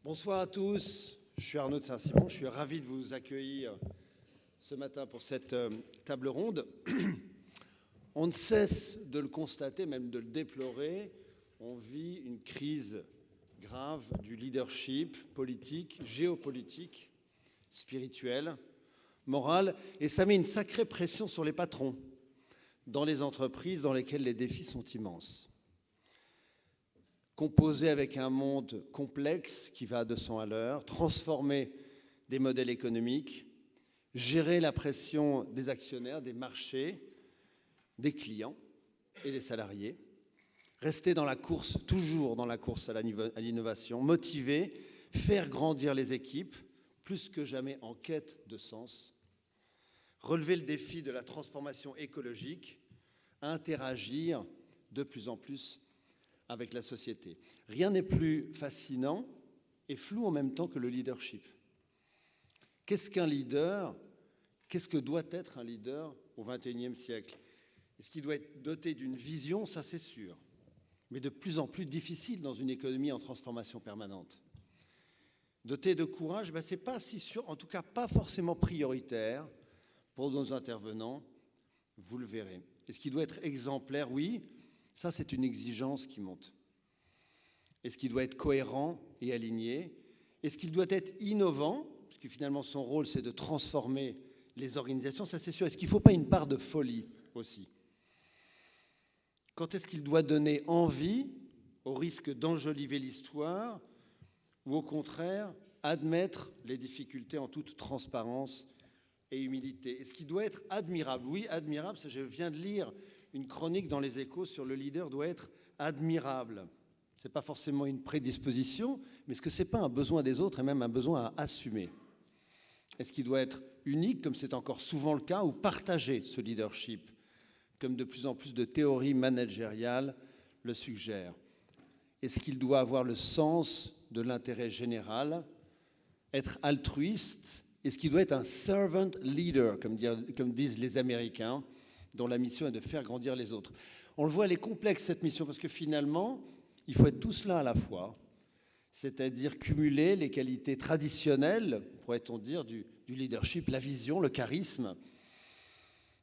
Bonsoir à tous, je suis Arnaud de Saint-Simon, je suis ravi de vous accueillir ce matin pour cette table ronde. On ne cesse de le constater, même de le déplorer, on vit une crise grave du leadership politique, géopolitique, spirituel, moral, et ça met une sacrée pression sur les patrons dans les entreprises dans lesquelles les défis sont immenses. Composer avec un monde complexe qui va à 200 à l'heure, transformer des modèles économiques, gérer la pression des actionnaires, des marchés, des clients et des salariés, rester dans la course, toujours dans la course à l'innovation, motiver, faire grandir les équipes, plus que jamais en quête de sens, relever le défi de la transformation écologique, interagir de plus en plus avec la société. Rien n'est plus fascinant et flou en même temps que le leadership. Qu'est-ce qu'un leader? Qu'est-ce que doit être un leader au XXIe siècle? Est-ce qu'il doit être doté d'une vision? Ça, c'est sûr. Mais de plus en plus difficile dans une économie en transformation permanente. Doté de courage, c'est pas si sûr, en tout cas pas forcément prioritaire pour nos intervenants, vous le verrez. Est-ce qu'il doit être exemplaire? Oui. Ça, c'est une exigence qui monte. Est-ce qu'il doit être cohérent et aligné? Est-ce qu'il doit être innovant? Parce que finalement, son rôle, c'est de transformer les organisations, ça c'est sûr. Est-ce qu'il ne faut pas une part de folie aussi? Quand est-ce qu'il doit donner envie, au risque d'enjoliver l'histoire, ou au contraire, admettre les difficultés en toute transparence et humilité? Est-ce qu'il doit être admirable? Oui, admirable, je viens de lire une chronique dans les Échos sur le leader doit être admirable. Ce n'est pas forcément une prédisposition, mais est-ce que ce n'est pas un besoin des autres et même un besoin à assumer? Est-ce qu'il doit être unique, comme c'est encore souvent le cas, ou partager ce leadership, comme de plus en plus de théories managériales le suggèrent? Est-ce qu'il doit avoir le sens de l'intérêt général, être altruiste? Est-ce qu'il doit être un servant leader, comme disent les Américains, dont la mission est de faire grandir les autres? On le voit, elle est complexe cette mission, parce que finalement, il faut être tout cela à la fois, c'est-à-dire cumuler les qualités traditionnelles, pourrait-on dire, du leadership, la vision, le charisme,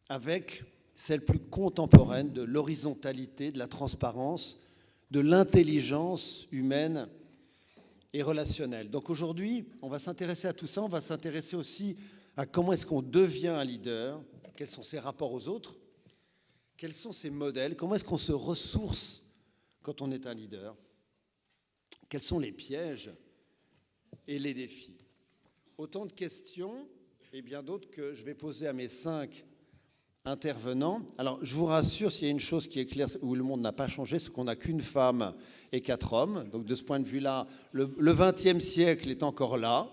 avec celles plus contemporaines de l'horizontalité, de la transparence, de l'intelligence humaine et relationnelle. Donc aujourd'hui, on va s'intéresser à tout ça, on va s'intéresser aussi à comment est-ce qu'on devient un leader, quels sont ses rapports aux autres, quels sont ses modèles, comment est-ce qu'on se ressource quand on est un leader, quels sont les pièges et les défis. Autant de questions et bien d'autres que je vais poser à mes 5 intervenants. Alors, je vous rassure, s'il y a une chose qui est claire, où le monde n'a pas changé, c'est qu'on n'a qu'une femme et 4 hommes. Donc, de ce point de vue-là, le XXe siècle est encore là.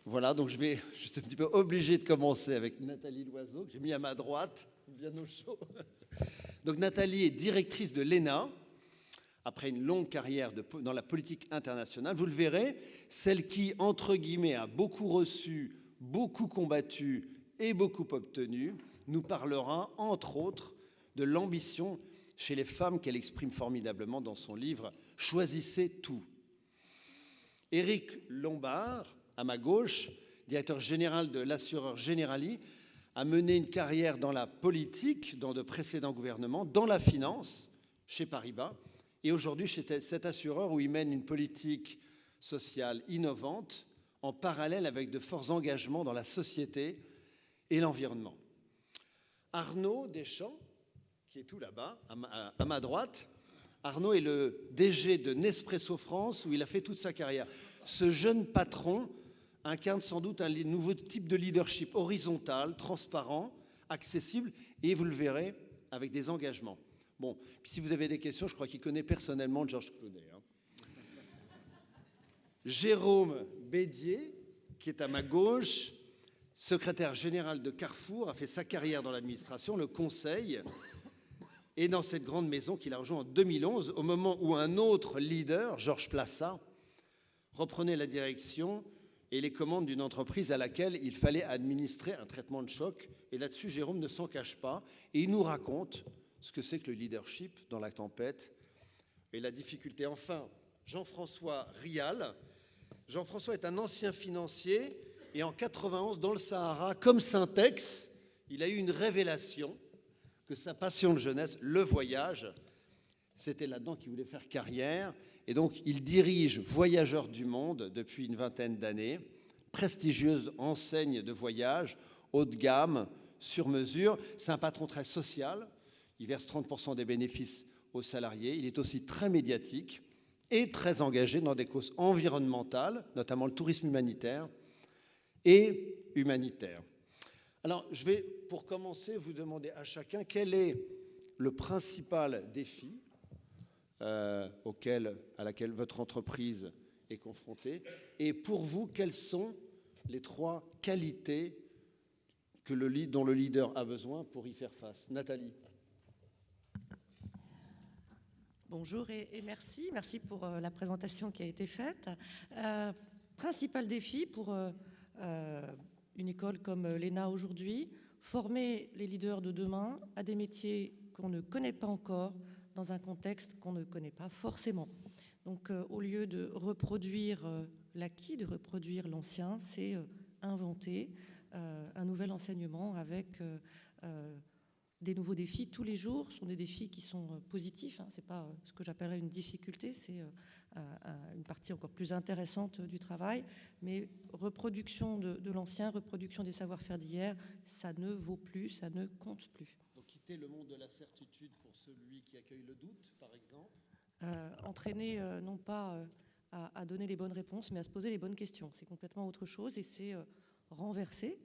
Voilà, donc je suis un petit peu obligé de commencer avec Nathalie Loiseau, que j'ai mis à ma droite, bien au chaud. Donc, Nathalie est directrice de l'ENA, après une longue carrière dans la politique internationale. Vous le verrez, celle qui, entre guillemets, a beaucoup reçu, beaucoup combattu et beaucoup obtenu, nous parlera, entre autres, de l'ambition chez les femmes qu'elle exprime formidablement dans son livre « Choisissez tout ». Éric Lombard, à ma gauche, directeur général de l'assureur Generali, a mené une carrière dans la politique, dans de précédents gouvernements, dans la finance, chez Paribas, et aujourd'hui chez cet assureur où il mène une politique sociale innovante, en parallèle avec de forts engagements dans la société et l'environnement. Arnaud Deschamps, qui est tout là-bas, à ma droite. Arnaud est le DG de Nespresso France, où il a fait toute sa carrière. Ce jeune patron incarne sans doute un nouveau type de leadership horizontal, transparent, accessible, et vous le verrez, avec des engagements. Bon, puis si vous avez des questions, je crois qu'il connaît personnellement Georges Clooney. Jérôme Bédier, qui est à ma gauche, secrétaire général de Carrefour, a fait sa carrière dans l'administration, le conseil, et dans cette grande maison qu'il a rejoint en 2011, au moment où un autre leader, Georges Plassat, reprenait la direction et les commandes d'une entreprise à laquelle il fallait administrer un traitement de choc. Et là-dessus, Jérôme ne s'en cache pas, et il nous raconte ce que c'est que le leadership dans la tempête et la difficulté. Enfin, Jean-François Rial, Jean-François est un ancien financier et en 91, dans le Sahara, comme Syntex, il a eu une révélation que sa passion de jeunesse, le voyage, c'était là-dedans qu'il voulait faire carrière. Et donc, il dirige Voyageurs du Monde depuis une vingtaine d'années, prestigieuse enseigne de voyage, haut de gamme, sur mesure. C'est un patron très social. Il verse 30% des bénéfices aux salariés. Il est aussi très médiatique et très engagé dans des causes environnementales, notamment le tourisme humanitaire et humanitaire. Alors, je vais, pour commencer, vous demander à chacun quel est le principal défi à laquelle votre entreprise est confrontée, et pour vous, quelles sont les 3 qualités dont le leader a besoin pour y faire face. Nathalie. Bonjour et merci. Merci pour la présentation qui a été faite. Principal défi pour une école comme l'ENA aujourd'hui, former les leaders de demain à des métiers qu'on ne connaît pas encore dans un contexte qu'on ne connaît pas forcément. Donc au lieu de reproduire l'acquis, de reproduire l'ancien, c'est inventer un nouvel enseignement avec des nouveaux défis tous les jours. Ce sont des défis qui sont positifs, hein. Ce n'est pas ce que j'appellerais une difficulté, c'est une partie encore plus intéressante du travail. Mais reproduction de l'ancien, reproduction des savoir-faire d'hier, ça ne vaut plus, ça ne compte plus. Donc quitter le monde de la certitude pour celui qui accueille le doute, par exemple. Entraîner non pas à donner les bonnes réponses, mais à se poser les bonnes questions. C'est complètement autre chose et c'est renverser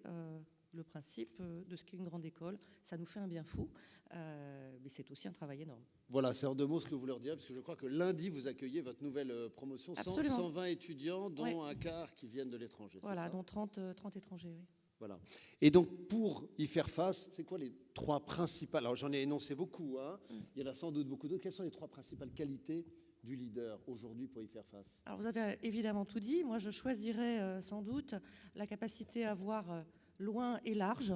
le principe de ce qu'est une grande école. Ça nous fait un bien fou, mais c'est aussi un travail énorme. Voilà, c'est en 2 mots ce que vous leur direz, parce que je crois que lundi, vous accueillez votre nouvelle promotion, 120 étudiants, dont un quart qui viennent de l'étranger. Voilà, dont 30 étrangers, oui. Voilà. Et donc, pour y faire face, c'est quoi les 3 principales... Alors, j'en ai énoncé beaucoup, hein. Il y en a sans doute beaucoup d'autres. Quelles sont les 3 principales qualités du leader aujourd'hui pour y faire face? Alors, vous avez évidemment tout dit. Moi, je choisirais sans doute la capacité à voir loin et large,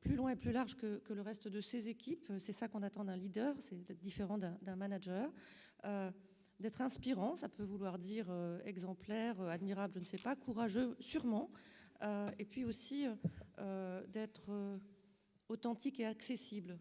plus loin et plus large que le reste de ses équipes. C'est ça qu'on attend d'un leader, c'est d'être différent d'un manager. D'être inspirant, ça peut vouloir dire exemplaire, admirable, je ne sais pas, courageux, sûrement. Et puis aussi d'être authentique et accessible.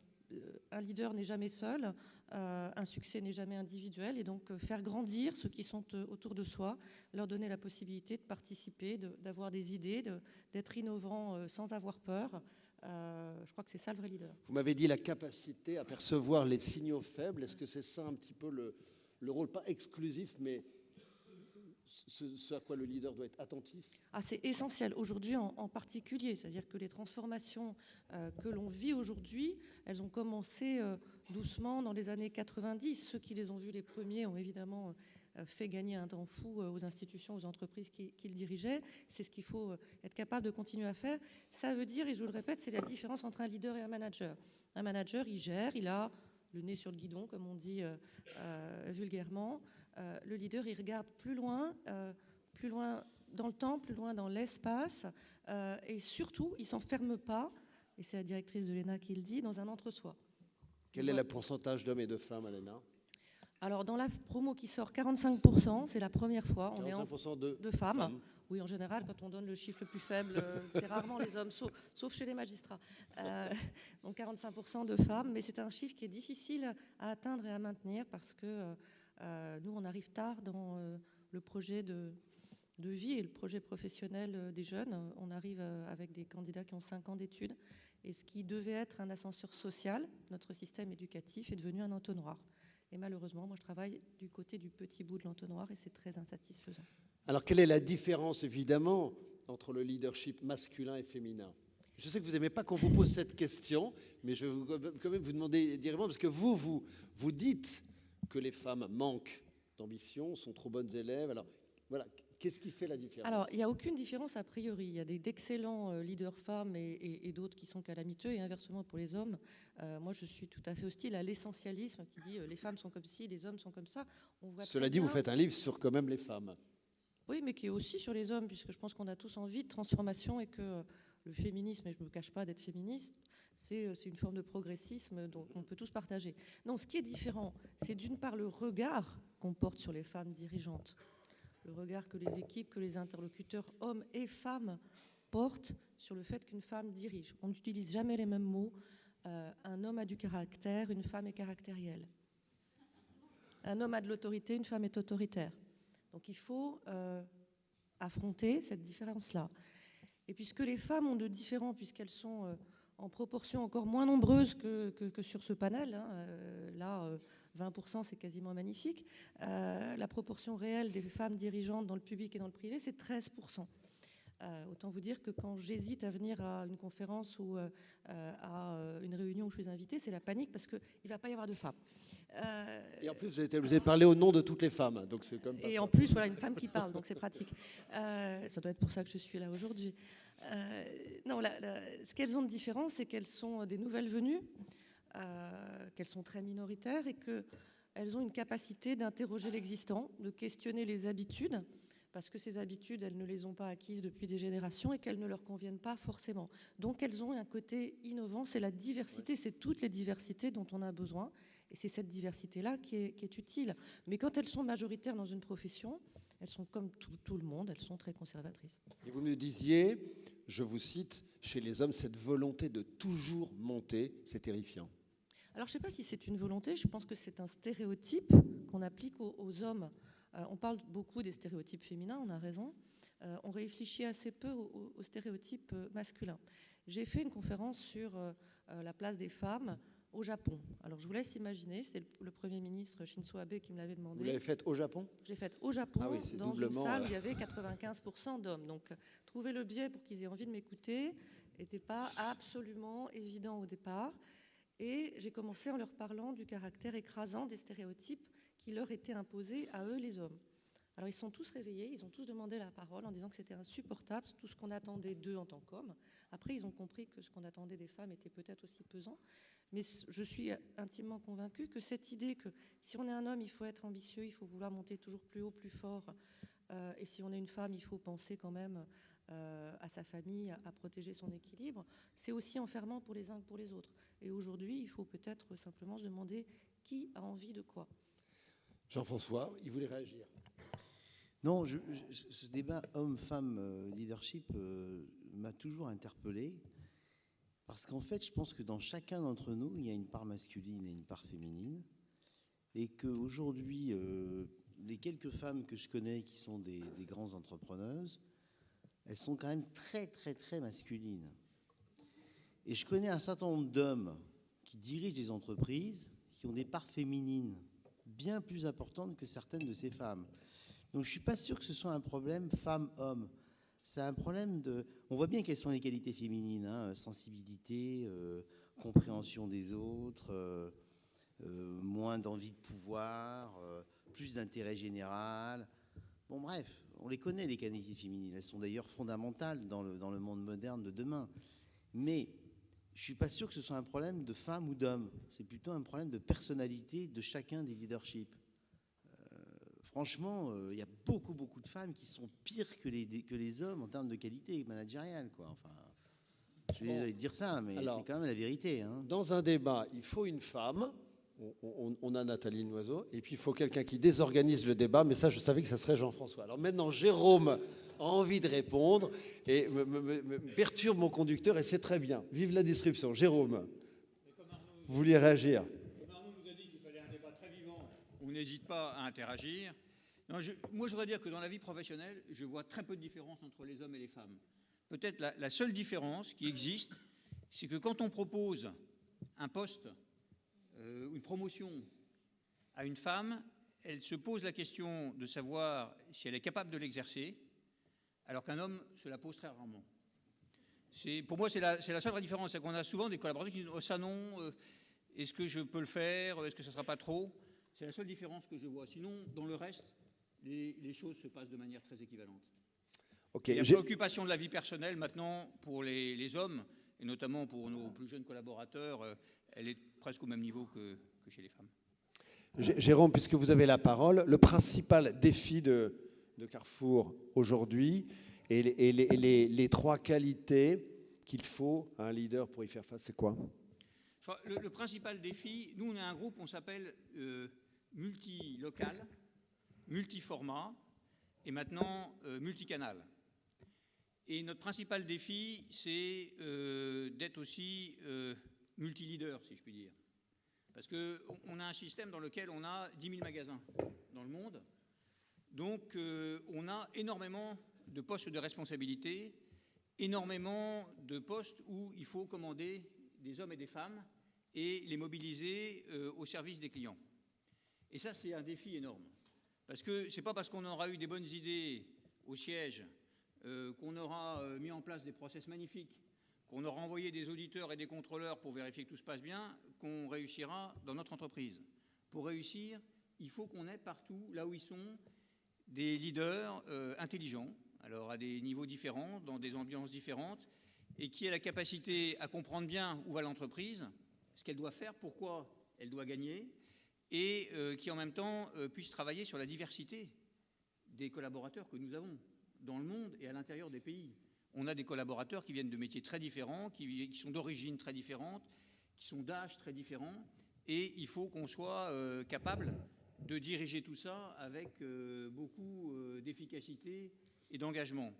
Un leader n'est jamais seul, un succès n'est jamais individuel, et donc faire grandir ceux qui sont autour de soi, leur donner la possibilité de participer, d'avoir des idées, d'être innovant sans avoir peur. Je crois que c'est ça le vrai leader. Vous m'avez dit la capacité à percevoir les signaux faibles. Est-ce que c'est ça un petit peu le rôle, pas exclusif, mais ce à quoi le leader doit être attentif? C'est essentiel aujourd'hui en particulier, c'est-à-dire que les transformations que l'on vit aujourd'hui, elles ont commencé doucement dans les années 90. Ceux qui les ont vus les premiers ont évidemment fait gagner un temps fou aux institutions, aux entreprises qu'ils dirigeaient. C'est ce qu'il faut être capable de continuer à faire. Ça veut dire, et je vous le répète, c'est la différence entre un leader et un manager. Un manager, il gère, il a le nez sur le guidon, comme on dit vulgairement. Le leader, il regarde plus loin dans le temps, plus loin dans l'espace, et surtout, il ne s'enferme pas, et c'est la directrice de l'ENA qui le dit, dans un entre-soi. Quel est le pourcentage d'hommes et de femmes à l'ENA? Alors, dans la promo qui sort, 45%, c'est la première fois. On est en de femmes. Oui, en général, quand on donne le chiffre le plus faible, c'est rarement les hommes, sauf chez les magistrats. Donc 45% de femmes, mais c'est un chiffre qui est difficile à atteindre et à maintenir parce que nous, on arrive tard dans le projet de vie et le projet professionnel des jeunes. On arrive avec des candidats qui ont 5 ans d'études. Et ce qui devait être un ascenseur social, notre système éducatif, est devenu un entonnoir. Et malheureusement, moi, je travaille du côté du petit bout de l'entonnoir et c'est très insatisfaisant. Alors, quelle est la différence, évidemment, entre le leadership masculin et féminin? Je sais que vous n'aimez pas qu'on vous pose cette question, mais je vais quand même vous demander directement, parce que vous dites que les femmes manquent d'ambition, sont trop bonnes élèves. Alors, voilà, qu'est-ce qui fait la différence? Alors, il n'y a aucune différence a priori. Il y a d'excellents leaders femmes et d'autres qui sont calamiteux, et inversement pour les hommes. Moi, je suis tout à fait hostile à l'essentialisme qui dit les femmes sont comme ci, les hommes sont comme ça. Cela dit, vous faites un livre sur quand même les femmes. Oui, mais qui est aussi sur les hommes, puisque je pense qu'on a tous envie de transformation et que le féminisme, et je ne me cache pas d'être féministe, c'est une forme de progressisme dont on peut tous partager. Non, ce qui est différent, c'est d'une part le regard qu'on porte sur les femmes dirigeantes. le regard que les équipes, que les interlocuteurs, hommes et femmes, portent sur le fait qu'une femme dirige. On n'utilise jamais les mêmes mots. Un homme a du caractère, une femme est caractérielle. Un homme a de l'autorité, une femme est autoritaire. Donc il faut affronter cette différence-là. Et puisque les femmes ont de différents, puisqu'elles sont en proportion encore moins nombreuses que sur ce panel, là 20% c'est quasiment magnifique, la proportion réelle des femmes dirigeantes dans le public et dans le privé c'est 13%. Autant vous dire que quand j'hésite à venir à une conférence ou à une réunion où je suis invitée, c'est la panique parce qu'il ne va pas y avoir de femmes. Et en plus, vous avez parlé au nom de toutes les femmes. Donc c'est comme et en plus, voilà, une femme qui parle, donc c'est pratique. Ça doit être pour ça que je suis là aujourd'hui. Non, ce qu'elles ont de différent, c'est qu'elles sont des nouvelles venues, qu'elles sont très minoritaires et qu'elles ont une capacité d'interroger l'existant, de questionner les habitudes, parce que ces habitudes, elles ne les ont pas acquises depuis des générations et qu'elles ne leur conviennent pas forcément. Donc elles ont un côté innovant, c'est la diversité, c'est toutes les diversités dont on a besoin, et c'est cette diversité-là qui est utile. Mais quand elles sont majoritaires dans une profession, elles sont comme tout le monde, elles sont très conservatrices. Et vous me disiez, je vous cite, chez les hommes, cette volonté de toujours monter, c'est terrifiant. Alors je ne sais pas si c'est une volonté, je pense que c'est un stéréotype qu'on applique aux hommes. On parle beaucoup des stéréotypes féminins, on a raison. On réfléchit assez peu aux stéréotypes masculins. J'ai fait une conférence sur la place des femmes au Japon. Alors je vous laisse imaginer, c'est le Premier ministre Shinzo Abe qui me l'avait demandé. Vous l'avez faite au Japon ? Je l'ai faite au Japon, oui, dans une salle où il y avait 95% d'hommes. Donc trouver le biais pour qu'ils aient envie de m'écouter n'était pas absolument évident au départ. Et j'ai commencé en leur parlant du caractère écrasant des stéréotypes qui leur étaient imposés à eux, les hommes. Alors ils sont tous réveillés, ils ont tous demandé la parole en disant que c'était insupportable, tout ce qu'on attendait d'eux en tant qu'hommes. Après, ils ont compris que ce qu'on attendait des femmes était peut-être aussi pesant. Mais je suis intimement convaincue que cette idée que si on est un homme, il faut être ambitieux, il faut vouloir monter toujours plus haut, plus fort. Et si on est une femme, il faut penser quand même à sa famille, à protéger son équilibre. C'est aussi enfermant pour les uns que pour les autres. Et aujourd'hui, il faut peut-être simplement se demander qui a envie de quoi. Jean-François, il voulait réagir. Non, ce débat homme-femme leadership m'a toujours interpellé parce qu'en fait, je pense que dans chacun d'entre nous, il y a une part masculine et une part féminine et qu'aujourd'hui, les quelques femmes que je connais qui sont des grandes entrepreneuses, elles sont quand même très, très, très masculines. Et je connais un certain nombre d'hommes qui dirigent des entreprises qui ont des parts féminines bien plus importantes que certaines de ces femmes. Donc je ne suis pas sûr que ce soit un problème femme-homme. C'est un problème de... On voit bien quelles sont les qualités féminines, hein, sensibilité, compréhension des autres, moins d'envie de pouvoir, plus d'intérêt général. Bon bref, on les connaît les qualités féminines. Elles sont d'ailleurs fondamentales dans le monde moderne de demain. Mais je ne suis pas sûr que ce soit un problème de femme ou d'homme. C'est plutôt un problème de personnalité de chacun des leaderships. Franchement, il y a beaucoup de femmes qui sont pires que les hommes en termes de qualité managériale, quoi. Enfin, je suis désolé de dire ça, mais c'est quand même la vérité. Hein. Dans un débat, il faut une femme. On a Nathalie Noiseau. Et puis, il faut quelqu'un qui désorganise le débat. Mais ça, je savais que ça serait Jean-François. Alors maintenant, Jérôme a envie de répondre et me perturbe mon conducteur. Et c'est très bien. Vive la disruption. Jérôme, vous vouliez réagir ? Arnaud nous a dit qu'il fallait un débat très vivant. On n'hésite pas à interagir. Non, moi, je voudrais dire que dans la vie professionnelle, je vois très peu de différence entre les hommes et les femmes. Peut-être la seule différence qui existe, c'est que quand on propose un poste, une promotion à une femme, elle se pose la question de savoir si elle est capable de l'exercer, alors qu'un homme se la pose très rarement. Pour moi, c'est la seule vraie différence. C'est qu'on a souvent des collaborateurs qui disent « Oh, ça non, est-ce que je peux le faire? Est-ce que ça ne sera pas trop ?» C'est la seule différence que je vois. Sinon, dans le reste, les choses se passent de manière très équivalente. Okay. La préoccupation de la vie personnelle, maintenant, pour les hommes, et notamment pour nos plus jeunes collaborateurs, elle est presque au même niveau que chez les femmes. Jérôme, puisque vous avez la parole, le principal défi de Carrefour aujourd'hui et les trois qualités qu'il faut à un leader pour y faire face, c'est quoi ? Le principal défi, nous on est un groupe, on s'appelle multilocal, multiformat, et maintenant multicanal. Et notre principal défi, c'est d'être aussi multi-leader, si je puis dire. Parce qu'on a un système dans lequel on a 10 000 magasins dans le monde. Donc, on a énormément de postes de responsabilité, énormément de postes où il faut commander des hommes et des femmes et les mobiliser au service des clients. Et ça, c'est un défi énorme. Parce que ce n'est pas parce qu'on aura eu des bonnes idées au siège, qu'on aura mis en place des process magnifiques, qu'on aura envoyé des auditeurs et des contrôleurs pour vérifier que tout se passe bien, qu'on réussira dans notre entreprise. Pour réussir, il faut qu'on ait partout, là où ils sont, des leaders intelligents, alors à des niveaux différents, dans des ambiances différentes, et qui aient la capacité à comprendre bien où va l'entreprise, ce qu'elle doit faire, pourquoi elle doit gagner, et qui en même temps puissent travailler sur la diversité des collaborateurs que nous avons dans le monde et à l'intérieur des pays. On a des collaborateurs qui viennent de métiers très différents, qui sont d'origines très différentes, qui sont d'âge très différents, et il faut qu'on soit capable de diriger tout ça avec beaucoup d'efficacité et d'engagement.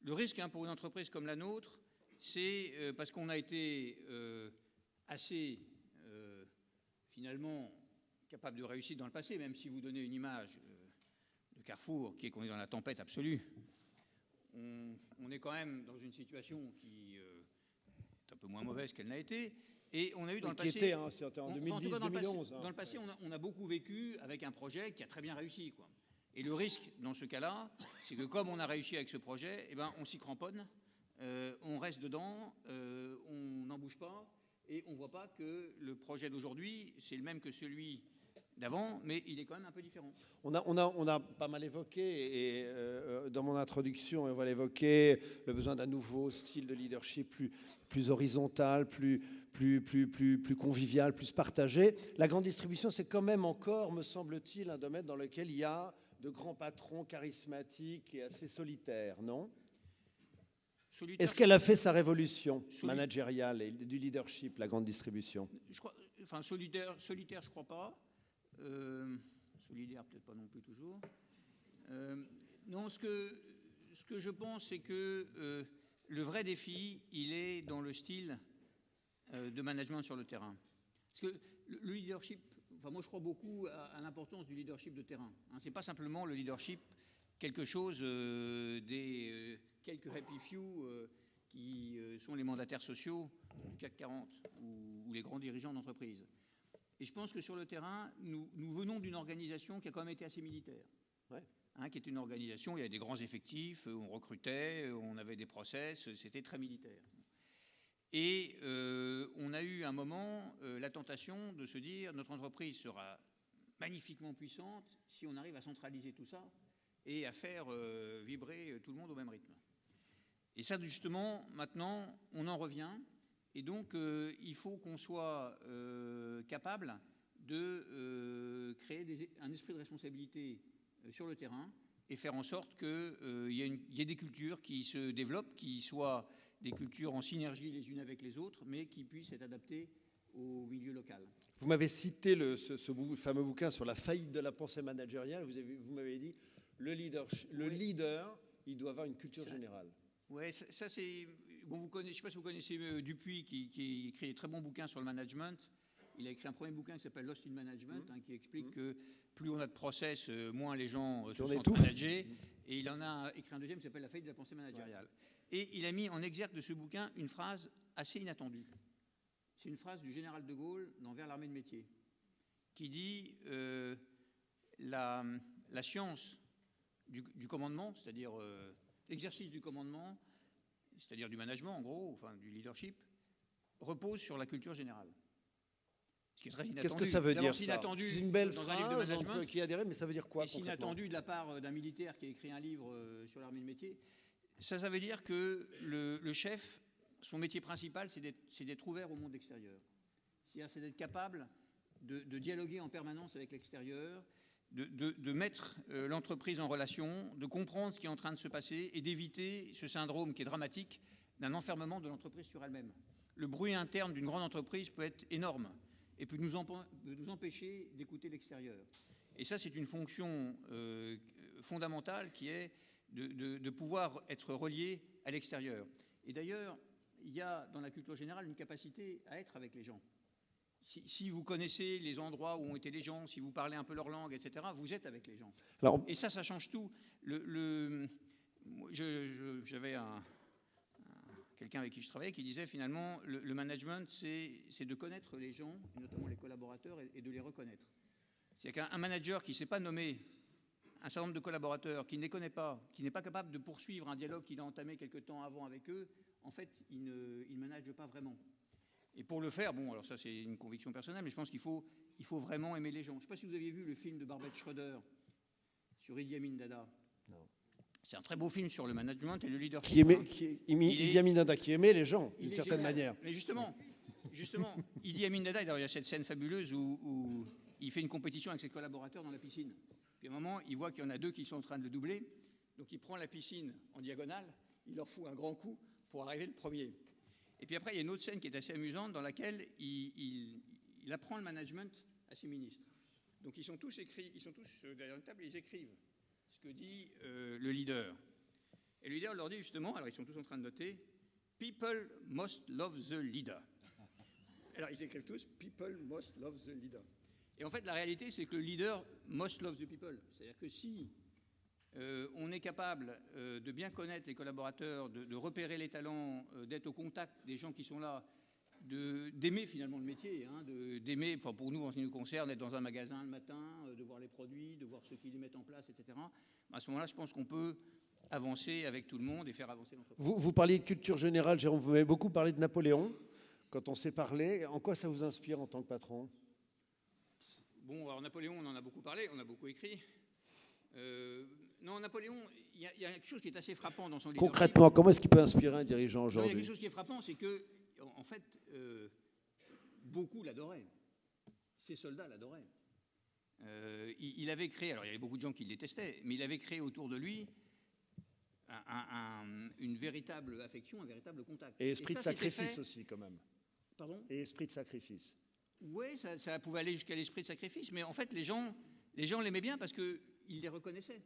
Le risque pour une entreprise comme la nôtre, c'est parce qu'on a été assez finalement capable de réussir dans le passé, même si vous donnez une image de Carrefour qui est qu'on est dans la tempête absolue. On est quand même dans une situation qui est un peu moins mauvaise qu'elle n'a été. Et on a eu dans le passé... C'était en 2010-2011. Dans le passé, on a beaucoup vécu avec un projet qui a très bien réussi, quoi. Et le risque, dans ce cas-là, c'est que comme on a réussi avec ce projet, eh ben, on s'y cramponne, on reste dedans, on n'en bouge pas, et on ne voit pas que le projet d'aujourd'hui, c'est le même que celui d'avant, mais il est quand même un peu différent. On a pas mal évoqué, et dans mon introduction, on va l'évoquer, le besoin d'un nouveau style de leadership plus horizontal, plus convivial, plus partagé. La grande distribution, c'est quand même encore, me semble-t-il, un domaine dans lequel il y a de grands patrons charismatiques et assez solitaires, non ? Solitaire. Est-ce qu'elle a fait sa révolution managériale et du leadership, la grande distribution ? Solitaire, je crois pas. Solidaire, peut-être pas non plus toujours. Non, ce que je pense, c'est que le vrai défi, il est dans le style de management sur le terrain. Parce que le leadership, moi je crois beaucoup à l'importance du leadership de terrain. C'est pas simplement le leadership, quelque chose des quelques happy few qui sont les mandataires sociaux du CAC 40 ou les grands dirigeants d'entreprise. Et je pense que sur le terrain, nous venons d'une organisation qui a quand même été assez militaire. Ouais. Qui était une organisation, il y avait des grands effectifs, on recrutait, on avait des process, c'était très militaire. Et on a eu un moment la tentation de se dire notre entreprise sera magnifiquement puissante si on arrive à centraliser tout ça et à faire vibrer tout le monde au même rythme. Et ça, justement, maintenant, on en revient. Et donc, il faut qu'on soit capable de créer un esprit de responsabilité sur le terrain et faire en sorte qu'il y ait des cultures qui se développent, qui soient des cultures en synergie les unes avec les autres, mais qui puissent être adaptées au milieu local. Vous m'avez cité ce fameux bouquin sur la faillite de la pensée managériale. Vous m'avez dit le leader, il doit avoir une culture générale. Oui, ça c'est... Bon, je ne sais pas si vous connaissez Dupuis, qui écrit un très bon bouquin sur le management. Il a écrit un premier bouquin qui s'appelle Lost in Management, qui explique que plus on a de process, moins les gens se sentent managés. Et il en a écrit un deuxième qui s'appelle La faillite de la pensée managériale. Ouais. Et il a mis en exergue de ce bouquin une phrase assez inattendue. C'est une phrase du général de Gaulle dans Vers l'armée de métier, qui dit la science du commandement, c'est-à-dire l'exercice du commandement, c'est-à-dire du management en gros, enfin du leadership, repose sur la culture générale. Ce qui est très inattendu. Qu'est-ce que ça veut dire, ça ? C'est une belle phrase, on peut y adhérer, mais ça veut dire quoi concrètement ? C'est inattendu de la part d'un militaire qui a écrit un livre sur l'armée de métier. Ça veut dire que le chef, son métier principal, c'est d'être ouvert au monde extérieur. C'est d'être capable de dialoguer en permanence avec l'extérieur, de mettre l'entreprise en relation, de comprendre ce qui est en train de se passer et d'éviter ce syndrome qui est dramatique d'un enfermement de l'entreprise sur elle-même. Le bruit interne d'une grande entreprise peut être énorme et peut nous empêcher d'écouter l'extérieur. Et ça, c'est une fonction fondamentale qui est de pouvoir être relié à l'extérieur. Et d'ailleurs, il y a dans la culture générale une capacité à être avec les gens. Si vous connaissez les endroits où ont été les gens, si vous parlez un peu leur langue, etc., vous êtes avec les gens. Alors, et ça change tout. J'avais quelqu'un avec qui je travaillais qui disait finalement le management, c'est de connaître les gens, notamment les collaborateurs, et de les reconnaître. C'est-à-dire qu'un manager qui ne sait pas nommer un certain nombre de collaborateurs, qui ne les connaît pas, qui n'est pas capable de poursuivre un dialogue qu'il a entamé quelque temps avant avec eux, en fait, il ne manage pas vraiment. Et pour le faire, bon, alors ça c'est une conviction personnelle, mais je pense qu'il faut vraiment aimer les gens. Je ne sais pas si vous aviez vu le film de Barbet Schroeder sur Idi Amin Dada. Non. C'est un très beau film sur le management et le leadership. Idi Amin Dada, qui aimait les gens, d'une certaine manière. Mais justement, Idi Amin Dada, il y a cette scène fabuleuse où il fait une compétition avec ses collaborateurs dans la piscine. Puis à un moment, il voit qu'il y en a 2 qui sont en train de le doubler. Donc il prend la piscine en diagonale, il leur fout un grand coup pour arriver le premier. Et puis après, il y a une autre scène qui est assez amusante dans laquelle il apprend le management à ses ministres. Donc ils sont tous derrière une table et ils écrivent ce que dit le leader. Et le leader leur dit justement, alors ils sont tous en train de noter, « People must love the leader ». Alors ils écrivent tous « People must love the leader ». Et en fait, la réalité, c'est que le leader must love the people. C'est-à-dire que si on est capable de bien connaître les collaborateurs, de repérer les talents, d'être au contact des gens qui sont là, d'aimer finalement le métier, d'aimer, enfin pour nous en ce qui nous concerne, être dans un magasin le matin, de voir les produits, de voir ceux qui les mettent en place, etc. À ce moment-là, je pense qu'on peut avancer avec tout le monde et faire avancer l'entreprise. Vous parliez de culture générale, Jérôme, vous m'avez beaucoup parlé de Napoléon quand on s'est parlé. En quoi ça vous inspire en tant que patron ? Bon, alors Napoléon, on en a beaucoup parlé, on a beaucoup écrit. Non, Napoléon, il y a quelque chose qui est assez frappant dans son leadership. Concrètement, comment est-ce qu'il peut inspirer un dirigeant aujourd'hui ? Il y a quelque chose qui est frappant, c'est que, en fait, beaucoup l'adoraient. Ses soldats l'adoraient. Il avait créé, alors il y avait beaucoup de gens qui le détestaient, mais il avait créé autour de lui une véritable affection, un véritable contact. Et esprit de sacrifice aussi, quand même. Pardon ? Et esprit de sacrifice. Oui, ça pouvait aller jusqu'à l'esprit de sacrifice, mais en fait, les gens l'aimaient bien parce qu'ils les reconnaissaient.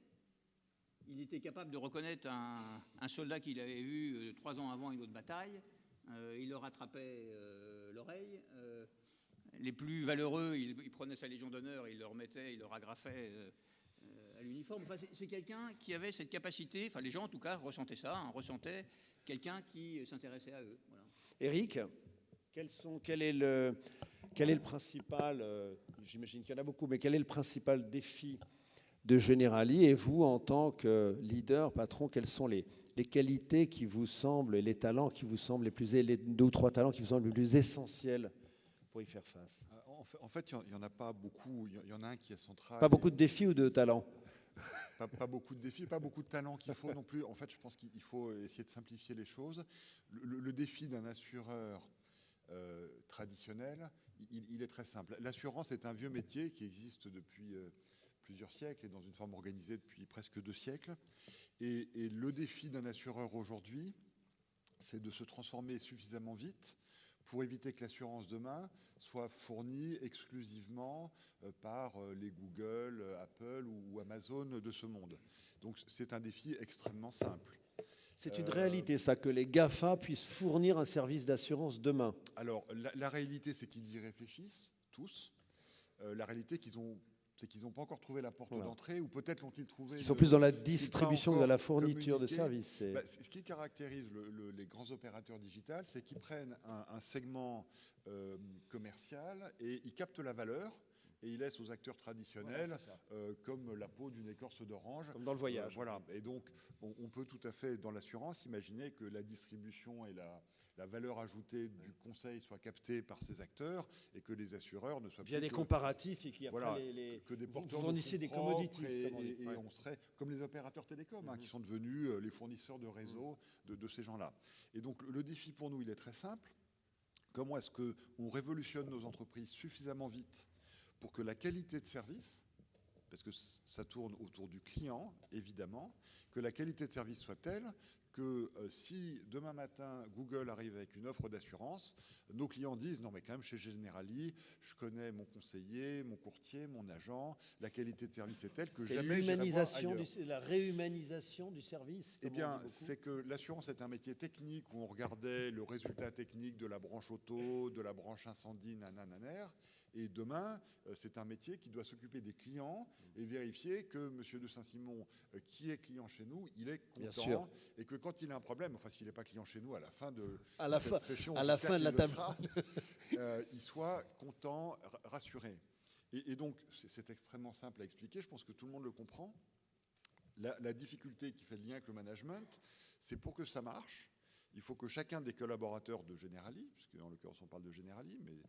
Il était capable de reconnaître un soldat qu'il avait vu 3 ans avant une autre bataille. Il leur attrapait l'oreille. Les plus valeureux, il prenait sa Légion d'honneur, il leur mettait, il leur agrafait à l'uniforme. Enfin, c'est quelqu'un qui avait cette capacité, enfin les gens en tout cas ressentaient ça, ressentaient quelqu'un qui s'intéressait à eux. Voilà. Éric, quel est le principal, j'imagine qu'il y en a beaucoup, mais quel est le principal défi de Generali ? Et vous, en tant que leader, patron, quelles sont les qualités qui vous semblent, et les talents qui vous semblent les 2 ou 3 talents qui vous semblent les plus essentiels pour y faire face ? En fait, il n'y en a pas beaucoup. Il y en a un qui est central. Pas beaucoup de défis ou de talents ? Pas beaucoup de défis, pas beaucoup de talents qu'il faut non plus. En fait, je pense qu'il faut essayer de simplifier les choses. Le défi d'un assureur traditionnel, il est très simple. L'assurance est un vieux métier qui existe depuis plusieurs siècles et dans une forme organisée depuis presque 2 siècles. Et le défi d'un assureur aujourd'hui, c'est de se transformer suffisamment vite pour éviter que l'assurance demain soit fournie exclusivement par les Google, Apple ou Amazon de ce monde. Donc c'est un défi extrêmement simple. C'est une réalité, ça, que les GAFA puissent fournir un service d'assurance demain. Alors, la réalité, c'est qu'ils y réfléchissent, tous. La réalité, c'est qu'ils n'ont pas encore trouvé la porte d'entrée, ou peut-être l'ont-ils trouvé... Ils sont plus dans la distribution que dans la fourniture de services. Ce qui caractérise les grands opérateurs digitales, c'est qu'ils prennent un segment commercial et ils captent la valeur, et ils laissent aux acteurs traditionnels, comme la peau d'une écorce d'orange. Comme dans le voyage. Voilà. Et donc, on peut tout à fait, dans l'assurance, imaginer que la distribution et la valeur ajoutée du conseil soit captée par ces acteurs et que les assureurs ne soient via des comparatifs et qui après que des porteurs vous fournissez des commodities. Et on serait comme les opérateurs télécoms qui sont devenus les fournisseurs de réseau de ces gens-là. Et donc, le défi pour nous, il est très simple. Comment est-ce qu'on révolutionne nos entreprises suffisamment vite pour que la qualité de service parce que ça tourne autour du client, évidemment, que la qualité de service soit telle que si demain matin Google arrive avec une offre d'assurance, nos clients disent non mais quand même chez Generali, je connais mon conseiller, mon courtier, mon agent, la qualité de service est telle que C'est jamais j'irai voir ailleurs. la réhumanisation du service. Eh comme on bien, dit beaucoup. c'est que l'assurance est un métier technique où on regardait le résultat technique de la branche auto, de la branche incendie, nanananer. Et demain, c'est un métier qui doit s'occuper des clients et vérifier que M. de Saint-Simon, qui est client chez nous, il est Bien content. sûr. Et que quand il a un problème, enfin s'il n'est pas client chez nous à la fin de À cette session, la j'espère fin de la qu'il le table. sera, il soit content, rassuré. Et donc, c'est extrêmement simple à expliquer. Je pense que tout le monde le comprend. La difficulté qui fait le lien avec le management, c'est pour que ça marche, il faut que chacun des collaborateurs de Generali, puisque en l'occurrence on parle de Generali, mais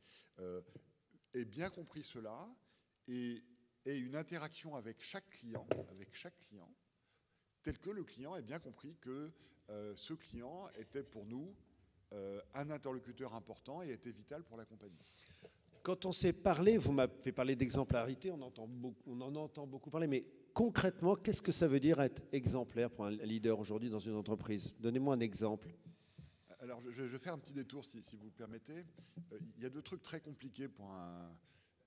ait bien compris cela et ait une interaction avec chaque client, tel que le client ait bien compris que ce client était pour nous un interlocuteur important et était vital pour la compagnie. Quand on s'est parlé, vous m'avez parlé d'exemplarité, on en entend beaucoup parler, mais concrètement, qu'est-ce que ça veut dire être exemplaire pour un leader aujourd'hui dans une entreprise? Donnez-moi un exemple. Alors, je vais faire un petit détour, si vous le permettez. Il y a deux trucs très compliqués pour un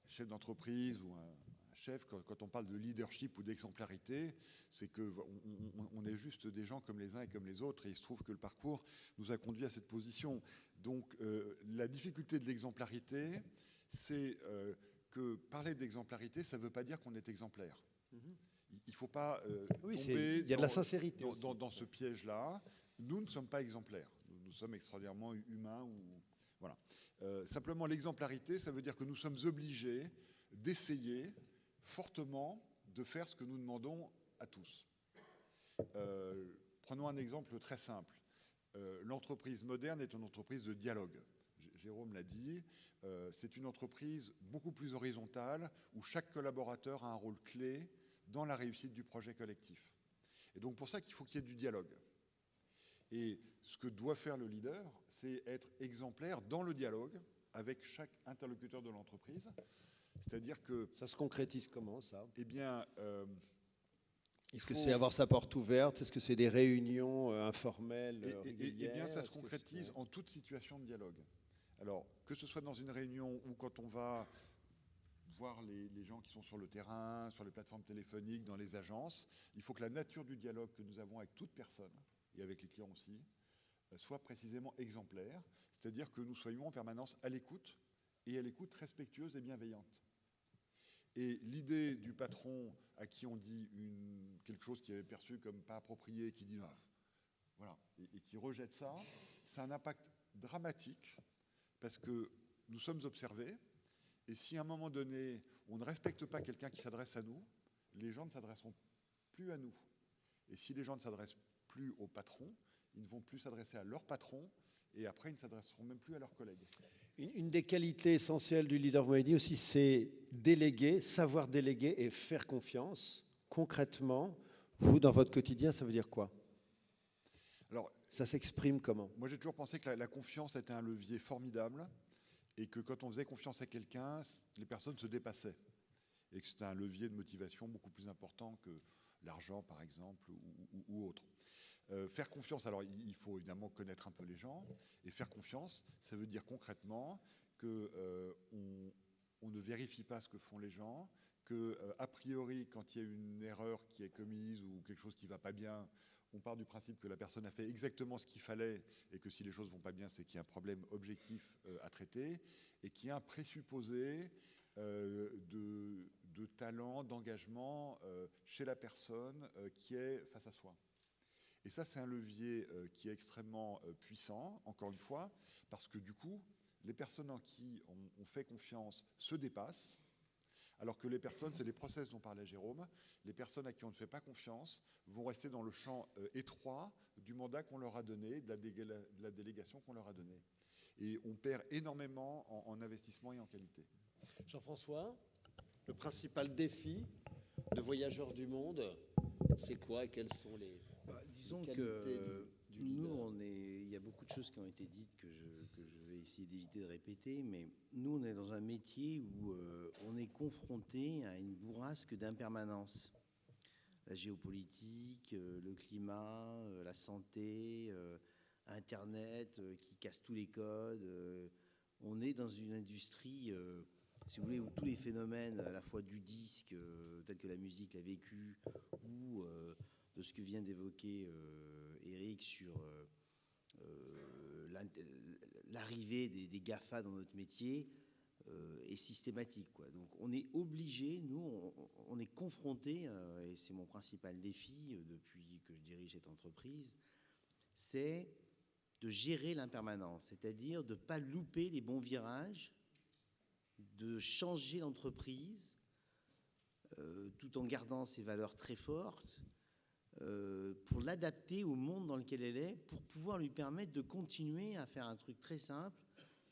chef d'entreprise ou un chef, quand on parle de leadership ou d'exemplarité, c'est qu'on est juste des gens comme les uns et comme les autres, et il se trouve que le parcours nous a conduit à cette position. Donc, la difficulté de l'exemplarité, c'est que parler d'exemplarité, ça ne veut pas dire qu'on est exemplaire. Il ne faut pas tomber il y a de la sincérité dans ce piège-là. Nous ne sommes pas exemplaires. Nous sommes extraordinairement humains. Voilà. Simplement, l'exemplarité, ça veut dire que nous sommes obligés d'essayer fortement de faire ce que nous demandons à tous. Prenons un exemple très simple. L'entreprise moderne est une entreprise de dialogue. Jérôme l'a dit, c'est une entreprise beaucoup plus horizontale où chaque collaborateur a un rôle clé dans la réussite du projet collectif. Et donc pour ça qu'il faut qu'il y ait du dialogue. Et ce que doit faire le leader, c'est être exemplaire dans le dialogue avec chaque interlocuteur de l'entreprise. C'est-à-dire que... Ça se concrétise comment, ça? Eh bien... Est-ce que c'est avoir sa porte ouverte? Est-ce que c'est des réunions informelles régulières? Eh bien, ça se concrétise en toute situation de dialogue. Alors, que ce soit dans une réunion ou quand on va voir les gens qui sont sur le terrain, sur les plateformes téléphoniques, dans les agences, il faut que la nature du dialogue que nous avons avec toute personne, et avec les clients aussi, soit précisément exemplaire, c'est-à-dire que nous soyons en permanence à l'écoute, et à l'écoute respectueuse et bienveillante. Et l'idée du patron à qui on dit quelque chose qui est perçu comme pas approprié, qui dit voilà, et qui rejette ça, a un impact dramatique parce que nous sommes observés. Et si à un moment donné, on ne respecte pas quelqu'un qui s'adresse à nous, les gens ne s'adresseront plus à nous. Et si les gens ne s'adressent plus au patron, ils ne vont plus s'adresser à leur patron, et après, ils ne s'adresseront même plus à leurs collègues. Une des qualités essentielles du leader, vous m'avez dit aussi, c'est déléguer, savoir déléguer et faire confiance. Concrètement, vous, dans votre quotidien, ça veut dire quoi? Alors, ça s'exprime comment? Moi, j'ai toujours pensé que la confiance était un levier formidable et que quand on faisait confiance à quelqu'un, les personnes se dépassaient et que c'était un levier de motivation beaucoup plus important que l'argent, par exemple, ou autre. Faire confiance, alors il faut évidemment connaître un peu les gens, et faire confiance, ça veut dire concrètement qu'on ne vérifie pas ce que font les gens, qu'a priori, quand il y a une erreur qui est commise ou quelque chose qui ne va pas bien, on part du principe que la personne a fait exactement ce qu'il fallait et que si les choses ne vont pas bien, c'est qu'il y a un problème objectif à traiter et qu'il y a un présupposé de talent, d'engagement chez la personne qui est face à soi. Et ça, c'est un levier qui est extrêmement puissant, encore une fois, parce que du coup, les personnes en qui on fait confiance se dépassent, alors que les personnes, c'est les process dont parlait Jérôme, les personnes à qui on ne fait pas confiance vont rester dans le champ étroit du mandat qu'on leur a donné, de la délégation qu'on leur a donnée. Et on perd énormément en investissement et en qualité. Jean-François, le principal défi de Voyageurs du Monde, c'est quoi et quelles sont les disons qualités que du du Nous, leader. il y a beaucoup de choses qui ont été dites que je vais essayer d'éviter de répéter, mais nous, on est dans un métier où on est confronté à une bourrasque d'impermanence. La géopolitique, le climat, la santé, Internet qui casse tous les codes. On est dans une industrie, si vous voulez, où tous les phénomènes, à la fois du disque, tel que la musique l'a vécu, ou de ce que vient d'évoquer Eric sur l'arrivée des GAFA dans notre métier, est systématique, quoi. Donc on est obligé, nous, on est confronté, et c'est mon principal défi depuis que je dirige cette entreprise, c'est de gérer l'impermanence, c'est-à-dire de ne pas louper les bons virages, de changer l'entreprise tout en gardant ses valeurs très fortes, pour l'adapter au monde dans lequel elle est, pour pouvoir lui permettre de continuer à faire un truc très simple,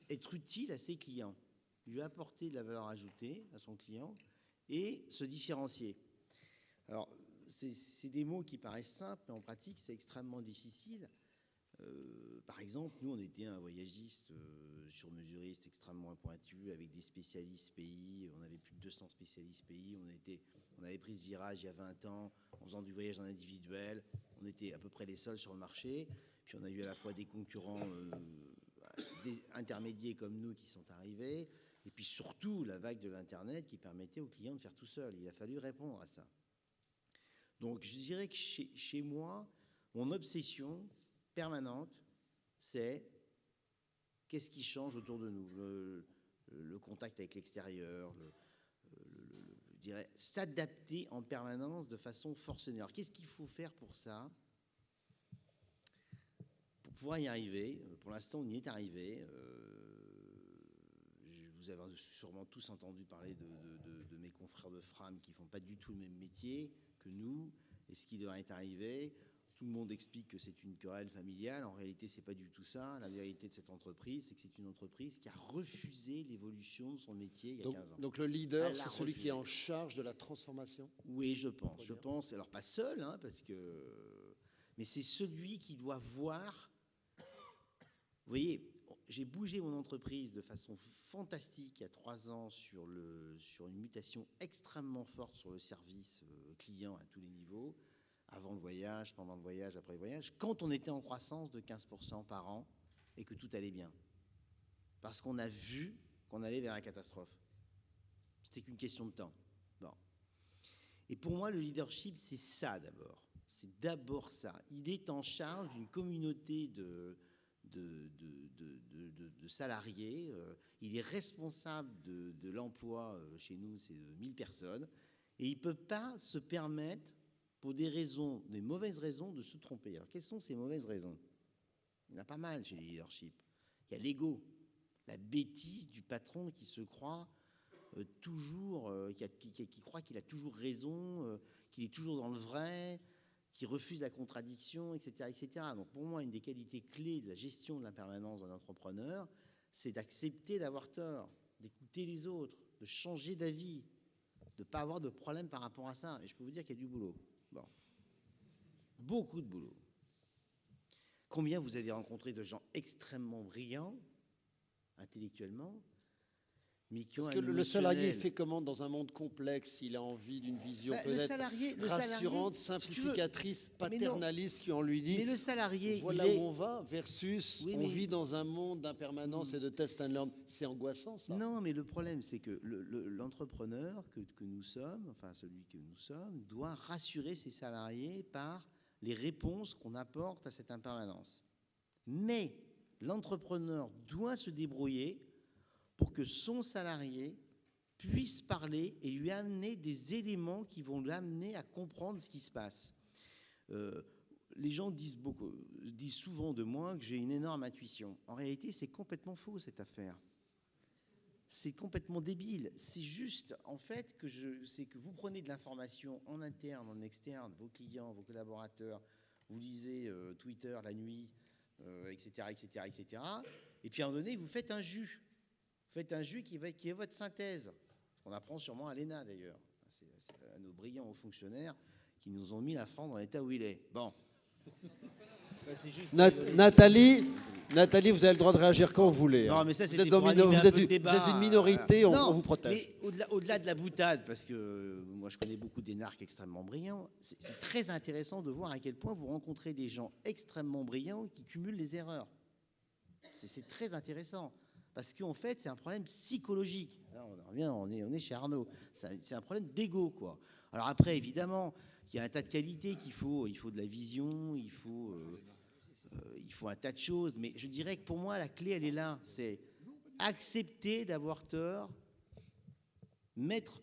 être utile à ses clients, lui apporter de la valeur ajoutée à son client et se différencier. Alors, c'est des mots qui paraissent simples, mais en pratique, c'est extrêmement difficile. Par exemple, nous, on était un voyagiste sur-mesuriste extrêmement pointu, avec des spécialistes pays. On avait plus de 200 spécialistes pays. On avait pris ce virage il y a 20 ans en faisant du voyage en individuel. On était à peu près les seuls sur le marché. Puis on a eu à la fois des concurrents des intermédiaires comme nous qui sont arrivés, et puis surtout la vague de l'Internet qui permettait aux clients de faire tout seul. Il a fallu répondre à ça. Donc je dirais que chez moi, mon obsession permanente, c'est qu'est-ce qui change autour de nous, le contact avec l'extérieur, je dirais s'adapter en permanence de façon forcenée. Alors qu'est-ce qu'il faut faire pour ça? Pour pouvoir y arriver, pour l'instant on y est arrivé. Vous avez sûrement tous entendu parler de mes confrères de Fram qui font pas du tout le même métier que nous, et ce qui leur est arrivé. Tout le monde explique que c'est une querelle familiale. En réalité, c'est pas du tout ça. La vérité de cette entreprise, c'est que c'est une entreprise qui a refusé l'évolution de son métier il y a 15 ans. Donc le leader, Elle c'est l'a celui qui est en refusé. charge de la transformation? Oui, je pense. Je pense. Alors pas seul, hein, parce que, mais c'est celui qui doit voir. Vous voyez, j'ai bougé mon entreprise de façon fantastique il y a 3 ans sur une mutation extrêmement forte sur le service client à tous les niveaux. Avant le voyage, pendant le voyage, après le voyage, quand on était en croissance de 15% par an et que tout allait bien. Parce qu'on a vu qu'on allait vers la catastrophe. C'était qu'une question de temps. Bon. Et pour moi, le leadership, c'est ça d'abord. C'est d'abord ça. Il est en charge d'une communauté de salariés. Il est responsable de l'emploi. Chez nous, c'est 1000 personnes. Et il ne peut pas se permettre, pour des raisons, des mauvaises raisons, de se tromper. Alors, quelles sont ces mauvaises raisons? Il y en a pas mal chez les leaderships. Il y a l'ego, la bêtise du patron qui se croit toujours, qui croit qu'il a toujours raison, qu'il est toujours dans le vrai, qui refuse la contradiction, etc., etc. Donc, pour moi, une des qualités clés de la gestion de l'impermanence d'un entrepreneur, c'est d'accepter d'avoir tort, d'écouter les autres, de changer d'avis, de ne pas avoir de problème par rapport à ça. Et je peux vous dire qu'il y a du boulot. Bon. Beaucoup de boulot. Combien vous avez rencontré de gens extrêmement brillants, intellectuellement, mais qui ont Parce un que le salarié émotionnel. fait comment dans un monde complexe? Il a envie d'une vision Le peut-être salarié, rassurante, si tu veux, simplificatrice, mais non. paternaliste, qui on lui dit Mais le salarié, voilà il est... où on va, versus Oui, on mais- vit dans un monde d'impermanence et de test and learn. C'est angoissant, ça. Non, mais le problème, c'est que l'entrepreneur que nous sommes, enfin celui que nous sommes, doit rassurer ses salariés par les réponses qu'on apporte à cette impermanence. Mais l'entrepreneur doit se débrouiller pour que son salarié puisse parler et lui amener des éléments qui vont l'amener à comprendre ce qui se passe. Les gens disent souvent de moi que j'ai une énorme intuition. En réalité, c'est complètement faux, cette affaire. C'est complètement débile. C'est juste, en fait, c'est que vous prenez de l'information en interne, en externe, vos clients, vos collaborateurs, vous lisez Twitter la nuit, etc., etc., etc. Et puis à un moment donné, vous faites un jus. Vous faites un jus qui est votre synthèse. On apprend sûrement à l'ENA, d'ailleurs. C'est à nos brillants hauts fonctionnaires qui nous ont mis la France dans l'état où il est. Bon. C'est juste Nathalie, vous avez le droit de réagir quand vous voulez. Non, mais ça, vous c'était êtes, pour animer un peu le vous débat. êtes une minorité, Non, on vous protège. Mais au-delà de la boutade, parce que moi je connais beaucoup d'énarques extrêmement brillants, c'est très intéressant de voir à quel point vous rencontrez des gens extrêmement brillants qui cumulent les erreurs. C'est très intéressant. Parce qu'en fait, c'est un problème psychologique. Là, on est chez Arnaud. C'est un problème d'ego, quoi. Alors après, évidemment, il y a un tas de qualités qu'il faut. Il faut de la vision, il faut un tas de choses. Mais je dirais que pour moi, la clé, elle est là. C'est accepter d'avoir tort, mettre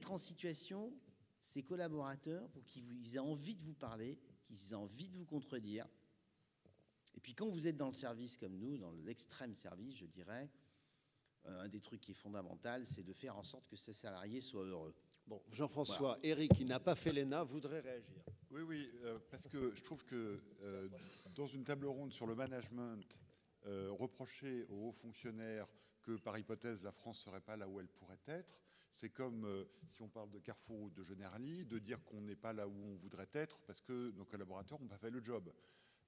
en situation ses collaborateurs pour qu'ils aient envie de vous parler, qu'ils aient envie de vous contredire. Et puis quand vous êtes dans le service comme nous, dans l'extrême service, je dirais, un des trucs qui est fondamental, c'est de faire en sorte que ces salariés soient heureux. Bon, Jean-François, Voilà. Éric, qui n'a pas fait l'ENA, voudrait réagir. Oui, parce que je trouve que dans une table ronde sur le management, reprocher aux hauts fonctionnaires que par hypothèse la France ne serait pas là où elle pourrait être, c'est comme si on parle de Carrefour ou de Generali, de dire qu'on n'est pas là où on voudrait être parce que nos collaborateurs n'ont pas fait le job.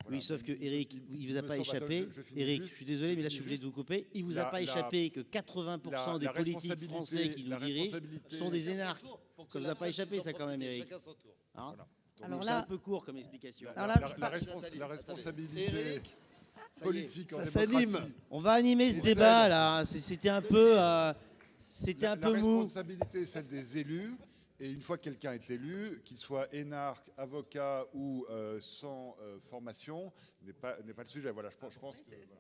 Voilà. Oui, sauf que Éric, il vous a pas échappé. Finis Éric, juste, je suis désolé, mais là je suis obligé de vous couper. Il vous a pas échappé que 80% des politiques français qui nous dirigent sont des énarques. Ça vous a pas échappé ça quand même, Éric. Chacun son tour. Hein Voilà. Alors c'est là- un peu court comme explication. Alors là, La responsabilité Éric, politique en ça s'anime. démocratie. On va animer ce Et débat là. C'était un peu, La mou. responsabilité, celle des élus. Et une fois que quelqu'un est élu, qu'il soit énarque, avocat ou sans formation, n'est pas le sujet. Voilà, je pense que... Voilà.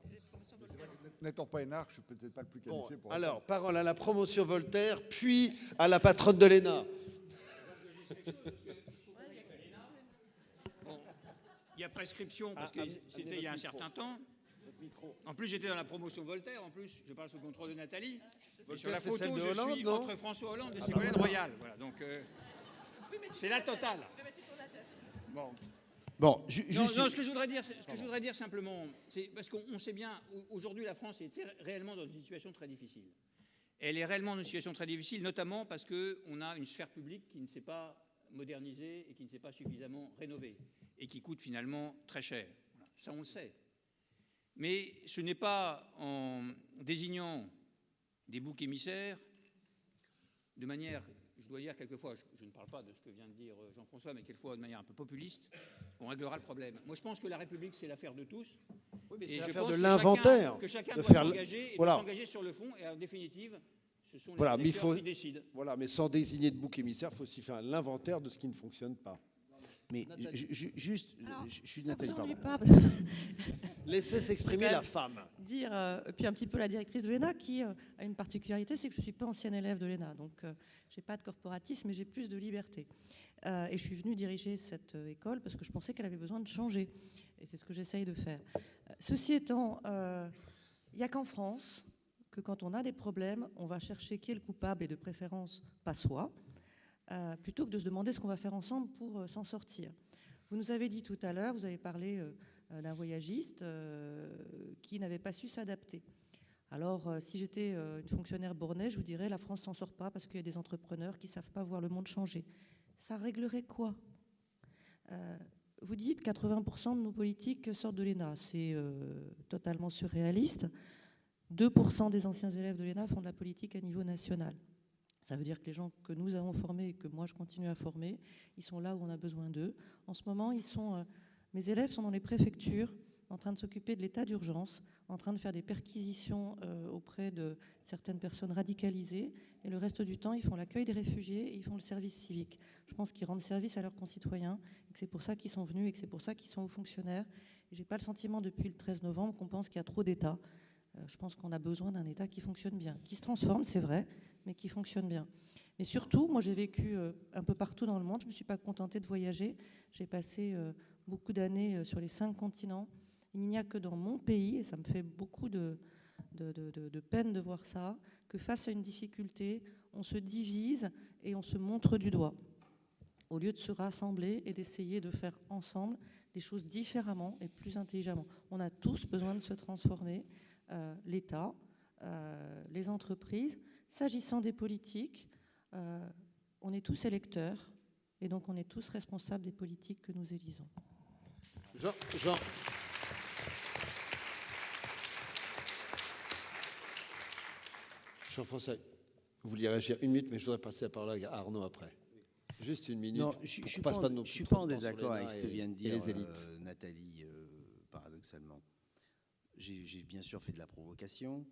Mais c'est vrai que n'étant pas énarque, je ne suis peut-être pas le plus Bon, qualifié pour... alors, parole à la promotion Voltaire, puis à la patronne de l'ENA. Bon, il y a prescription parce que amenez c'était il y a un certain temps. En plus, j'étais dans la promotion Voltaire. En plus, je parle sous le contrôle de Nathalie. Et sur la c'est photo, celle de je Hollande, suis non entre François Hollande et Ségolène Royal. Voilà, donc c'est la totale. Bon. Bon, Non, ce que je voudrais dire simplement, c'est parce qu'on sait bien, aujourd'hui, la France est réellement dans une situation très difficile. Elle est réellement dans une situation très difficile, notamment parce qu'on a une sphère publique qui ne s'est pas modernisée et qui ne s'est pas suffisamment rénovée et qui coûte finalement très cher. Voilà. Ça, on le sait. Mais ce n'est pas en désignant des boucs émissaires de manière, je dois dire quelquefois, je ne parle pas de ce que vient de dire Jean-François, mais quelquefois de manière un peu populiste, qu'on réglera le problème. Moi, je pense que la République, c'est l'affaire de tous. Oui, mais Et c'est je l'affaire pense de que l'inventaire. chacun de doit faire s'engager et voilà. doit s'engager sur le fond. Et en définitive, ce sont les Voilà, mais il électeurs faut- qui décident. Voilà, mais sans désigner de bouc émissaire, il faut aussi faire l'inventaire de ce qui ne fonctionne pas. mais juste, je suis Nathalie, ça vous pardon. ennuie pas Laissez s'exprimer Quand la même femme. dire, puis un petit peu la directrice de l'ENA qui a une particularité, c'est que je ne suis pas ancienne élève de l'ENA, donc je n'ai pas de corporatisme, mais j'ai plus de liberté. Et je suis venue diriger cette école parce que je pensais qu'elle avait besoin de changer. Et c'est ce que j'essaye de faire. Ceci étant, il n'y a qu'en France que quand on a des problèmes, on va chercher qui est le coupable et de préférence pas soi, plutôt que de se demander ce qu'on va faire ensemble pour s'en sortir. Vous nous avez dit tout à l'heure, vous avez parlé d'un voyagiste qui n'avait pas su s'adapter. Alors, si j'étais une fonctionnaire bornée, je vous dirais la France s'en sort pas parce qu'il y a des entrepreneurs qui ne savent pas voir le monde changer. Ça réglerait quoi ? Vous dites 80% de nos politiques sortent de l'ENA. C'est totalement surréaliste. 2% des anciens élèves de l'ENA font de la politique à niveau national. Ça veut dire que les gens que nous avons formés et que moi je continue à former, ils sont là où on a besoin d'eux. En ce moment, mes élèves sont dans les préfectures, en train de s'occuper de l'état d'urgence, en train de faire des perquisitions auprès de certaines personnes radicalisées. Et le reste du temps, ils font l'accueil des réfugiés et ils font le service civique. Je pense qu'ils rendent service à leurs concitoyens et que c'est pour ça qu'ils sont venus et que c'est pour ça qu'ils sont hauts fonctionnaires. Et je n'ai pas le sentiment depuis le 13 novembre qu'on pense qu'il y a trop d'États. Je pense qu'on a besoin d'un État qui fonctionne bien, qui se transforme, c'est vrai, mais qui fonctionne bien. Et surtout, moi j'ai vécu un peu partout dans le monde, je ne me suis pas contentée de voyager, j'ai passé beaucoup d'années sur les 5 continents. Il n'y a que dans mon pays, et ça me fait beaucoup de peine de voir ça, que face à une difficulté, on se divise et on se montre du doigt, au lieu de se rassembler et d'essayer de faire ensemble des choses différemment et plus intelligemment. On a tous besoin de se transformer, l'État, les entreprises. S'agissant des politiques, on est tous électeurs et donc on est tous responsables des politiques que nous élisons. Jean. Jean-François, vous vouliez réagir 1 minute, mais je voudrais passer la parole à Arnaud après. Juste 1 minute. Non, je ne suis pas pas en désaccord avec ce que vient de dire Nathalie, paradoxalement. J'ai bien sûr fait de la provocation,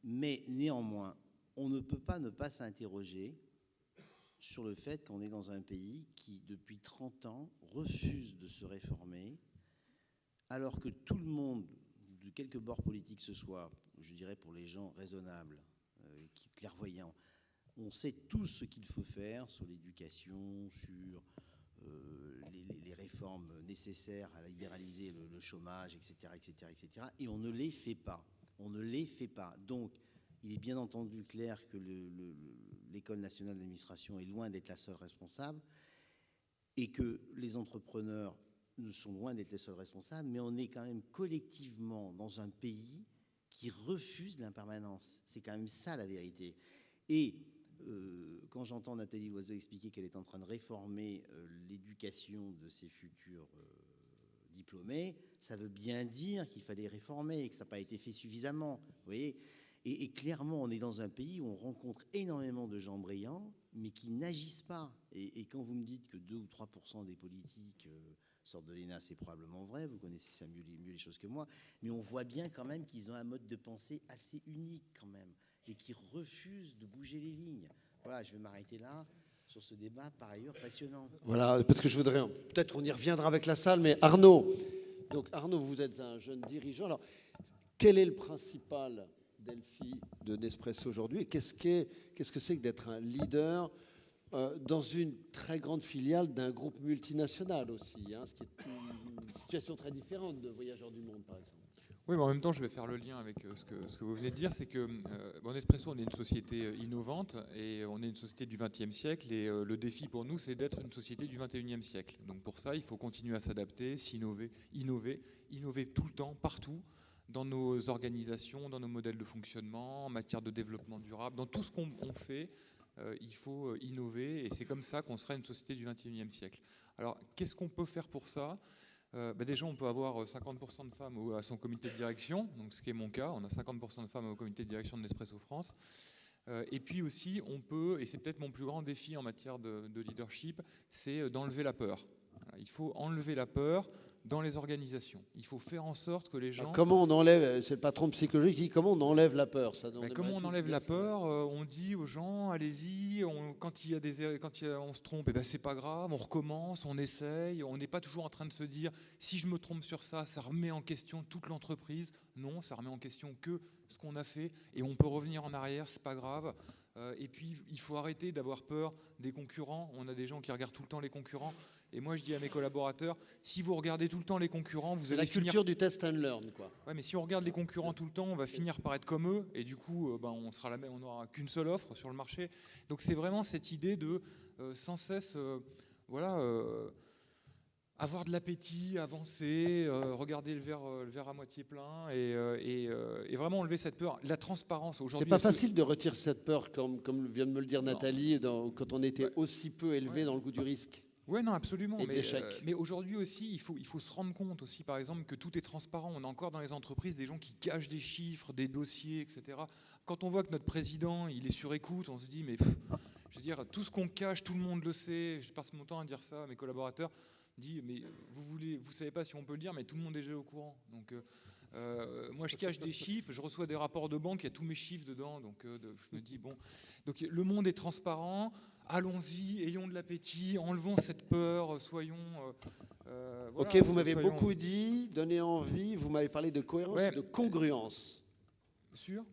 mais néanmoins, on ne peut pas ne pas s'interroger sur le fait qu'on est dans un pays qui, depuis 30 ans, refuse de se réformer, alors que tout le monde, de quelque bord politique ce soit, je dirais pour les gens raisonnables, clairvoyants, on sait tous ce qu'il faut faire sur l'éducation, sur les réformes nécessaires à libéraliser le chômage, etc., etc., etc., et on ne les fait pas. On ne les fait pas. Donc, il est bien entendu clair que l'École nationale d'administration est loin d'être la seule responsable et que les entrepreneurs ne sont loin d'être les seuls responsables, mais on est quand même collectivement dans un pays qui refuse l'impermanence. C'est quand même ça la vérité. Et quand j'entends Nathalie Loiseau expliquer qu'elle est en train de réformer l'éducation de ses futurs diplômés, ça veut bien dire qu'il fallait réformer et que ça n'a pas été fait suffisamment. Vous voyez ? Et clairement, on est dans un pays où on rencontre énormément de gens brillants, mais qui n'agissent pas. Et quand vous me dites que 2 ou 3% des politiques sortent de l'ENA, c'est probablement vrai, vous connaissez ça mieux les choses que moi, mais on voit bien quand même qu'ils ont un mode de pensée assez unique quand même, et qui refusent de bouger les lignes. Voilà, je vais m'arrêter là sur ce débat, par ailleurs passionnant. Voilà, parce que je voudrais, peut-être qu'on y reviendra avec la salle, mais Arnaud, donc Arnaud, vous êtes un jeune dirigeant. Alors, quel est le principal Delphi de Nespresso aujourd'hui? Et qu'est-ce que c'est que d'être un leader dans une très grande filiale d'un groupe multinational aussi, hein, ce qui est une situation très différente de Voyageurs du Monde, par exemple. Oui, mais en même temps, je vais faire le lien avec ce que vous venez de dire, c'est que Nespresso, on est une société innovante et on est une société du XXe siècle et le défi pour nous, c'est d'être une société du XXIe siècle. Donc pour ça, il faut continuer à s'adapter, innover tout le temps, partout, dans nos organisations, dans nos modèles de fonctionnement, en matière de développement durable, dans tout ce qu'on fait, il faut innover et c'est comme ça qu'on sera une société du XXIe siècle. Alors, qu'est-ce qu'on peut faire pour ça ? Déjà, on peut avoir 50% de femmes à son comité de direction, donc ce qui est mon cas, on a 50% de femmes au comité de direction de Nespresso France. Et puis aussi, on peut, et c'est peut-être mon plus grand défi en matière de leadership, c'est d'enlever la peur. Il faut enlever la peur dans les organisations. Il faut faire en sorte que les gens... Comment on enlève, c'est le patron psychologique qui dit comment on enlève la peur ça, comment on enlève la peur on dit aux gens, allez-y, quand on se trompe, c'est pas grave, on recommence, on essaye, on n'est pas toujours en train de se dire, si je me trompe sur ça, ça remet en question toute l'entreprise. Non, ça remet en question que ce qu'on a fait et on peut revenir en arrière, c'est pas grave. Et puis, il faut arrêter d'avoir peur des concurrents. On a des gens qui regardent tout le temps les concurrents. Et moi, je dis à mes collaborateurs, si vous regardez tout le temps les concurrents, vous allez finir... la culture du test and learn, quoi. Ouais, mais si on regarde les concurrents tout le temps, on va finir par être comme eux. Et du coup, on sera la même, on n'aura qu'une seule offre sur le marché. Donc, c'est vraiment cette idée de sans cesse, avoir de l'appétit, avancer, regarder le verre à moitié plein et vraiment enlever cette peur. La transparence aujourd'hui. C'est pas facile de retirer cette peur, comme vient de me le dire Nathalie, quand on était aussi peu élevé dans le goût du risque. Oui, non, absolument. Mais aujourd'hui aussi, il faut se rendre compte aussi, par exemple, que tout est transparent. On a encore dans les entreprises des gens qui cachent des chiffres, des dossiers, etc. Quand on voit que notre président, il est sur écoute, on se dit, mais je veux dire, tout ce qu'on cache, tout le monde le sait. Je passe mon temps à dire ça à mes collaborateurs. Dit, mais vous savez pas si on peut le dire, mais tout le monde est déjà au courant. Donc, moi, je cache des chiffres, je reçois des rapports de banque, il y a tous mes chiffres dedans. Donc, je me dis, bon. Donc, le monde est transparent, allons-y, ayons de l'appétit, enlevons cette peur, soyons. Ok, vous m'avez beaucoup dit, donné envie, vous m'avez parlé de cohérence et de congruence.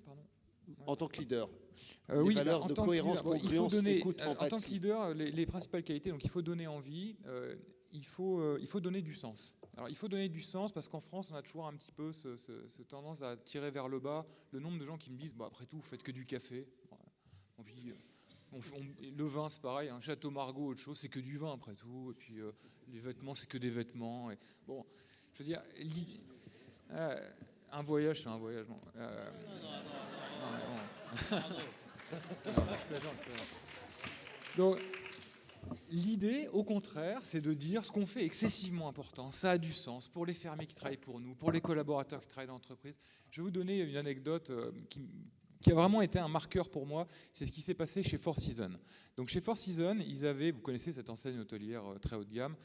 Pardon. En tant que leader. Oui, valeurs de cohérence, congruence, il faut donner, écoute, empathie. En tant que leader, les principales qualités, donc il faut donner envie, il faut donner du sens. Alors il faut donner du sens parce qu'en France, on a toujours un petit peu cette tendance à tirer vers le bas le nombre de gens qui me disent, après tout, vous faites que du café. Le vin, c'est pareil, un Château Margaux, autre chose, c'est que du vin après tout. Et puis les vêtements, c'est que des vêtements. Et, bon, je veux dire, un voyage, c'est un voyage. Non. Donc, L'idée, au contraire, c'est de dire ce qu'on fait est excessivement important, ça a du sens pour les fermiers qui travaillent pour nous, pour les collaborateurs qui travaillent dans l'entreprise. Je vais vous donner une anecdote qui a vraiment été un marqueur pour moi, c'est ce qui s'est passé chez Four Seasons. Donc chez Four Seasons, ils avaient, vous connaissez cette enseigne hôtelière très haut de gamme,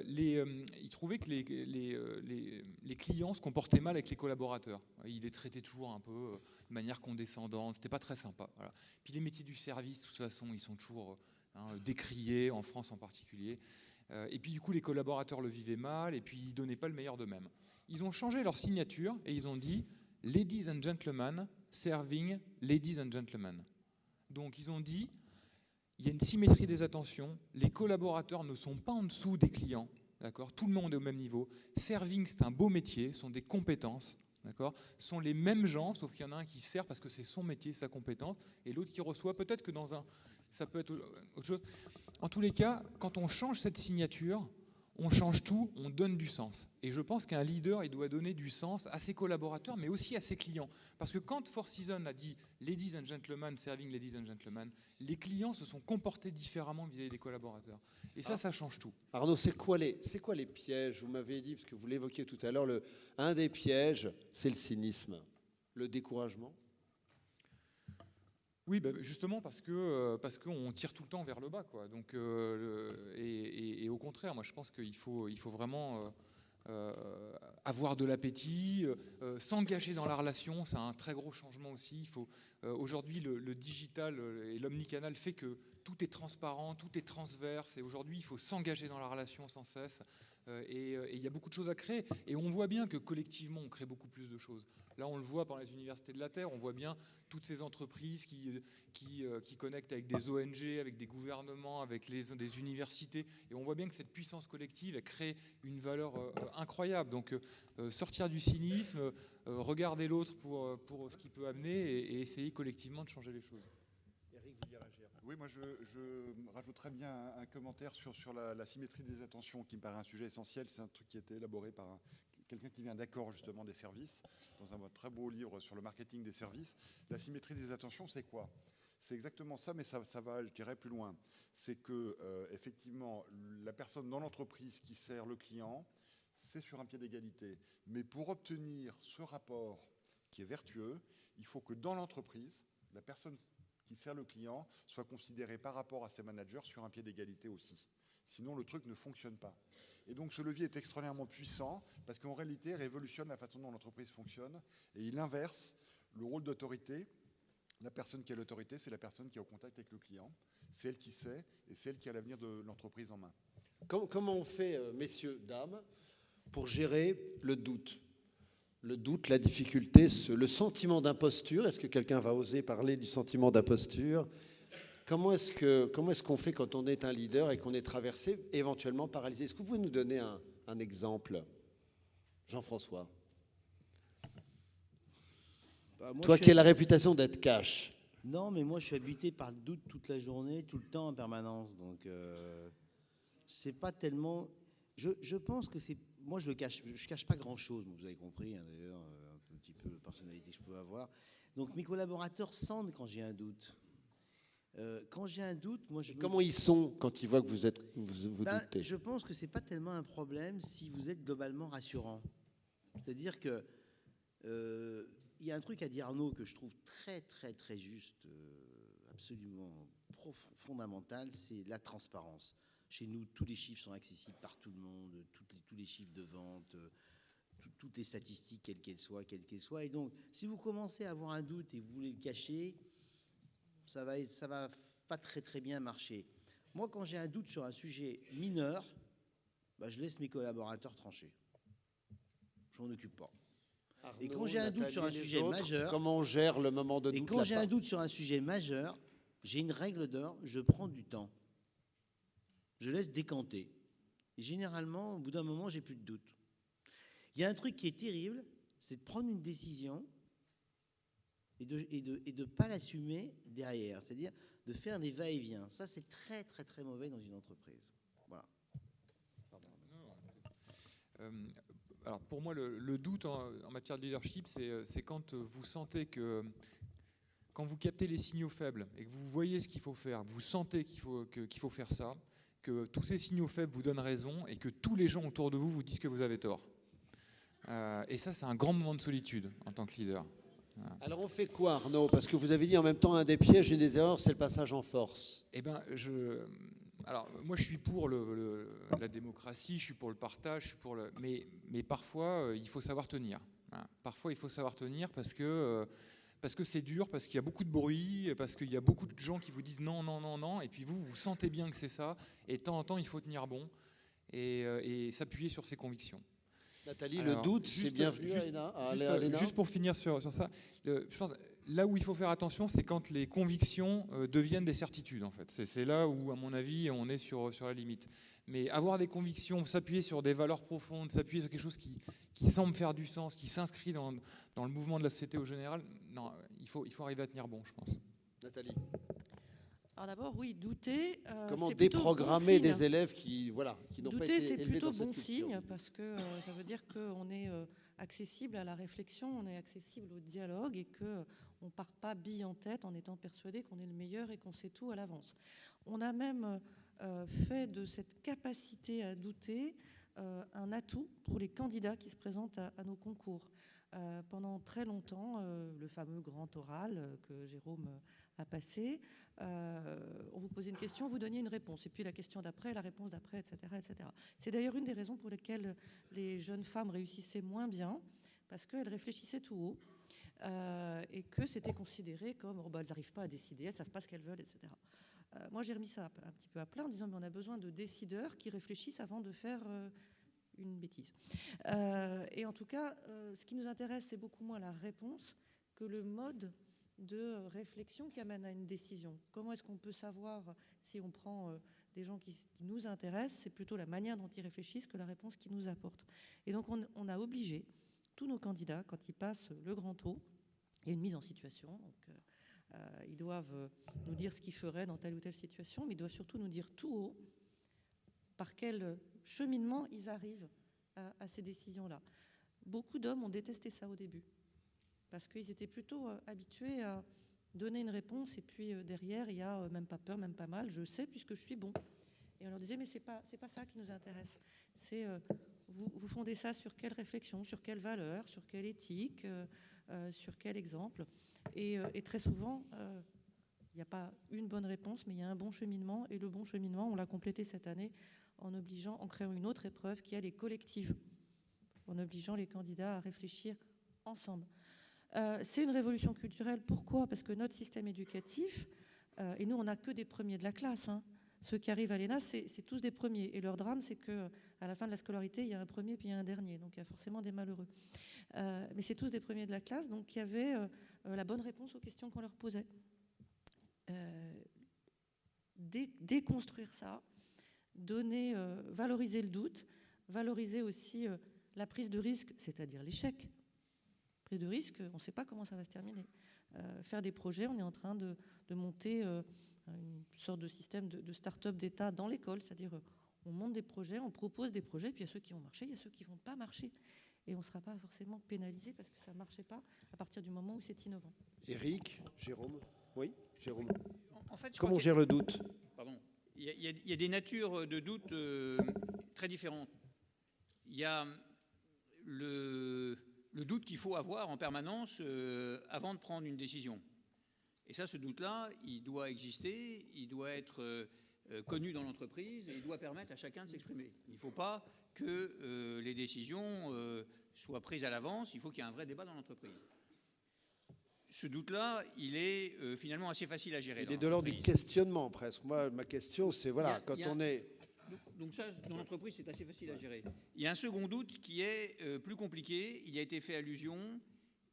ils trouvaient que les clients se comportaient mal avec les collaborateurs. Ils les traitaient toujours un peu de manière condescendante, c'était pas très sympa. Voilà. Puis les métiers du service, de toute façon, ils sont toujours décriés, en France en particulier. Et puis du coup, les collaborateurs le vivaient mal, et puis ils donnaient pas le meilleur d'eux-mêmes. Ils ont changé leur signature et ils ont dit « Ladies and gentlemen, serving ladies and gentlemen ». Donc ils ont dit il y a une symétrie des attentions, les collaborateurs ne sont pas en dessous des clients, d'accord ? Tout le monde est au même niveau. Serving, c'est un beau métier, ce sont des compétences, d'accord ? Ce sont les mêmes gens, sauf qu'il y en a un qui sert parce que c'est son métier, sa compétence, et l'autre qui reçoit. Peut-être que ça peut être autre chose. En tous les cas, quand on change cette signature, on change tout, on donne du sens. Et je pense qu'un leader, il doit donner du sens à ses collaborateurs, mais aussi à ses clients. Parce que quand Four Seasons a dit « Ladies and gentlemen, serving ladies and gentlemen », les clients se sont comportés différemment vis-à-vis des collaborateurs. Et ça change tout. Arnaud, c'est quoi les pièges ? Vous m'avez dit, parce que vous l'évoquiez tout à l'heure, un des pièges, c'est le cynisme, le découragement. Oui, justement parce qu'on tire tout le temps vers le bas, quoi. Donc, et au contraire, moi je pense qu'il faut vraiment avoir de l'appétit, s'engager dans la relation, c'est un très gros changement aussi. Aujourd'hui, le digital et l'omnicanal fait que tout est transparent, tout est transverse, et aujourd'hui il faut s'engager dans la relation sans cesse. Et il y a beaucoup de choses à créer. Et on voit bien que collectivement, on crée beaucoup plus de choses. Là, on le voit par les universités de la Terre, on voit bien toutes ces entreprises qui connectent avec des ONG, avec des gouvernements, avec des universités. Et on voit bien que cette puissance collective, elle crée une valeur incroyable. Donc, sortir du cynisme, regarder l'autre pour ce qu'il peut amener et essayer collectivement de changer les choses. Oui, moi je rajouterais bien un commentaire sur la symétrie des attentions qui me paraît un sujet essentiel. C'est un truc qui a été élaboré par quelqu'un qui vient d'Accor justement des services, dans un très beau livre sur le marketing des services. La symétrie des attentions, c'est quoi ? C'est exactement ça, mais ça va, je dirais, plus loin. C'est que effectivement, la personne dans l'entreprise qui sert le client, c'est sur un pied d'égalité. Mais pour obtenir ce rapport qui est vertueux, il faut que dans l'entreprise, la personne qui sert le client soit considéré par rapport à ses managers sur un pied d'égalité aussi. Sinon, le truc ne fonctionne pas. Et donc, ce levier est extraordinairement puissant parce qu'en réalité, il révolutionne la façon dont l'entreprise fonctionne et il inverse le rôle d'autorité. La personne qui a l'autorité, c'est la personne qui est au contact avec le client. C'est elle qui sait et c'est elle qui a l'avenir de l'entreprise en main. Comment on fait, messieurs, dames, pour gérer le doute ? Le doute, la difficulté, le sentiment d'imposture. Est-ce que quelqu'un va oser parler du sentiment d'imposture ? Comment est-ce qu'on fait quand on est un leader et qu'on est traversé, éventuellement paralysé ? Est-ce que vous pouvez nous donner un exemple ? Jean-François. Toi qui as la réputation d'être cash. Non, mais moi je suis habité par le doute toute la journée, tout le temps, en permanence. Donc c'est pas tellement... Je pense que c'est... Moi, je cache pas grand-chose, vous avez compris, hein, d'ailleurs, un petit peu la personnalité que je peux avoir. Donc, mes collaborateurs sentent quand j'ai un doute. Quand j'ai un doute, moi... Comment ils sont quand ils voient que vous doutez ? Je pense que c'est pas tellement un problème si vous êtes globalement rassurant. C'est-à-dire que il y a un truc à dire, Arnaud, que je trouve très, très, très juste, absolument fondamental, c'est la transparence. Chez nous, tous les chiffres sont accessibles par tout le monde, tous les chiffres de vente, toutes les statistiques, quelles qu'elles soient. Et donc, si vous commencez à avoir un doute et vous voulez le cacher, ça va pas très très bien marcher. Moi, quand j'ai un doute sur un sujet mineur, je laisse mes collaborateurs trancher. Je m'en occupe pas. Arnaud, et quand j'ai un doute sur un sujet majeur, comment on gère le moment de doute ? Et quand j'ai un doute sur un sujet majeur, j'ai une règle d'or, je prends du temps. Je laisse décanter. Et généralement, au bout d'un moment, j'ai plus de doute. Il y a un truc qui est terrible, c'est de prendre une décision et de pas l'assumer derrière. C'est-à-dire de faire des va-et-vient. Ça, c'est très, très, très mauvais dans une entreprise. Voilà. Alors pour moi, le doute en matière de leadership, c'est quand vous sentez que quand vous captez les signaux faibles et que vous voyez ce qu'il faut faire, vous sentez qu'il faut faire ça, que tous ces signaux faibles vous donnent raison et que tous les gens autour de vous vous disent que vous avez tort. Et ça, c'est un grand moment de solitude en tant que leader. Alors on fait quoi, Arnaud? Parce que vous avez dit en même temps un des pièges et des erreurs, c'est le passage en force. Eh ben, alors moi je suis pour la démocratie, je suis pour le partage, je suis pour mais parfois il faut savoir tenir. Hein. Parfois il faut savoir tenir parce que c'est dur, parce qu'il y a beaucoup de bruit, parce qu'il y a beaucoup de gens qui vous disent non, non, non, non, et puis vous sentez bien que c'est ça, et de temps en temps il faut tenir bon et s'appuyer sur ses convictions. Nathalie, Alors, le doute, c'est bienvenu à Léna. Juste pour finir sur ça, je pense là où il faut faire attention, c'est quand les convictions deviennent des certitudes, en fait. C'est là où, à mon avis, on est sur la limite. Mais avoir des convictions, s'appuyer sur des valeurs profondes, s'appuyer sur quelque chose qui semble faire du sens, qui s'inscrit dans le mouvement de la société au général, non, il faut arriver à tenir bon, je pense. Nathalie. Alors d'abord, oui, douter. Comment c'est plutôt déprogrammer bon signe. des élèves qui n'ont pas Douter, été c'est élevés plutôt dans cette bon culture. signe parce que ça veut dire qu'on est accessible à la réflexion, on est accessible au dialogue et qu'on ne part pas bille en tête en étant persuadé qu'on est le meilleur et qu'on sait tout à l'avance. On a même fait de cette capacité à douter un atout pour les candidats qui se présentent à nos concours. Pendant très longtemps, le fameux grand oral que Jérôme a passé, on vous posait une question, vous donniez une réponse, et puis la question d'après, la réponse d'après, etc., etc. C'est d'ailleurs une des raisons pour lesquelles les jeunes femmes réussissaient moins bien, parce qu'elles réfléchissaient tout haut, et que c'était considéré comme elles n'arrivent pas à décider, elles ne savent pas ce qu'elles veulent, etc. Moi, j'ai remis ça un petit peu à plat en disant mais on a besoin de décideurs qui réfléchissent avant de faire une bêtise. Et en tout cas, ce qui nous intéresse, c'est beaucoup moins la réponse que le mode de réflexion qui amène à une décision. Comment est-ce qu'on peut savoir si on prend des gens qui nous intéressent? C'est plutôt la manière dont ils réfléchissent que la réponse qu'ils nous apportent. Et donc on a obligé tous nos candidats, quand ils passent le grand taux, il y a une mise en situation. Donc, ils doivent nous dire ce qu'ils feraient dans telle ou telle situation, mais ils doivent surtout nous dire tout haut par quel cheminement ils arrivent à ces décisions-là. Beaucoup d'hommes ont détesté ça au début, parce qu'ils étaient plutôt habitués à donner une réponse, et puis derrière, il y a même pas peur, même pas mal, je sais puisque je suis bon. Et on leur disait, mais c'est pas ça qui nous intéresse. C'est vous fondez ça sur quelle réflexion, sur quelle valeur, sur quelle éthique, sur quel exemple. Et très souvent, il n'y a pas une bonne réponse, mais il y a un bon cheminement. Et le bon cheminement, on l'a complété cette année en créant une autre épreuve qui est les collectives, en obligeant les candidats à réfléchir ensemble. C'est une révolution culturelle. Pourquoi? Parce que notre système éducatif, et nous, on n'a que des premiers de la classe. Hein. Ceux qui arrivent à l'ENA, c'est tous des premiers. Et leur drame, c'est qu'à la fin de la scolarité, il y a un premier puis il y a un dernier. Donc, il y a forcément des malheureux. Mais c'est tous des premiers de la classe. Donc, il y avait la bonne réponse aux questions qu'on leur posait. Déconstruire ça, valoriser le doute, valoriser aussi la prise de risque, c'est-à-dire l'échec. Prise de risque, on ne sait pas comment ça va se terminer. Faire des projets, on est en train de monter une sorte de système de start-up d'État dans l'école, c'est-à-dire on monte des projets, on propose des projets, puis il y a ceux qui vont marcher, il y a ceux qui ne vont pas marcher. Et on ne sera pas forcément pénalisé parce que ça ne marchait pas à partir du moment où c'est innovant. Éric, Jérôme. Oui, Jérôme. En fait, comment on gère le doute? Pardon. Il y a des natures de doute très différentes. Il y a le doute qu'il faut avoir en permanence avant de prendre une décision. Et ça, ce doute-là, il doit exister, il doit être connu dans l'entreprise et il doit permettre à chacun de s'exprimer. Il ne faut pas que les décisions soient prises à l'avance, il faut qu'il y ait un vrai débat dans l'entreprise. Ce doute-là, il est finalement assez facile à gérer. Il est de l'ordre du questionnement presque. Moi, ma question, c'est voilà, on est... Donc ça, dans l'entreprise, c'est assez facile à gérer. Il y a un second doute qui est plus compliqué, il y a été fait allusion,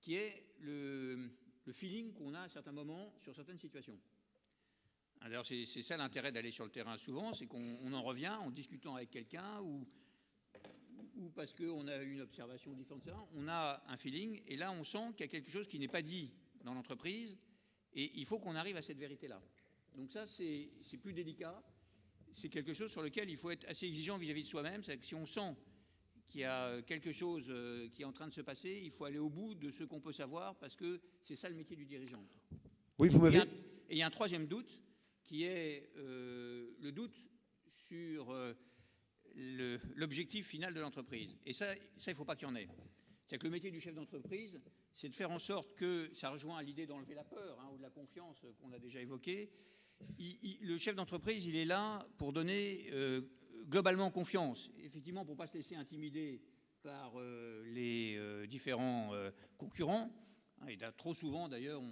qui est le feeling qu'on a à certains moments sur certaines situations. Alors c'est ça l'intérêt d'aller sur le terrain souvent, c'est qu'on en revient en discutant avec quelqu'un ou parce qu'on a eu une observation différente, on a un feeling et là on sent qu'il y a quelque chose qui n'est pas dit dans l'entreprise et il faut qu'on arrive à cette vérité-là. Donc ça c'est plus délicat, c'est quelque chose sur lequel il faut être assez exigeant vis-à-vis de soi-même, c'est que si on sent qu'il y a quelque chose qui est en train de se passer, il faut aller au bout de ce qu'on peut savoir parce que c'est ça le métier du dirigeant. Oui, vous m'avez... Et il y a un troisième doute qui est le doute sur l'objectif final de l'entreprise. Et ça, il ne faut pas qu'il y en ait. C'est que le métier du chef d'entreprise, c'est de faire en sorte que, ça rejoint à l'idée d'enlever la peur ou de la confiance qu'on a déjà évoquée, le chef d'entreprise, il est là pour donner globalement confiance. Effectivement, pour ne pas se laisser intimider par les différents concurrents. Et trop souvent, d'ailleurs,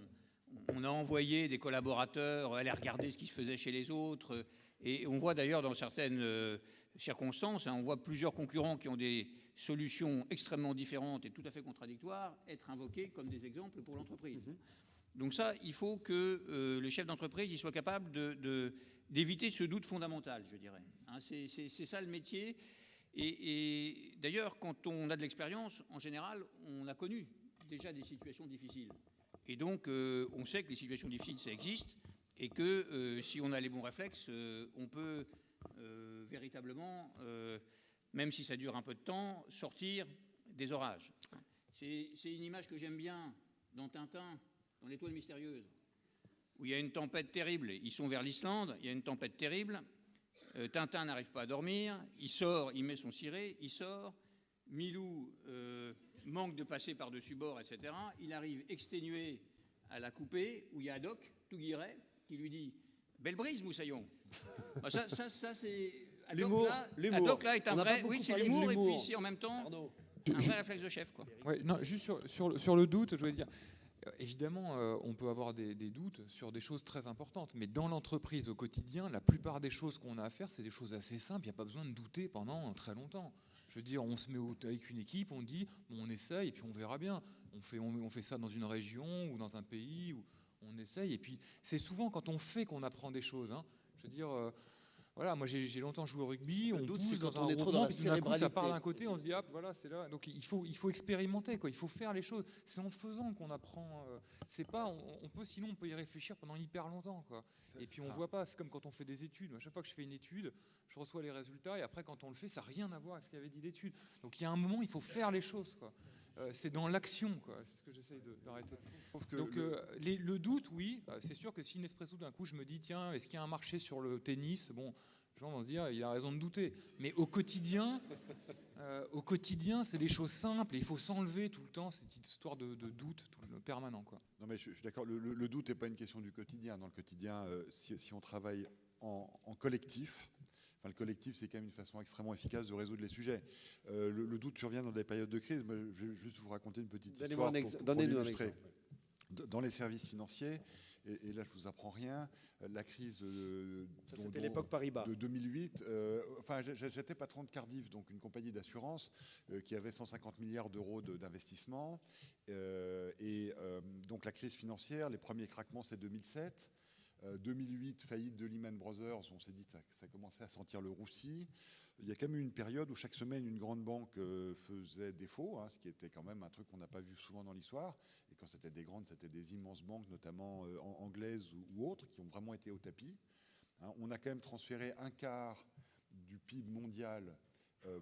on a envoyé des collaborateurs aller regarder ce qui se faisait chez les autres. Et on voit d'ailleurs dans certaines circonstances, on voit plusieurs concurrents qui ont des solutions extrêmement différentes et tout à fait contradictoires être invoqués comme des exemples pour l'entreprise. Donc ça, il faut que le chef d'entreprise il soit capable d'éviter ce doute fondamental, je dirais. C'est ça le métier. Et d'ailleurs, quand on a de l'expérience, en général, on a connu déjà des situations difficiles. Et donc, on sait que les situations difficiles, ça existe, et que si on a les bons réflexes, on peut véritablement, même si ça dure un peu de temps, sortir des orages. C'est une image que j'aime bien dans Tintin, dans l'Étoile mystérieuse, où il y a une tempête terrible. Ils sont vers l'Islande, il y a une tempête terrible. Tintin n'arrive pas à dormir, il sort, il met son ciré, il sort. Milou manque de passer par-dessus bord, etc. Il arrive exténué à la coupée, où il y a Haddock, tout guiret, qui lui dit « Belle brise, Moussaillon !» Ça c'est... Haddock, là, est un vrai... Oui, c'est l'humour, et puis ici, en même temps, un vrai réflexe de chef, quoi. Ouais, non, juste sur le doute, je voulais dire... Évidemment, on peut avoir des doutes sur des choses très importantes, mais dans l'entreprise au quotidien, la plupart des choses qu'on a à faire, c'est des choses assez simples. Il n'y a pas besoin de douter pendant très longtemps. Je veux dire, on se met avec une équipe, on dit, on essaye et puis on verra bien. On fait ça dans une région ou dans un pays où on essaye. Et puis c'est souvent quand on fait qu'on apprend des choses. Hein. Je veux dire, voilà, moi j'ai longtemps joué au rugby, on pousse dans un regroupement, puis tout d'un coup ça part d'un côté, on se dit hop, voilà, c'est là. Donc il faut expérimenter, quoi. Il faut faire les choses. C'est en faisant qu'on apprend. C'est pas, sinon on peut y réfléchir pendant hyper longtemps, quoi. Et puis on voit pas. C'est comme quand on fait des études. À chaque fois que je fais une étude, je reçois les résultats, et après quand on le fait, ça n'a rien à voir avec ce qu'avait dit l'étude. Donc il y a un moment, il faut faire les choses, quoi. C'est dans l'action, quoi. C'est ce que j'essaye d'arrêter. Donc le doute, oui, c'est sûr que si Nespresso d'un coup je me dis tiens, est-ce qu'il y a un marché sur le tennis, bon, les gens vont se dire il a raison de douter. Mais au quotidien, c'est des choses simples. Et il faut s'enlever tout le temps cette histoire de doute permanent, quoi. Non mais je suis d'accord. Le doute n'est pas une question du quotidien. Dans le quotidien, si on travaille en collectif. Enfin, le collectif, c'est quand même une façon extrêmement efficace de résoudre les sujets. Le doute survient dans des périodes de crise. Moi, je vais juste vous raconter une petite histoire pour illustrer. Dans les services financiers, et là je vous apprends rien, la crise c'était l'époque Paribas de 2008. Enfin, j'étais patron de Cardiff, donc une compagnie d'assurance qui avait 150 milliards d'euros d'investissement. Donc la crise financière, les premiers craquements, c'est 2007. 2008, faillite de Lehman Brothers, on s'est dit que ça commençait à sentir le roussi. Il y a quand même eu une période où chaque semaine, une grande banque faisait défaut, ce qui était quand même un truc qu'on n'a pas vu souvent dans l'histoire. Et quand c'était des grandes, c'était des immenses banques, notamment anglaises ou autres, qui ont vraiment été au tapis. On a quand même transféré un quart du PIB mondial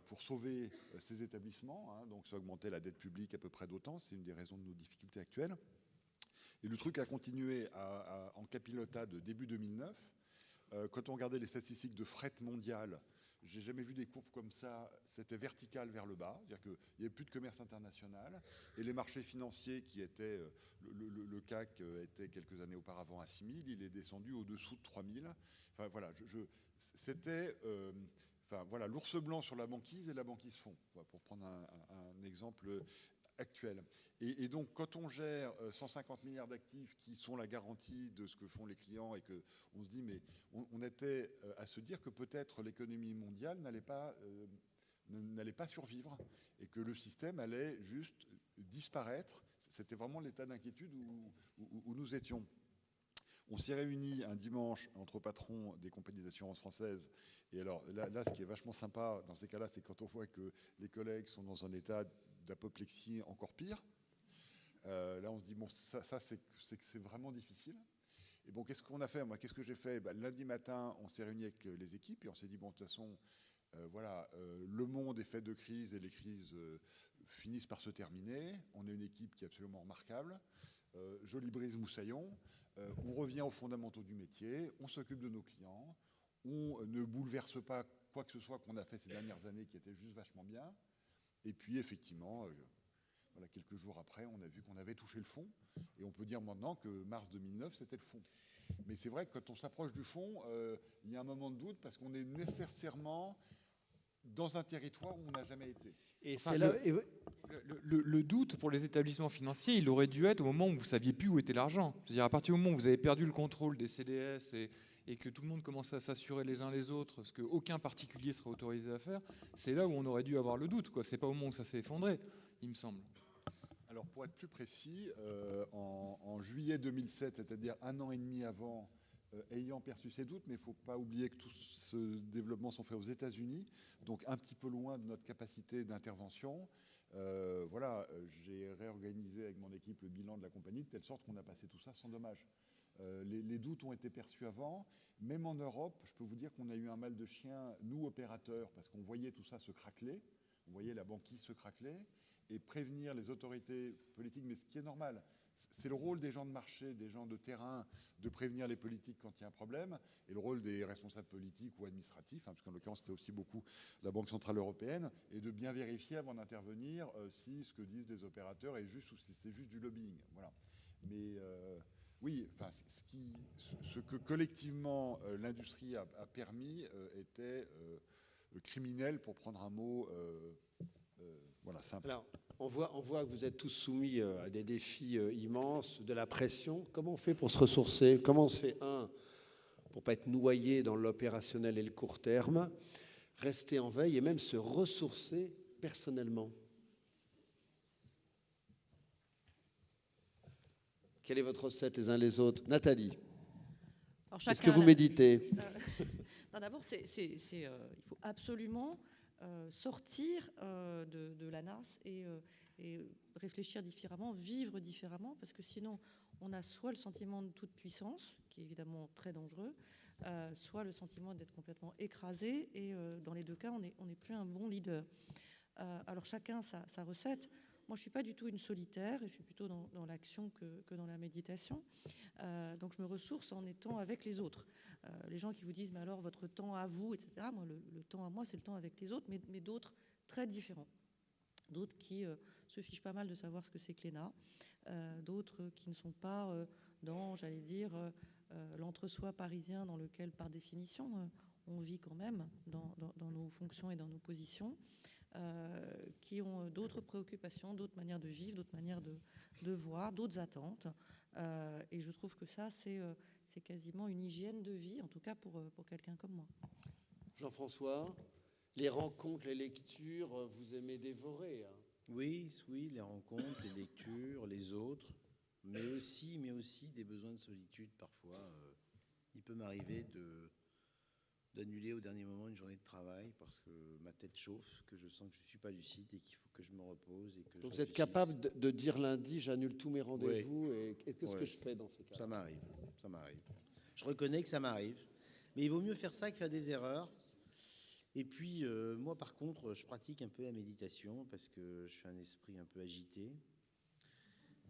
pour sauver ces établissements. Donc ça augmentait la dette publique à peu près d'autant. C'est une des raisons de nos difficultés actuelles. Et le truc a continué en capilotade début 2009. Quand on regardait les statistiques de fret mondial, j'ai jamais vu des courbes comme ça. C'était vertical vers le bas, c'est-à-dire qu'il n'y avait plus de commerce international. Et les marchés financiers qui étaient, le CAC était quelques années auparavant à 6 000, il est descendu au-dessous de 3 000. Enfin voilà, c'était voilà, l'ours blanc sur la banquise et la banquise fond, pour prendre un exemple actuel. Et donc, quand on gère 150 milliards d'actifs qui sont la garantie de ce que font les clients et qu'on se dit, mais on était à se dire que peut-être l'économie mondiale n'allait pas survivre et que le système allait juste disparaître. C'était vraiment l'état d'inquiétude où nous étions. On s'est réunis un dimanche entre patrons des compagnies d'assurance françaises. Et alors là, ce qui est vachement sympa dans ces cas-là, c'est quand on voit que les collègues sont dans un état d'apoplexie encore pire. Là, on se dit, bon, ça c'est vraiment difficile. Et bon, qu'est-ce qu'on a fait? Moi, qu'est-ce que j'ai fait? Lundi matin, on s'est réunis avec les équipes et on s'est dit, bon, de toute façon, voilà, le monde est fait de crises et les crises finissent par se terminer. On est une équipe qui est absolument remarquable. Jolie Brise Moussaillon, on revient aux fondamentaux du métier, on s'occupe de nos clients, on ne bouleverse pas quoi que ce soit qu'on a fait ces dernières années qui était juste vachement bien. Et puis effectivement, voilà, quelques jours après, on a vu qu'on avait touché le fond. Et on peut dire maintenant que mars 2009, c'était le fond. Mais c'est vrai que quand on s'approche du fond, il y a un moment de doute parce qu'on est nécessairement dans un territoire où on n'a jamais été. Et Enfin, c'est là. le doute pour les établissements financiers, il aurait dû être au moment où vous ne saviez plus où était l'argent. C'est-à-dire à partir du moment où vous avez perdu le contrôle des CDS et que tout le monde commence à s'assurer les uns les autres, ce qu'aucun particulier serait autorisé à faire, c'est là où on aurait dû avoir le doute. Ce n'est pas au moment où ça s'est effondré, il me semble. Alors pour être plus précis, en juillet 2007, c'est-à-dire 1 an et demi avant, ayant perçu ces doutes, mais il ne faut pas oublier que tout ce développement sont faits aux États-Unis, donc un petit peu loin de notre capacité d'intervention. Voilà, j'ai réorganisé avec mon équipe le bilan de la compagnie de telle sorte qu'on a passé tout ça sans dommage. Les doutes ont été perçus avant. Même en Europe, je peux vous dire qu'on a eu un mal de chien, nous opérateurs, parce qu'on voyait tout ça se craqueler, on voyait la banquise se craqueler, et prévenir les autorités politiques, mais ce qui est normal. C'est le rôle des gens de marché, des gens de terrain, de prévenir les politiques quand il y a un problème, et le rôle des responsables politiques ou administratifs, parce qu'en l'occurrence c'était aussi beaucoup la Banque Centrale Européenne, et de bien vérifier avant d'intervenir si ce que disent les opérateurs est juste ou si c'est juste du lobbying. Voilà. Mais oui, enfin, ce que collectivement l'industrie a permis était criminel, pour prendre un mot voilà, simple. Alors, on voit que vous êtes tous soumis à des défis immenses, de la pression. Comment on fait pour se ressourcer? Comment on se fait, pour ne pas être noyé dans l'opérationnel et le court terme, rester en veille et même se ressourcer personnellement? Quelle est votre recette les uns les autres? Nathalie, est-ce que vous méditez? Non, d'abord, il faut absolument sortir de la NAS et réfléchir différemment, vivre différemment, parce que sinon, on a soit le sentiment de toute puissance, qui est évidemment très dangereux, soit le sentiment d'être complètement écrasé, et dans les deux cas, on n'est plus un bon leader. Alors chacun sa recette. Moi, je ne suis pas du tout une solitaire, et je suis plutôt dans l'action que dans la méditation. Donc, je me ressource en étant avec les autres. Les gens qui vous disent, mais alors, votre temps à vous, etc. Moi, le temps à moi, c'est le temps avec les autres, mais d'autres très différents. D'autres qui se fichent pas mal de savoir ce que c'est que l'ENA. D'autres qui ne sont pas dans, j'allais dire, l'entre-soi parisien dans lequel, par définition, on vit quand même dans nos fonctions et dans nos positions. Qui ont d'autres préoccupations, d'autres manières de vivre, d'autres manières de voir, d'autres attentes. Et je trouve que ça, c'est quasiment une hygiène de vie, en tout cas pour quelqu'un comme moi. Jean-François, les rencontres, les lectures, vous aimez dévorer, hein? Oui, les rencontres, les lectures, les autres, mais aussi des besoins de solitude parfois. Il peut m'arriver d'annuler au dernier moment une journée de travail parce que ma tête chauffe, que je sens que je ne suis pas lucide et qu'il faut que je me repose. Et que donc vous êtes capable de dire lundi, j'annule tous mes rendez-vous, oui. Et qu'est-ce que je fais dans ces cas-là? Ça m'arrive. Je reconnais que ça m'arrive. Mais il vaut mieux faire ça que faire des erreurs. Et puis, moi, par contre, je pratique un peu la méditation parce que je suis un esprit un peu agité.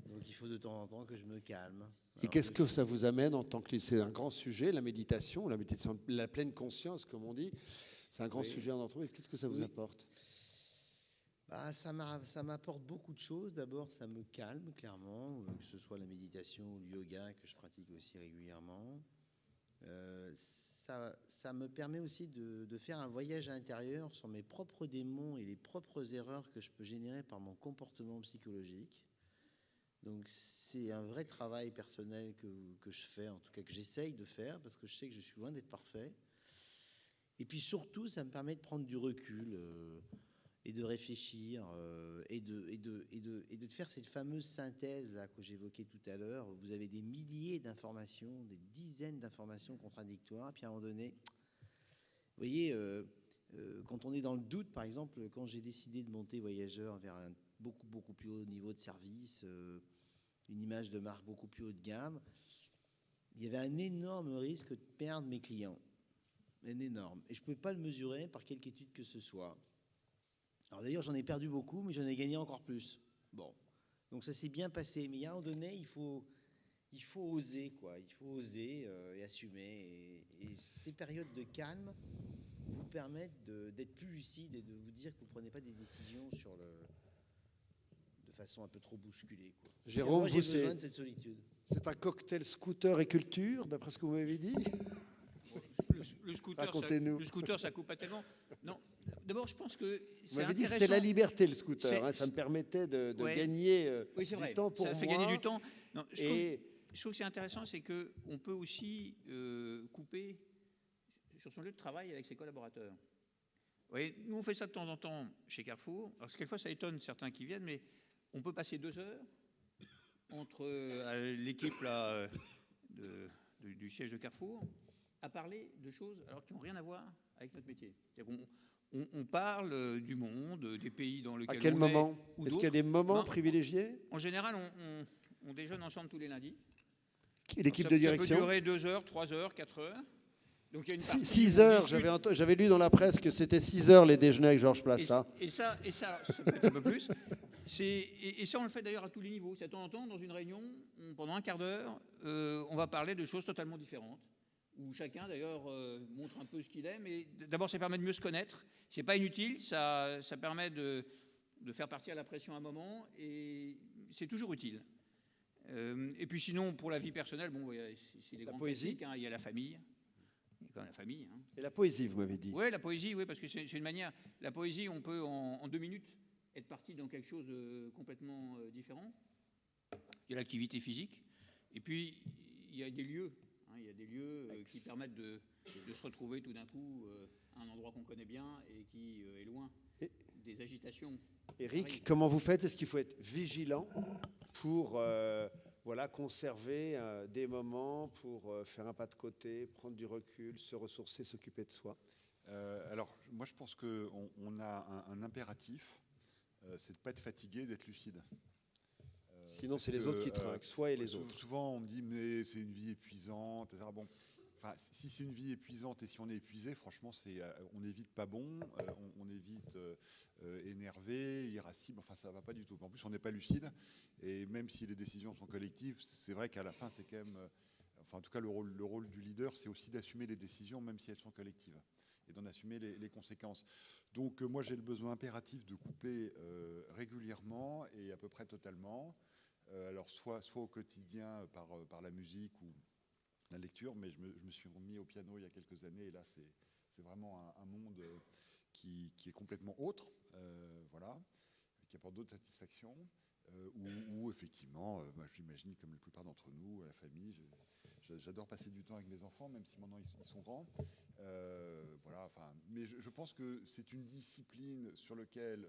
Donc, il faut de temps en temps que je me calme. Et qu'est-ce que ça vous amène en tant que... C'est un grand sujet, la méditation, la pleine conscience, comme on dit. C'est un grand sujet en entreprise. Qu'est-ce que ça vous apporte? Ça m'apporte beaucoup de choses. D'abord, ça me calme, clairement, que ce soit la méditation ou le yoga que je pratique aussi régulièrement. Ça me permet aussi de faire un voyage intérieur sur mes propres démons et les propres erreurs que je peux générer par mon comportement psychologique. Donc c'est un vrai travail personnel que je fais, en tout cas que j'essaye de faire, parce que je sais que je suis loin d'être parfait. Et puis surtout, ça me permet de prendre du recul et de réfléchir et de faire cette fameuse synthèse là que j'évoquais tout à l'heure. Vous avez des milliers d'informations, des dizaines d'informations contradictoires, puis à un moment donné, vous voyez, quand on est dans le doute, par exemple, quand j'ai décidé de monter Voyageur vers un beaucoup plus haut niveau de service, une image de marque beaucoup plus haut de gamme, il y avait un énorme risque de perdre mes clients. Un énorme. Et je ne pouvais pas le mesurer par quelque étude que ce soit. Alors d'ailleurs, j'en ai perdu beaucoup, mais j'en ai gagné encore plus. Bon. Donc ça s'est bien passé. Mais il y a un moment donné, il faut oser, quoi. Il faut oser et assumer. Et ces périodes de calme vous permettent d'être plus lucide et de vous dire que vous ne prenez pas des décisions de façon un peu trop bousculée, quoi. Jérôme, moi, j'ai besoin de cette solitude. C'est un cocktail scooter et culture, d'après ce que vous m'avez dit. Le scooter, Racontez-nous. le scooter, ça coupe pas tellement. Non, d'abord, je pense que Vous c'est m'avez dit que intéressant. c'était la liberté, le scooter. C'est- Hein, ça me permettait de Ouais. gagner Oui, c'est vrai. du temps pour Ça moi. fait gagner du temps. Non, Et je trouve que c'est intéressant, c'est qu'on peut aussi couper sur son lieu de travail avec ses collaborateurs. Vous voyez, nous, on fait ça de temps en temps chez Carrefour. Alors, quelquefois, ça étonne certains qui viennent, mais on peut passer 2 heures entre l'équipe là, du siège de Carrefour à parler de choses alors qui n'ont rien à voir avec notre métier. C'est-à-dire on parle du monde, des pays dans lesquels à quel on moment est, ou Est-ce qu'il y a d'autres. des moments Non. privilégiés? En général, on déjeune ensemble tous les lundis. L'équipe Ça- de direction? Ça peut durer 2 heures, 3 heures, 4 heures. Donc il y a une partie 6 où on heures, discute. j'avais lu dans la presse que c'était 6 heures les déjeuners avec Georges Et Plassa. ça peut être un peu plus. Et ça, on le fait d'ailleurs à tous les niveaux. C'est de temps en temps, dans une réunion, pendant un quart d'heure, on va parler de choses totalement différentes, où chacun d'ailleurs montre un peu ce qu'il est. Mais d'abord, ça permet de mieux se connaître. C'est pas inutile, ça permet de faire partir la pression à un moment, et c'est toujours utile. Et puis sinon, pour la vie personnelle, bon, c'est les La grands poésie. classiques, hein, il y a la famille. Il y a quand même la famille. Hein. Et la poésie, vous m'avez dit. Oui, la poésie, oui, parce que c'est une manière. La poésie, on peut en 2 minutes être parti dans quelque chose de complètement différent. Il y a l'activité physique, et puis il y a des lieux. Hein, il y a des lieux qui permettent de se retrouver tout d'un coup à un endroit qu'on connaît bien et qui est loin des agitations. Éric, comment vous faites? Est-ce qu'il faut être vigilant pour conserver des moments, pour faire un pas de côté, prendre du recul, se ressourcer, s'occuper de soi? Alors, moi, je pense qu'on a un impératif, c'est de ne pas être fatigué, d'être lucide. Sinon, c'est les autres qui trinquent, soi et les autres. Souvent, on me dit, mais c'est une vie épuisante, etc. Bon, enfin, si c'est une vie épuisante et si on est épuisé, franchement, on est vite pas bon, on est vite énervé, irascible, enfin, ça ne va pas du tout. En plus, on n'est pas lucide, et même si les décisions sont collectives, c'est vrai qu'à la fin, c'est quand même... Enfin, en tout cas, le rôle du leader, c'est aussi d'assumer les décisions, même si elles sont collectives, et d'en assumer les conséquences. Donc, moi, j'ai le besoin impératif de couper régulièrement et à peu près totalement. Alors, soit au quotidien par la musique ou la lecture, mais je me suis remis au piano il y a quelques années, et là, c'est vraiment un monde qui est complètement autre, voilà, qui apporte d'autres satisfactions, où effectivement, j'imagine, comme la plupart d'entre nous, la famille, j'adore passer du temps avec mes enfants, même si maintenant ils sont grands. Voilà, enfin, mais je pense que c'est une discipline sur laquelle,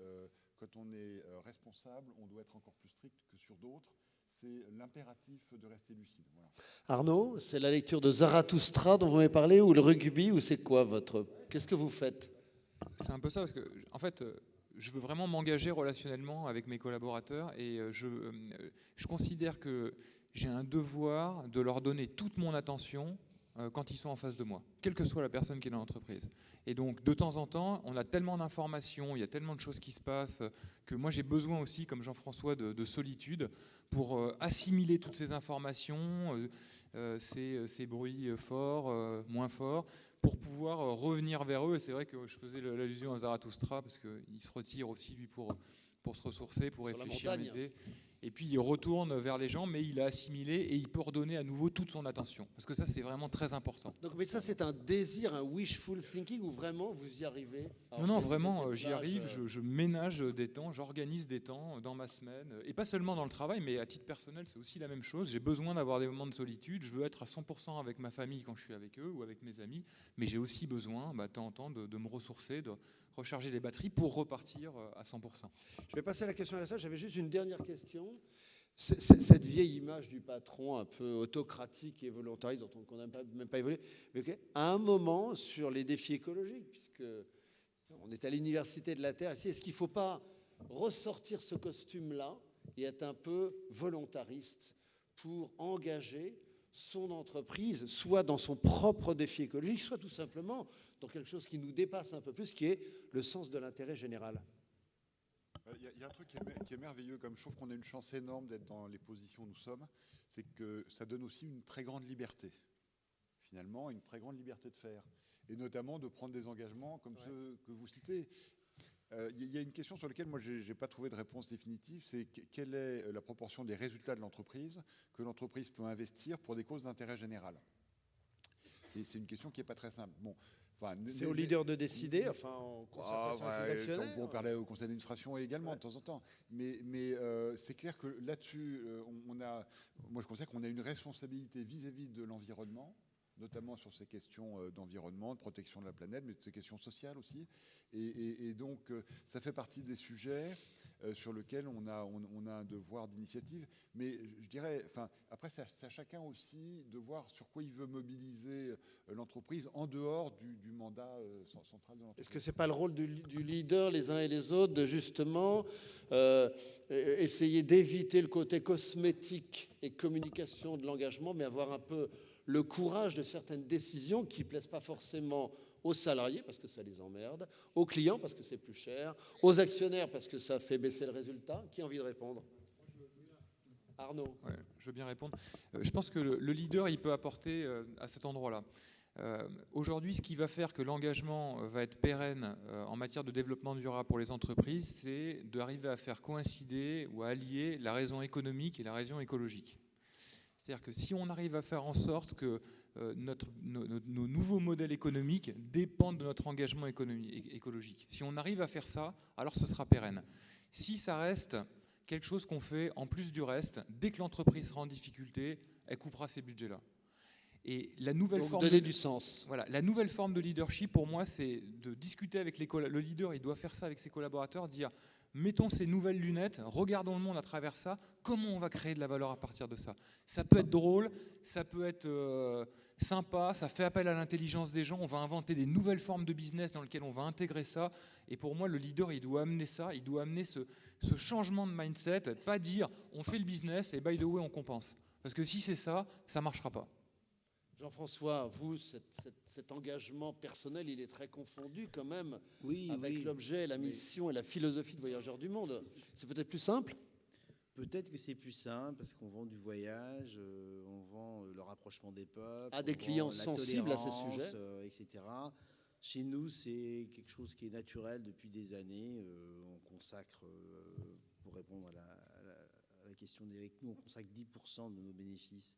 quand on est responsable, on doit être encore plus strict que sur d'autres. C'est l'impératif de rester lucide. Voilà. Arnaud, c'est la lecture de Zarathustra dont vous m'avez parlé, ou le rugby, ou c'est quoi Qu'est-ce que vous faites? C'est un peu ça, parce que, en fait, je veux vraiment m'engager relationnellement avec mes collaborateurs, et je considère que j'ai un devoir de leur donner toute mon attention quand ils sont en face de moi, quelle que soit la personne qui est dans l'entreprise. Et donc, de temps en temps, on a tellement d'informations, il y a tellement de choses qui se passent, que moi j'ai besoin aussi, comme Jean-François, de solitude pour assimiler toutes ces informations, ces bruits forts, moins forts, pour pouvoir revenir vers eux. Et c'est vrai que je faisais l'allusion à Zarathustra, parce qu'il se retire aussi, lui, pour se ressourcer, pour Sur la réfléchir. montagne. Et puis il retourne vers les gens, mais il a assimilé et il peut redonner à nouveau toute son attention. Parce que ça, c'est vraiment très important. Donc, mais ça, c'est un désir, un wishful thinking, ou vraiment vous y arrivez? Non, vraiment, j'y arrive, je ménage des temps, j'organise des temps dans ma semaine. Et pas seulement dans le travail, mais à titre personnel, c'est aussi la même chose. J'ai besoin d'avoir des moments de solitude. Je veux être à 100% avec ma famille quand je suis avec eux ou avec mes amis. Mais j'ai aussi besoin, de temps en temps, de me ressourcer, de recharger les batteries pour repartir à 100%. Je vais passer à la question à la salle. J'avais juste une dernière question. Cette vieille image du patron un peu autocratique et volontariste dont on n'a même pas évolué. Mais okay, à un moment, sur les défis écologiques, puisque on est à l'université de la Terre ici, est-ce qu'il ne faut pas ressortir ce costume-là et être un peu volontariste pour engager son entreprise, soit dans son propre défi écologique, soit tout simplement dans quelque chose qui nous dépasse un peu plus, qui est le sens de l'intérêt général? Il y a un truc qui est merveilleux, comme je trouve qu'on a une chance énorme d'être dans les positions où nous sommes, c'est que ça donne aussi une très grande liberté, finalement, une très grande liberté de faire, et notamment de prendre des engagements comme ceux que vous citez. Il y a une question sur laquelle moi je n'ai pas trouvé de réponse définitive, c'est quelle est la proportion des résultats de l'entreprise que l'entreprise peut investir pour des causes d'intérêt général. C'est une question qui n'est pas très simple. Bon, enfin, c'est au leader de décider, enfin en concertation avec les actionnaires. On peut en parler au conseil d'administration également de temps en temps. Mais c'est clair que là-dessus, moi je considère qu'on a une responsabilité vis-à-vis de l'environnement, notamment sur ces questions d'environnement, de protection de la planète, mais de ces questions sociales aussi. Et donc, ça fait partie des sujets sur lesquels on a un devoir d'initiative. Mais je dirais, après, c'est à chacun aussi de voir sur quoi il veut mobiliser l'entreprise en dehors du mandat central de l'entreprise. Est-ce que ce n'est pas le rôle du leader, les uns et les autres, de justement essayer d'éviter le côté cosmétique et communication de l'engagement, mais avoir un peu le courage de certaines décisions qui ne plaisent pas forcément aux salariés parce que ça les emmerde, aux clients parce que c'est plus cher, aux actionnaires parce que ça fait baisser le résultat. Qui a envie de répondre? Arnaud. Ouais, je veux bien répondre. Je pense que le leader, il peut apporter à cet endroit-là. Aujourd'hui, ce qui va faire que l'engagement va être pérenne en matière de développement durable pour les entreprises, c'est d'arriver à faire coïncider ou à allier la raison économique et la raison écologique. C'est-à-dire que si on arrive à faire en sorte que nos nouveaux modèles économiques dépendent de notre engagement écologique, si on arrive à faire ça, alors ce sera pérenne. Si ça reste quelque chose qu'on fait en plus du reste, dès que l'entreprise sera en difficulté, elle coupera ces budgets-là. Et la nouvelle forme donner du sens. Voilà, la nouvelle forme de leadership, pour moi, c'est de discuter avec le leader. Il doit faire ça avec ses collaborateurs, dire mettons ces nouvelles lunettes, regardons le monde à travers ça, comment on va créer de la valeur à partir de ça. Ça peut être drôle, ça peut être sympa, ça fait appel à l'intelligence des gens, on va inventer des nouvelles formes de business dans lesquelles on va intégrer ça. Et pour moi, le leader, il doit amener ça, il doit amener ce changement de mindset, pas dire on fait le business et by the way, on compense. Parce que si c'est ça, ça ne marchera pas. Jean-François, vous, cet engagement personnel, il est très confondu quand même avec l'objet, la mission et la philosophie de Voyageurs du Monde. C'est peut-être plus simple? Peut-être que c'est plus simple parce qu'on vend du voyage, on vend le rapprochement des peuples, à des clients sensibles à ces sujets, etc. Chez nous, c'est quelque chose qui est naturel depuis des années. On consacre, pour répondre à la question d'Éric, nous, on consacre 10% de nos bénéfices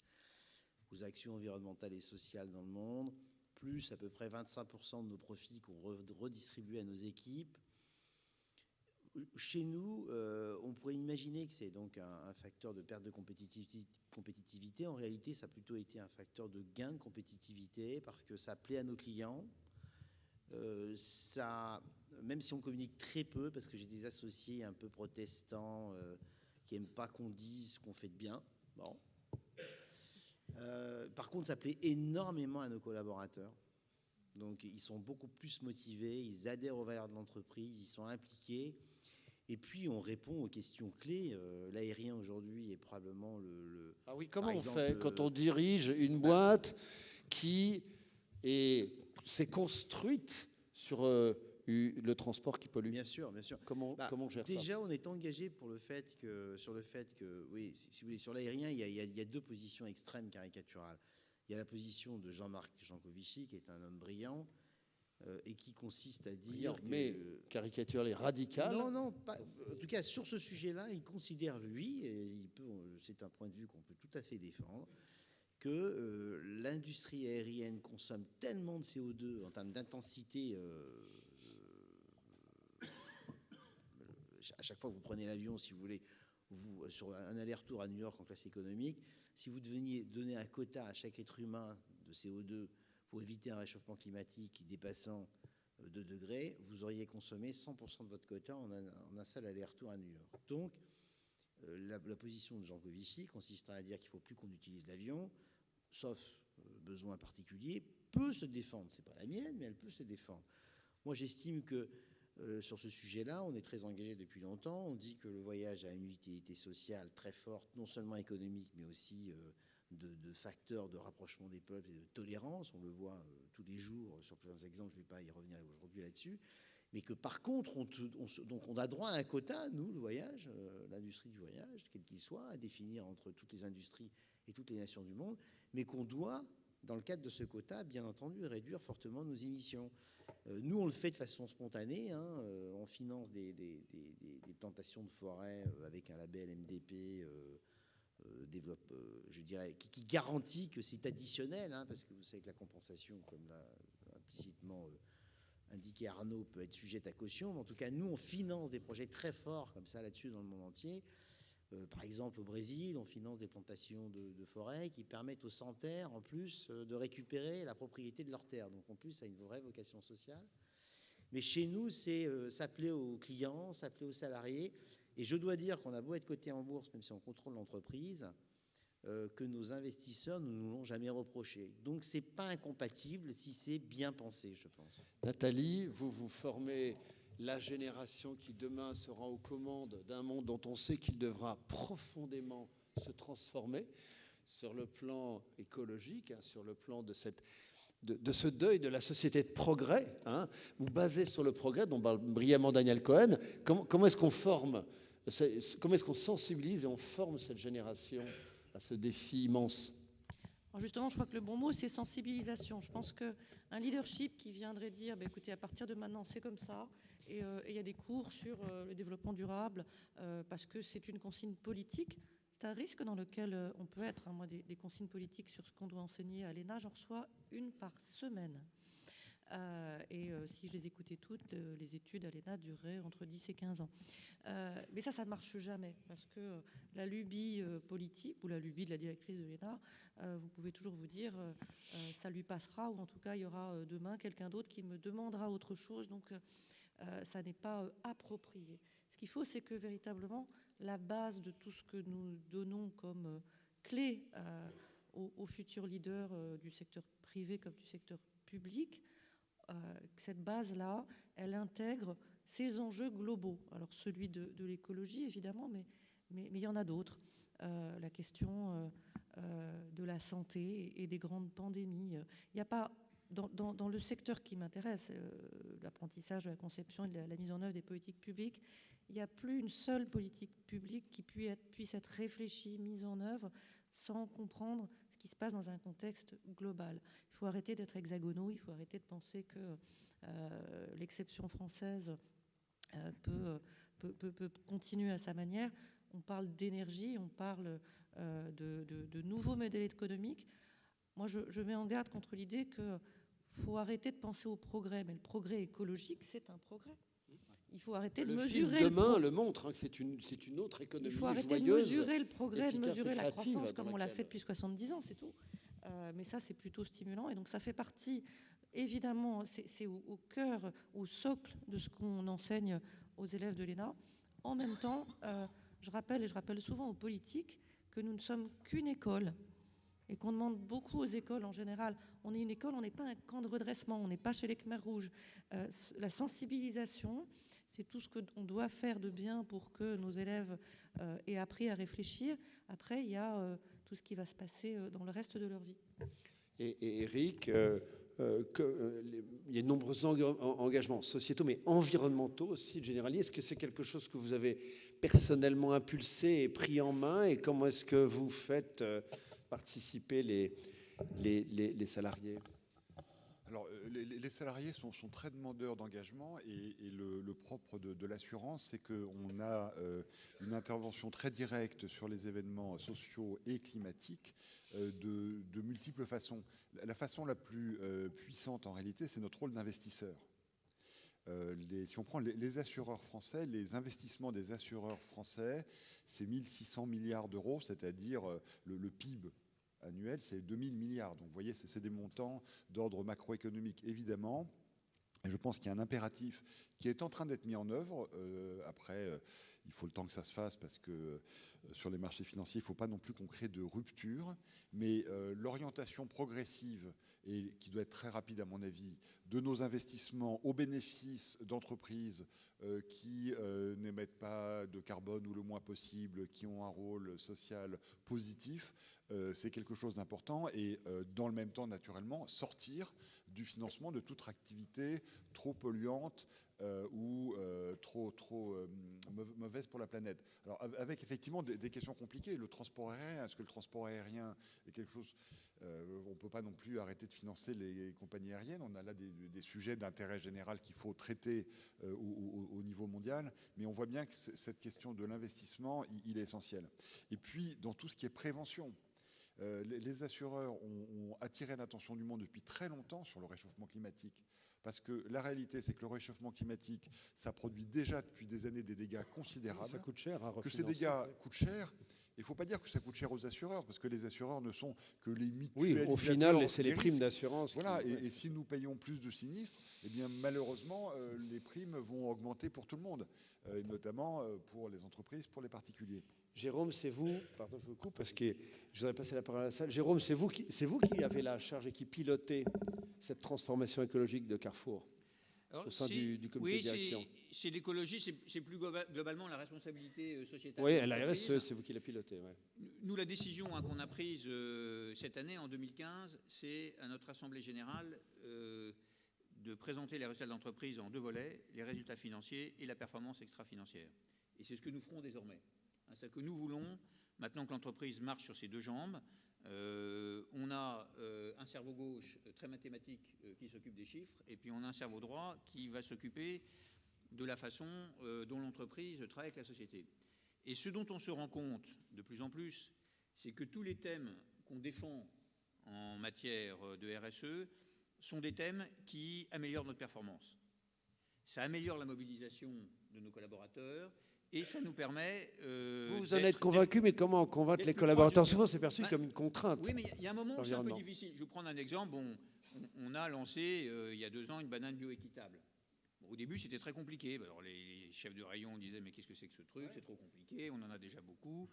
aux actions environnementales et sociales dans le monde, plus à peu près 25% de nos profits qu'on redistribue à nos équipes. Chez nous, on pourrait imaginer que c'est donc un facteur de perte de compétitivité. En réalité, ça a plutôt été un facteur de gain de compétitivité parce que ça plaît à nos clients. Même si on communique très peu, parce que j'ai des associés un peu protestants qui n'aiment pas qu'on dise qu'on fait de bien. Bon. Par contre, ça plaît énormément à nos collaborateurs. Donc, ils sont beaucoup plus motivés, ils adhèrent aux valeurs de l'entreprise, ils sont impliqués. Et puis, on répond aux questions clés. L'aérien, aujourd'hui, est probablement Ah oui, comment on fait quand on dirige une boîte qui s'est construite sur le transport qui pollue? Bien sûr, bien sûr. Comment on gère ça? Déjà, on est engagé sur le fait que, oui, si vous voulez, sur l'aérien, il y a deux positions extrêmes caricaturales. Il y a la position de Jean-Marc Jancovici, qui est un homme brillant, et qui consiste à dire mais caricature radicale. Non, pas, en tout cas, sur ce sujet-là, il considère, lui, et c'est un point de vue qu'on peut tout à fait défendre, que l'industrie aérienne consomme tellement de CO2 en termes d'intensité. À chaque fois que vous prenez l'avion, si vous voulez, sur un aller-retour à New York en classe économique, si vous deveniez donner un quota à chaque être humain de CO2 pour éviter un réchauffement climatique dépassant 2 degrés, vous auriez consommé 100% de votre quota en un seul aller-retour à New York. Donc, la position de Jancovici consistera à dire qu'il ne faut plus qu'on utilise l'avion, sauf besoin particulier, peut se défendre. Ce n'est pas la mienne, mais elle peut se défendre. Moi, j'estime que sur ce sujet-là, on est très engagé depuis longtemps. On dit que le voyage a une utilité sociale très forte, non seulement économique, mais aussi de facteurs de rapprochement des peuples et de tolérance. On le voit tous les jours sur plusieurs exemples. Je ne vais pas y revenir aujourd'hui là-dessus. Mais que par contre, donc on a droit à un quota, nous, le voyage, l'industrie du voyage, quel qu'il soit, à définir entre toutes les industries et toutes les nations du monde, mais qu'on doit, dans le cadre de ce quota, bien entendu, réduire fortement nos émissions. Nous, on le fait de façon spontanée, hein, on finance des plantations de forêt avec un label MDP, je dirais, qui garantit que c'est additionnel, hein, parce que vous savez que la compensation, comme l'a implicitement indiqué Arnaud, peut être sujette à caution. Mais en tout cas, nous, on finance des projets très forts comme ça là-dessus dans le monde entier. Par exemple, au Brésil, on finance des plantations de forêt qui permettent aux sans-terre, en plus, de récupérer la propriété de leurs terres. Donc, en plus, ça a une vraie vocation sociale. Mais chez nous, c'est s'appeler aux clients, s'appeler aux salariés. Et je dois dire qu'on a beau être coté en bourse, même si on contrôle l'entreprise, que nos investisseurs ne nous l'ont jamais reproché. Donc, ce n'est pas incompatible si c'est bien pensé, je pense. Nathalie, vous formez la génération qui demain sera aux commandes d'un monde dont on sait qu'il devra profondément se transformer sur le plan écologique, hein, sur le plan de ce deuil de la société de progrès, hein, vous basez sur le progrès dont parle brillamment Daniel Cohen. Comment est-ce qu'on forme, comment est-ce qu'on sensibilise et on forme cette génération à ce défi immense? Alors justement, je crois que le bon mot, c'est sensibilisation. Je pense qu'un leadership qui viendrait dire, écoutez, à partir de maintenant, c'est comme ça, et il y a des cours sur le développement durable, parce que c'est une consigne politique, c'est un risque dans lequel on peut être. Hein. Moi, des consignes politiques sur ce qu'on doit enseigner à l'ENA, j'en reçois une par semaine. Si je les écoutais toutes, les études à l'ENA dureraient entre 10 et 15 ans. Mais ça ne marche jamais, parce que la lubie politique ou la lubie de la directrice de l'ENA, vous pouvez toujours vous dire ça lui passera, ou en tout cas il y aura demain quelqu'un d'autre qui me demandera autre chose, donc ça n'est pas approprié. Ce qu'il faut, c'est que véritablement la base de tout ce que nous donnons comme clé aux futurs leaders du secteur privé comme du secteur public, cette base-là, elle intègre ces enjeux globaux. Alors celui de l'écologie, évidemment, mais il y en a d'autres. La question de la santé et des grandes pandémies. Il n'y a pas, dans le secteur qui m'intéresse, l'apprentissage de la conception et de la mise en œuvre des politiques publiques, il n'y a plus une seule politique publique qui puisse être réfléchie, mise en œuvre, sans comprendre ce qui se passe dans un contexte global. Il faut arrêter d'être hexagonaux, il faut arrêter de penser que l'exception française peut continuer à sa manière. On parle d'énergie, on parle de nouveaux modèles économiques. Moi, je mets en garde contre l'idée qu'il faut arrêter de penser au progrès, mais le progrès écologique, c'est un progrès. Il faut arrêter de mesurer. Demain le montre, hein, que c'est une autre économie. Il faut arrêter de mesurer le progrès, de mesurer la croissance comme on l'a fait depuis 70 ans, c'est tout. Mais ça, c'est plutôt stimulant. Et donc, ça fait partie, évidemment, c'est au cœur, au socle de ce qu'on enseigne aux élèves de l'ENA. En même temps, je rappelle souvent aux politiques que nous ne sommes qu'une école et qu'on demande beaucoup aux écoles en général. On est une école, on n'est pas un camp de redressement, on n'est pas chez les Khmers rouges. La sensibilisation, c'est tout ce qu'on doit faire de bien pour que nos élèves aient appris à réfléchir. Après, il y a tout ce qui va se passer dans le reste de leur vie. Et Eric, il y a de nombreux engagements sociétaux, mais environnementaux aussi, de Generali. Est-ce que c'est quelque chose que vous avez personnellement impulsé et pris en main? Et comment est-ce que vous faites participer les salariés? Alors, les salariés sont très demandeurs d'engagement et le propre de l'assurance, c'est qu'on a une intervention très directe sur les événements sociaux et climatiques de multiples façons. La façon la plus puissante, en réalité, c'est notre rôle d'investisseur. Si on prend les assureurs français, les investissements des assureurs français, c'est 1600 milliards d'euros, c'est-à-dire le PIB annuel, c'est 2000 milliards. Donc vous voyez, c'est des montants d'ordre macroéconomique, évidemment. Et je pense qu'il y a un impératif qui est en train d'être mis en œuvre. Après, il faut le temps que ça se fasse parce que sur les marchés financiers, il ne faut pas non plus qu'on crée de rupture. Mais l'orientation progressive, et qui doit être très rapide à mon avis, de nos investissements au bénéfice d'entreprises qui n'émettent pas de carbone ou le moins possible, qui ont un rôle social positif, c'est quelque chose d'important. Et dans le même temps, naturellement, sortir du financement de toute activité trop polluante ou trop mauvaise pour la planète. Alors avec effectivement des questions compliquées. Le transport aérien, est-ce que le transport aérien est quelque chose... on ne peut pas non plus arrêter de financer les compagnies aériennes. On a là des sujets d'intérêt général qu'il faut traiter au niveau mondial. Mais on voit bien que cette question de l'investissement, il est essentiel. Et puis, dans tout ce qui est prévention, les assureurs ont attiré l'attention du monde depuis très longtemps sur le réchauffement climatique. Parce que la réalité, c'est que le réchauffement climatique, ça produit déjà depuis des années des dégâts considérables. Ça coûte cher à refinancer. Que ces dégâts coûtent cher. Il ne faut pas dire que ça coûte cher aux assureurs, parce que les assureurs ne sont que les mutualisateurs. Oui, au final, c'est les primes d'assurance. Voilà, et si nous payons plus de sinistres, eh bien, malheureusement, les primes vont augmenter pour tout le monde, et notamment pour les entreprises, pour les particuliers. Jérôme, c'est vous, pardon, je vous coupe, parce que je voudrais passer la parole à la salle. Jérôme, c'est vous qui avez la charge et qui pilotez cette transformation écologique de Carrefour. Alors, au sein du comité de direction. Oui, c'est l'écologie, c'est plus globalement la responsabilité sociétale. Oui, la RSE, c'est vous qui la pilotez. Ouais. Nous, la décision qu'on a prise cette année, en 2015, c'est à notre Assemblée générale de présenter les résultats de l'entreprise en deux volets, les résultats financiers et la performance extra-financière. Et c'est ce que nous ferons désormais. C'est ce que nous voulons, maintenant que l'entreprise marche sur ses deux jambes. On a un cerveau gauche très mathématique qui s'occupe des chiffres, et puis on a un cerveau droit qui va s'occuper de la façon dont l'entreprise travaille avec la société. Et ce dont on se rend compte de plus en plus, c'est que tous les thèmes qu'on défend en matière de RSE sont des thèmes qui améliorent notre performance. Ça améliore la mobilisation de nos collaborateurs. Et ça nous permet... vous en êtes convaincu, mais comment convaincre les collaborateurs? Souvent, c'est perçu comme une contrainte. Oui, mais il y a un moment où c'est un peu difficile. Je vous prends un exemple. Bon, on a lancé, il y a 2 ans, une banane bioéquitable. Bon, au début, c'était très compliqué. Alors, les chefs de rayon disaient, mais qu'est-ce que c'est que ce truc? C'est trop compliqué, on en a déjà beaucoup.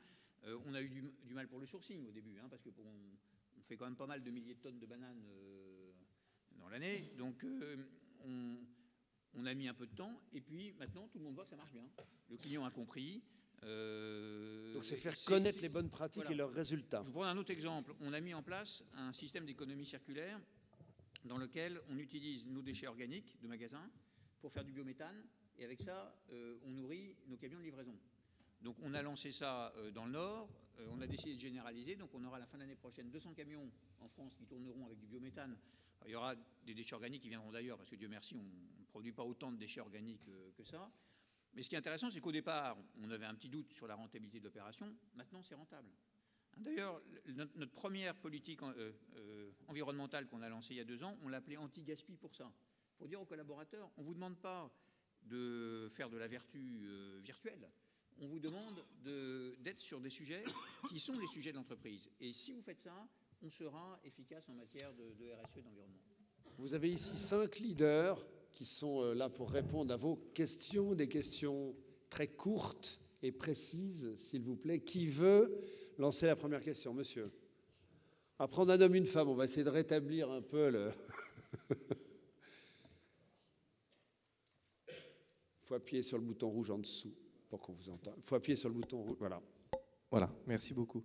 On a eu du mal pour le sourcing au début, hein, parce on fait quand même pas mal de milliers de tonnes de bananes dans l'année. Donc, on a mis un peu de temps, et puis maintenant, tout le monde voit que ça marche bien. Le client a compris. Donc c'est faire connaître les bonnes pratiques et leurs résultats. Je vous prends un autre exemple. On a mis en place un système d'économie circulaire dans lequel on utilise nos déchets organiques de magasins pour faire du biométhane, et avec ça, on nourrit nos camions de livraison. Donc on a lancé ça dans le Nord, on a décidé de généraliser, donc on aura à la fin de l'année prochaine 200 camions en France qui tourneront avec du biométhane. Alors, il y aura des déchets organiques qui viendront d'ailleurs, parce que Dieu merci, on ne produit pas autant de déchets organiques que ça. Mais ce qui est intéressant, c'est qu'au départ, on avait un petit doute sur la rentabilité de l'opération. Maintenant, c'est rentable. D'ailleurs, notre première politique environnementale qu'on a lancée il y a 2 ans, on l'a appelée anti-gaspi pour ça. Pour dire aux collaborateurs, on ne vous demande pas de faire de la vertu virtuelle. On vous demande d'être sur des sujets qui sont les sujets de l'entreprise. Et si vous faites ça, on sera efficace en matière de RSE et d'environnement. Vous avez ici 5 leaders qui sont là pour répondre à vos questions, des questions très courtes et précises, s'il vous plaît. Qui veut lancer la première question, monsieur? On va prendre un homme, une femme, on va essayer de rétablir un peu le... Il faut appuyer sur le bouton rouge en dessous pour qu'on vous entende. Il faut appuyer sur le bouton rouge, voilà. Voilà, merci beaucoup.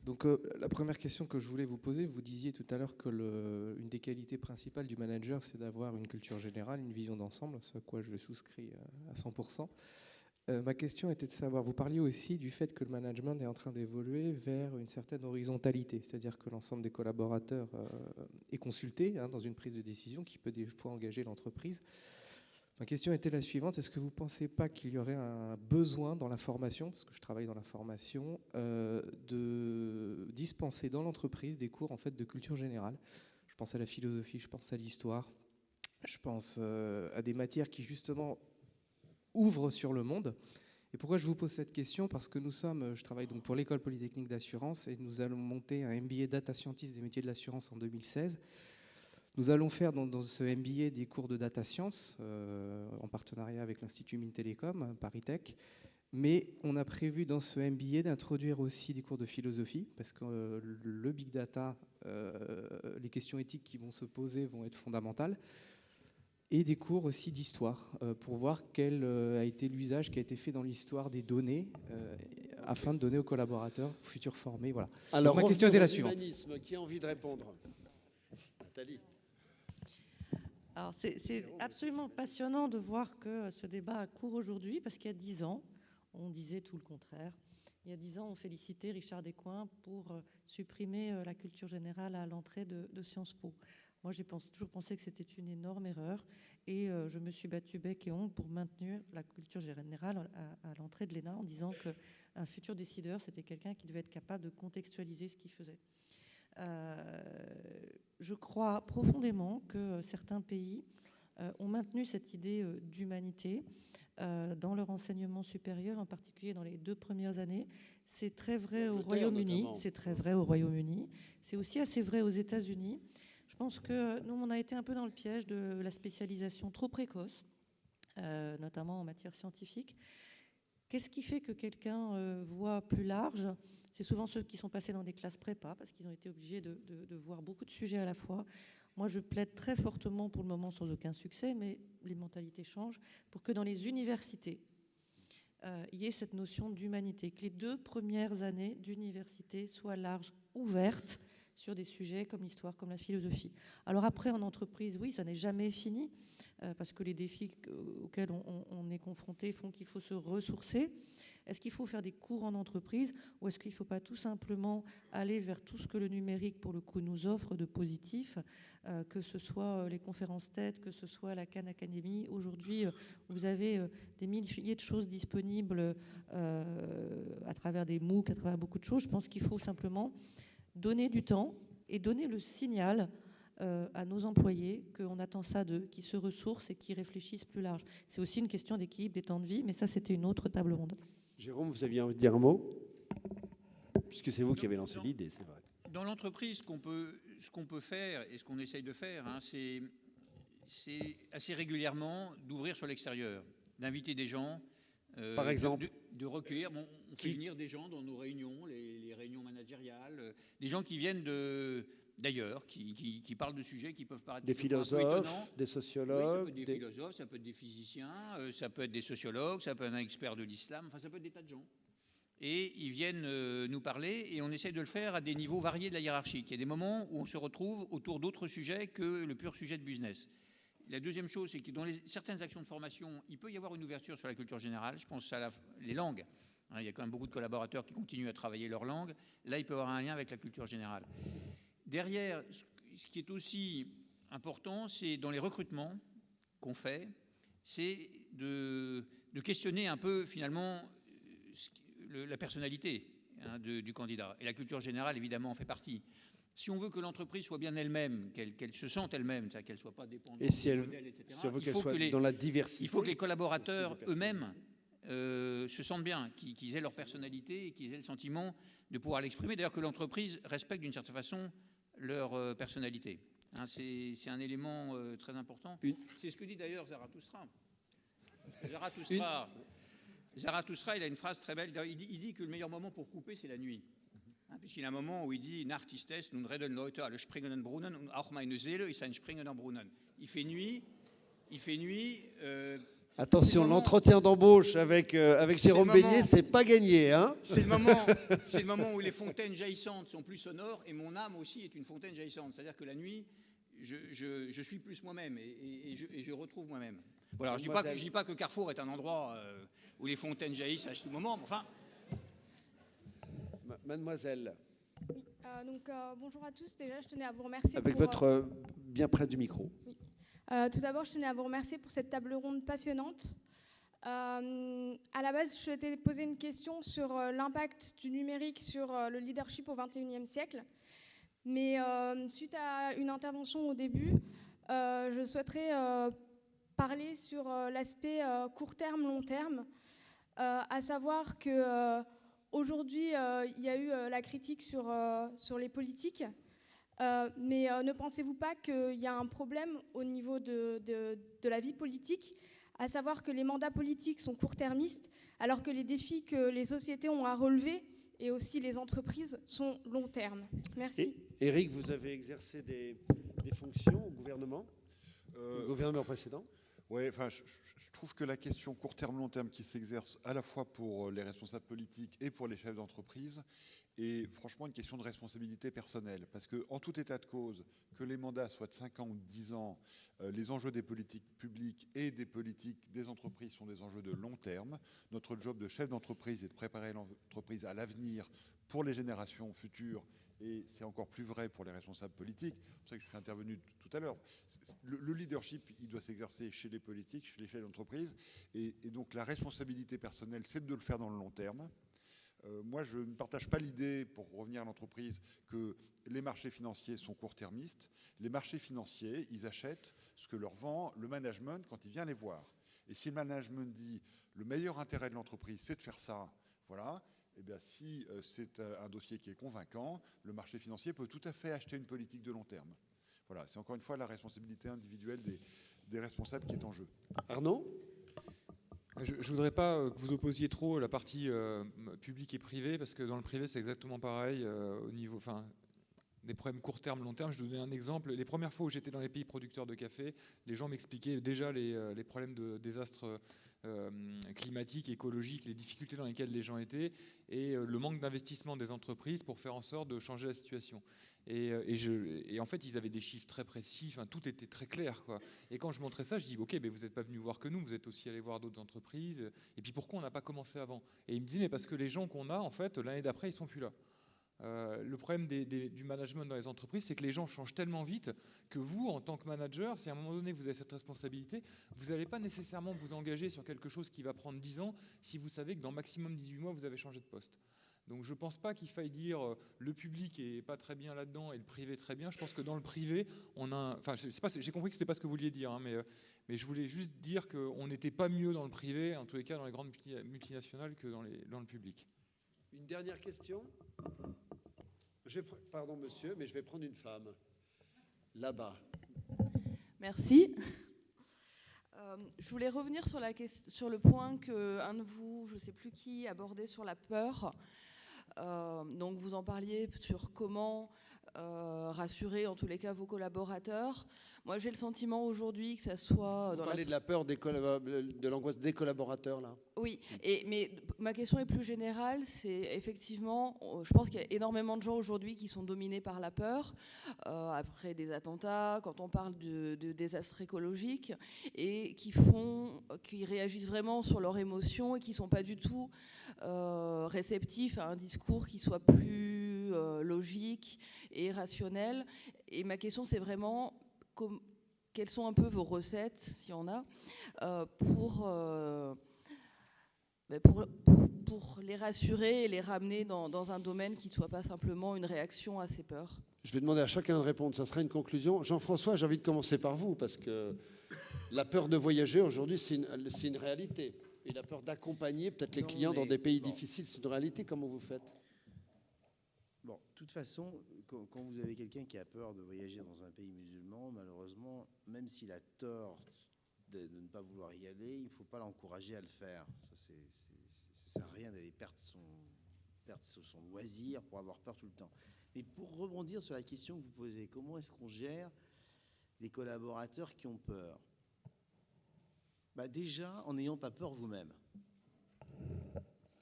Donc la première question que je voulais vous poser, vous disiez tout à l'heure que une des qualités principales du manager, c'est d'avoir une culture générale, une vision d'ensemble, ce à quoi je souscris à 100%. Ma question était de savoir, vous parliez aussi du fait que le management est en train d'évoluer vers une certaine horizontalité, c'est-à-dire que l'ensemble des collaborateurs est consulté dans une prise de décision qui peut des fois engager l'entreprise. Ma question était la suivante, est-ce que vous ne pensez pas qu'il y aurait un besoin dans la formation, parce que je travaille dans la formation, de dispenser dans l'entreprise des cours en fait, de culture générale? Je pense à la philosophie, je pense à l'histoire, je pense à des matières qui justement ouvrent sur le monde. Et pourquoi je vous pose cette question? Parce que je travaille donc pour l'École Polytechnique d'Assurance et nous allons monter un MBA Data Scientist des métiers de l'assurance en 2016. Nous allons faire dans ce MBA des cours de data science en partenariat avec l'Institut Mines Télécom, Paris Tech. Mais on a prévu dans ce MBA d'introduire aussi des cours de philosophie parce que le big data, les questions éthiques qui vont se poser vont être fondamentales. Et des cours aussi d'histoire pour voir quel a été l'usage qui a été fait dans l'histoire des données afin de donner aux collaborateurs futurs formés. Voilà. Alors, ma question était la suivante. Qui a envie de répondre? Nathalie. Alors c'est absolument passionnant de voir que ce débat a cours aujourd'hui, parce qu'il y a 10 ans, on disait tout le contraire. Il y a 10 ans, on félicitait Richard Descoings pour supprimer la culture générale à l'entrée de Sciences Po. Moi, j'ai toujours pensé que c'était une énorme erreur, et je me suis battue bec et ongle pour maintenir la culture générale à l'entrée de l'ENA, en disant qu'un futur décideur, c'était quelqu'un qui devait être capable de contextualiser ce qu'il faisait. Je crois profondément que certains pays ont maintenu cette idée d'humanité dans leur enseignement supérieur, en particulier dans les 2 premières années. C'est très vrai au Royaume-Uni, c'est très vrai au Royaume-Uni, c'est aussi assez vrai aux États-Unis. Je pense que nous, on a été un peu dans le piège de la spécialisation trop précoce, notamment en matière scientifique. Qu'est-ce qui fait que quelqu'un voit plus large? C'est souvent ceux qui sont passés dans des classes prépa, parce qu'ils ont été obligés de voir beaucoup de sujets à la fois. Moi, je plaide très fortement, pour le moment sans aucun succès, mais les mentalités changent, pour que dans les universités, il y ait cette notion d'humanité, que les 2 premières années d'université soient larges, ouvertes, sur des sujets comme l'histoire, comme la philosophie. Alors après, en entreprise, oui, ça n'est jamais fini, parce que les défis auxquels on est confronté font qu'il faut se ressourcer. Est-ce qu'il faut faire des cours en entreprise, ou est-ce qu'il ne faut pas tout simplement aller vers tout ce que le numérique, pour le coup, nous offre de positif, que ce soit les conférences TED, que ce soit la Khan Academy. Aujourd'hui, vous avez des milliers de choses disponibles à travers des MOOC, à travers beaucoup de choses. Je pense qu'il faut simplement donner du temps et donner le signal à nos employés qu'on attend ça d'eux, qu'ils se ressourcent et qu'ils réfléchissent plus large. C'est aussi une question d'équilibre des temps de vie, mais ça, c'était une autre table ronde. Jérôme, vous aviez envie de dire un mot? Puisque c'est vous qui avez lancé l'idée, c'est vrai. Dans l'entreprise, ce qu'on peut faire et ce qu'on essaye de faire, c'est assez régulièrement d'ouvrir sur l'extérieur, d'inviter des gens. Par exemple, de recueillir. Bon, on fait venir des gens dans nos réunions, les réunions managériales, des gens qui viennent d'ailleurs, qui parlent de sujets qui peuvent paraître des philosophes, des sociologues. Oui, ça peut être des philosophes, ça peut être des physiciens, ça peut être des sociologues, ça peut être un expert de l'islam, enfin ça peut être des tas de gens. Et ils viennent nous parler, et on essaie de le faire à des niveaux variés de la hiérarchie. Il y a des moments où on se retrouve autour d'autres sujets que le pur sujet de business. La deuxième chose, c'est que dans certaines actions de formation, il peut y avoir une ouverture sur la culture générale. Je pense à les langues. Il y a quand même beaucoup de collaborateurs qui continuent à travailler leur langue. Là, il peut y avoir un lien avec la culture générale. Derrière, ce qui est aussi important, c'est dans les recrutements qu'on fait, c'est de questionner un peu finalement la personnalité du candidat. Et la culture générale, évidemment, en fait partie. Si on veut que l'entreprise soit bien elle-même, qu'elle se sente elle-même, qu'elle ne soit pas dépendante du modèle, etc., si on veut qu'elle soit dans la diversité, il faut que les collaborateurs eux-mêmes se sentent bien, qu'ils aient leur personnalité et qu'ils aient le sentiment de pouvoir l'exprimer. D'ailleurs, que l'entreprise respecte d'une certaine façon leur personnalité. C'est un élément très important. C'est ce que dit d'ailleurs Zarathustra. Zarathustra, il a une phrase très belle. Il dit que le meilleur moment pour couper, c'est la nuit. Puisqu'il y a un moment où il dit Nacht ist es, nun reden Leute alle springenden Brunnen und auch meine Seele ist ein springender Brunnen. Il fait nuit. Attention, l'entretien d'embauche avec Jérôme Beignet, c'est pas gagné, hein. C'est le moment où les fontaines jaillissantes sont plus sonores, et mon âme aussi est une fontaine jaillissante. C'est-à-dire que la nuit, je suis plus moi-même et je retrouve moi-même. Voilà, je ne dis pas que Carrefour est un endroit où les fontaines jaillissent à tout moment, mais enfin. Mademoiselle. Oui, bonjour à tous. Déjà, je tenais à vous remercier. Avec votre bien près du micro. Oui. Tout d'abord, je tenais à vous remercier pour cette table ronde passionnante. À la base, je souhaitais poser une question sur l'impact du numérique sur le leadership au XXIe siècle. Mais suite à une intervention au début, je souhaiterais parler sur l'aspect court terme, long terme, à savoir que aujourd'hui, il y a eu la critique sur les politiques, mais ne pensez-vous pas qu'il y a un problème au niveau de la vie politique, à savoir que les mandats politiques sont court-termistes, alors que les défis que les sociétés ont à relever, et aussi les entreprises, sont long terme? Merci. Éric, vous avez exercé des fonctions au gouvernement, au gouvernement précédent? Oui, enfin, je trouve que la question court terme, long terme qui s'exerce à la fois pour les responsables politiques et pour les chefs d'entreprise est franchement une question de responsabilité personnelle. Parce qu'en tout état de cause, que les mandats soient de 5 ans ou de 10 ans, les enjeux des politiques publiques et des politiques des entreprises sont des enjeux de long terme. Notre job de chef d'entreprise est de préparer l'entreprise à l'avenir pour les générations futures. Et c'est encore plus vrai pour les responsables politiques. C'est pour ça que je suis intervenu tout à l'heure. Le leadership, il doit s'exercer chez les politiques, chez les chefs d'entreprise. Et donc la responsabilité personnelle, c'est de le faire dans le long terme. Moi, je ne partage pas l'idée, pour revenir à l'entreprise, que les marchés financiers sont court-termistes. Les marchés financiers, ils achètent ce que leur vend le management quand il vient les voir. Et si le management dit le meilleur intérêt de l'entreprise, c'est de faire ça, voilà. Eh bien, si c'est un dossier qui est convaincant, le marché financier peut tout à fait acheter une politique de long terme. Voilà, c'est encore une fois la responsabilité individuelle des responsables qui est en jeu. Arnaud ? Je ne voudrais pas que vous opposiez trop la partie publique et privée, parce que dans le privé, c'est exactement pareil au niveau, enfin, des problèmes court terme, long terme. Je vais vous donner un exemple. Les premières fois où j'étais dans les pays producteurs de café, les gens m'expliquaient déjà les problèmes de désastres climatiques, écologiques, les difficultés dans lesquelles les gens étaient, et le manque d'investissement des entreprises pour faire en sorte de changer la situation. Et en fait, ils avaient des chiffres très précis, enfin, tout était très clair, quoi. Et quand je montrais ça, je dis, ok, mais vous n'êtes pas venu voir que nous, vous êtes aussi allé voir d'autres entreprises. Et puis pourquoi on n'a pas commencé avant? Et ils me disaient, mais parce que les gens qu'on a, en fait, l'année d'après, ils sont plus là. Le problème du management dans les entreprises, c'est que les gens changent tellement vite que vous, en tant que manager, si à un moment donné vous avez cette responsabilité, vous n'allez pas nécessairement vous engager sur quelque chose qui va prendre 10 ans si vous savez que dans maximum 18 mois, vous avez changé de poste. Donc je ne pense pas qu'il faille dire le public est pas très bien là-dedans et le privé très bien. Je pense que dans le privé, on a... Enfin, j'ai compris que ce n'était pas ce que vous vouliez dire, hein, mais je voulais juste dire qu'on n'était pas mieux dans le privé, en tous les cas dans les grandes multinationales, que dans le public. Une dernière question ? Pardon monsieur, mais je vais prendre une femme. Là-bas. Merci. Je voulais revenir sur le point qu'un de vous, je ne sais plus qui, abordait sur la peur. Donc vous en parliez sur comment rassurer en tous les cas vos collaborateurs. Moi j'ai le sentiment aujourd'hui que ça soit... Vous parlez de la peur de l'angoisse des collaborateurs là. Oui, mais ma question est plus générale, c'est effectivement, je pense qu'il y a énormément de gens aujourd'hui qui sont dominés par la peur, après des attentats, quand on parle de désastres écologiques, et qui réagissent vraiment sur leurs émotions et qui ne sont pas du tout réceptifs à un discours qui soit plus logique et rationnel. Et ma question c'est vraiment... Quelles sont un peu vos recettes, s'il y en a, pour les rassurer et les ramener dans un domaine qui ne soit pas simplement une réaction à ces peurs? Je vais demander à chacun de répondre, ça sera une conclusion. Jean-François, j'ai envie de commencer par vous, parce que la peur de voyager aujourd'hui, c'est une réalité. Et la peur d'accompagner peut-être les clients dans des pays difficiles, c'est une réalité. Comment vous faites? Bon, de toute façon, quand vous avez quelqu'un qui a peur de voyager dans un pays musulman, malheureusement, même s'il a tort de ne pas vouloir y aller, il ne faut pas l'encourager à le faire. Ça ne sert à rien d'aller perdre son loisir pour avoir peur tout le temps. Mais pour rebondir sur la question que vous posez, comment est-ce qu'on gère les collaborateurs qui ont peur? Déjà, en n'ayant pas peur vous-même.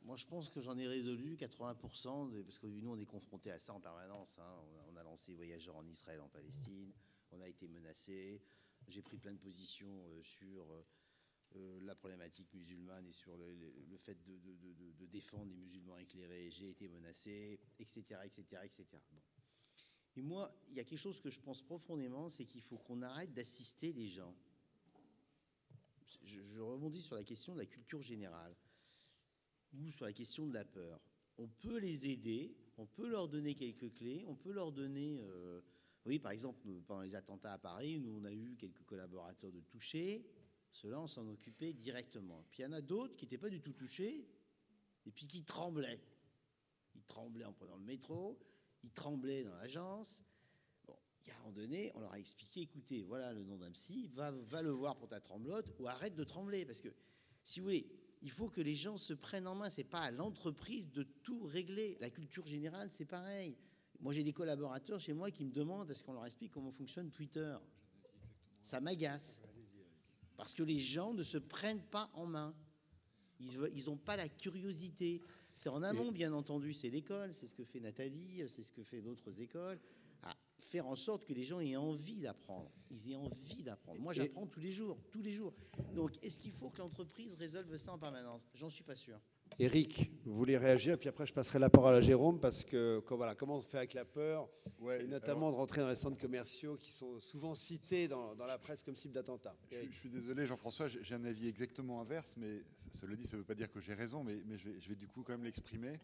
Moi, je pense que j'en ai résolu 80%, parce que nous, on est confrontés à ça en permanence. Hein. On a lancé Voyageurs en Israël, en Palestine. On a été menacés. J'ai pris plein de positions sur la problématique musulmane et sur le fait de défendre les musulmans éclairés. J'ai été menacé, etc., etc., etc. Bon. Et moi, il y a quelque chose que je pense profondément, c'est qu'il faut qu'on arrête d'assister les gens. Je rebondis sur la question de la culture générale ou sur la question de la peur. On peut les aider, on peut leur donner quelques clés, on peut leur donner... oui, par exemple, pendant les attentats à Paris, nous, on a eu quelques collaborateurs de touchés. Ceux-là, on s'en occupait directement. Puis il y en a d'autres qui n'étaient pas du tout touchés et puis qui tremblaient. Ils tremblaient en prenant le métro, ils tremblaient dans l'agence. Bon, il y a un moment donné, on leur a expliqué, écoutez, voilà le nom d'un psy, va le voir pour ta tremblote ou arrête de trembler. Parce que, si vous voulez... Il faut que les gens se prennent en main. Ce n'est pas à l'entreprise de tout régler. La culture générale, c'est pareil. Moi, j'ai des collaborateurs chez moi qui me demandent est-ce qu'on leur explique comment fonctionne Twitter. Ça m'agace. Parce que les gens ne se prennent pas en main. Ils n'ont pas la curiosité. C'est en amont, bien entendu, c'est l'école, c'est ce que fait Nathalie, c'est ce que fait d'autres écoles, à faire en sorte que les gens aient envie d'apprendre. Ils aient envie d'apprendre. Moi, j'apprends tous les jours, tous les jours. Donc, est-ce qu'il faut que l'entreprise résolve ça en permanence? J'en suis pas sûr. Éric, vous voulez réagir, puis après je passerai la parole à Jérôme, parce que voilà, comment on fait avec la peur, et notamment de rentrer dans les centres commerciaux qui sont souvent cités dans la presse comme cible d'attentat. Je suis désolé, Jean-François, j'ai un avis exactement inverse, mais cela dit, ça ne veut pas dire que j'ai raison, mais je vais du coup quand même l'exprimer.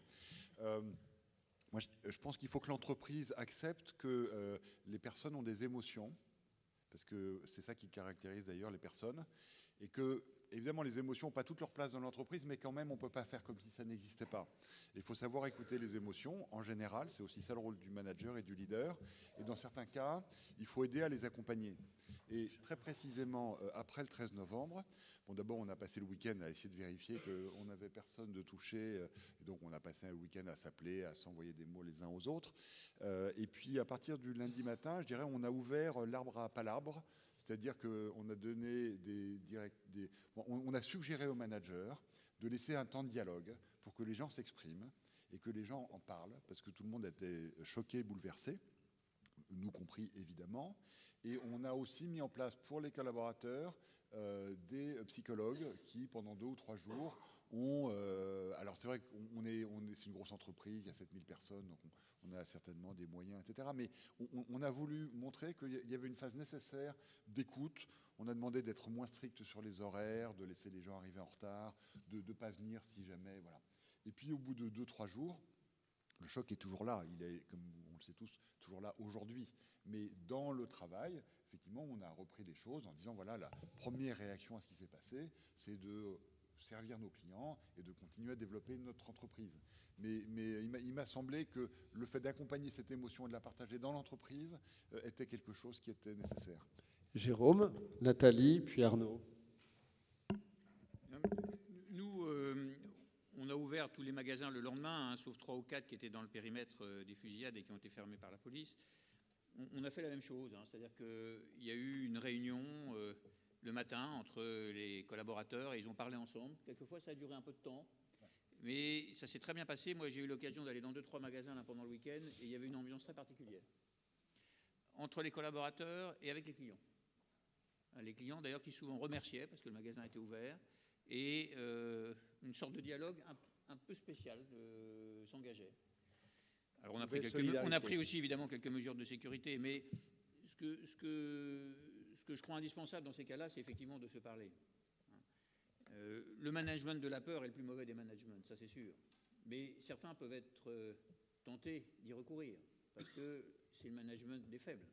Moi, je pense qu'il faut que l'entreprise accepte que les personnes ont des émotions, parce que c'est ça qui caractérise d'ailleurs les personnes, et que, évidemment, les émotions n'ont pas toute leur place dans l'entreprise, mais quand même, on ne peut pas faire comme si ça n'existait pas. Il faut savoir écouter les émotions, en général, c'est aussi ça le rôle du manager et du leader, et dans certains cas, il faut aider à les accompagner. Et très précisément, après le 13 novembre, bon, d'abord, on a passé le week-end à essayer de vérifier qu'on n'avait personne de touché, et donc on a passé un week-end à s'appeler, à s'envoyer des mots les uns aux autres. Et puis, à partir du lundi matin, je dirais, on a ouvert l'arbre à palabres, c'est-à-dire qu'on a donné on a suggéré aux managers de laisser un temps de dialogue pour que les gens s'expriment et que les gens en parlent, parce que tout le monde était choqué, bouleversé, nous compris évidemment. Et on a aussi mis en place pour les collaborateurs des psychologues qui, pendant 2 ou 3 jours, ont... alors c'est vrai que c'est une grosse entreprise, il y a 7000 personnes, donc on a certainement des moyens, etc. Mais on a voulu montrer qu'il y avait une phase nécessaire d'écoute. On a demandé d'être moins strict sur les horaires, de laisser les gens arriver en retard, de ne pas venir si jamais... Voilà. Et puis au bout de 2-3 jours, le choc est toujours là. Il est, comme on le sait tous, toujours là aujourd'hui. Mais dans le travail, effectivement, on a repris les choses en disant, voilà, la première réaction à ce qui s'est passé, c'est de servir nos clients et de continuer à développer notre entreprise. Mais il m'a semblé que le fait d'accompagner cette émotion et de la partager dans l'entreprise était quelque chose qui était nécessaire. Jérôme, Nathalie, puis Arnaud. Nous, on a ouvert tous les magasins le lendemain, hein, sauf 3 ou 4 qui étaient dans le périmètre des fusillades et qui ont été fermés par la police. On a fait la même chose, hein, c'est-à-dire qu'il y a eu une réunion le matin entre les collaborateurs et ils ont parlé ensemble. Quelquefois, ça a duré un peu de temps, mais ça s'est très bien passé. Moi, j'ai eu l'occasion d'aller dans 2-3 magasins là, pendant le week-end et il y avait une ambiance très particulière entre les collaborateurs et avec les clients. Les clients, d'ailleurs, qui souvent remerciaient parce que le magasin était ouvert et une sorte de dialogue un peu spécial s'engageait. Alors on a pris aussi évidemment quelques mesures de sécurité, mais ce que je crois indispensable dans ces cas-là, c'est effectivement de se parler. Le management de la peur est le plus mauvais des managements, ça c'est sûr. Mais certains peuvent être tentés d'y recourir, parce que c'est le management des faibles.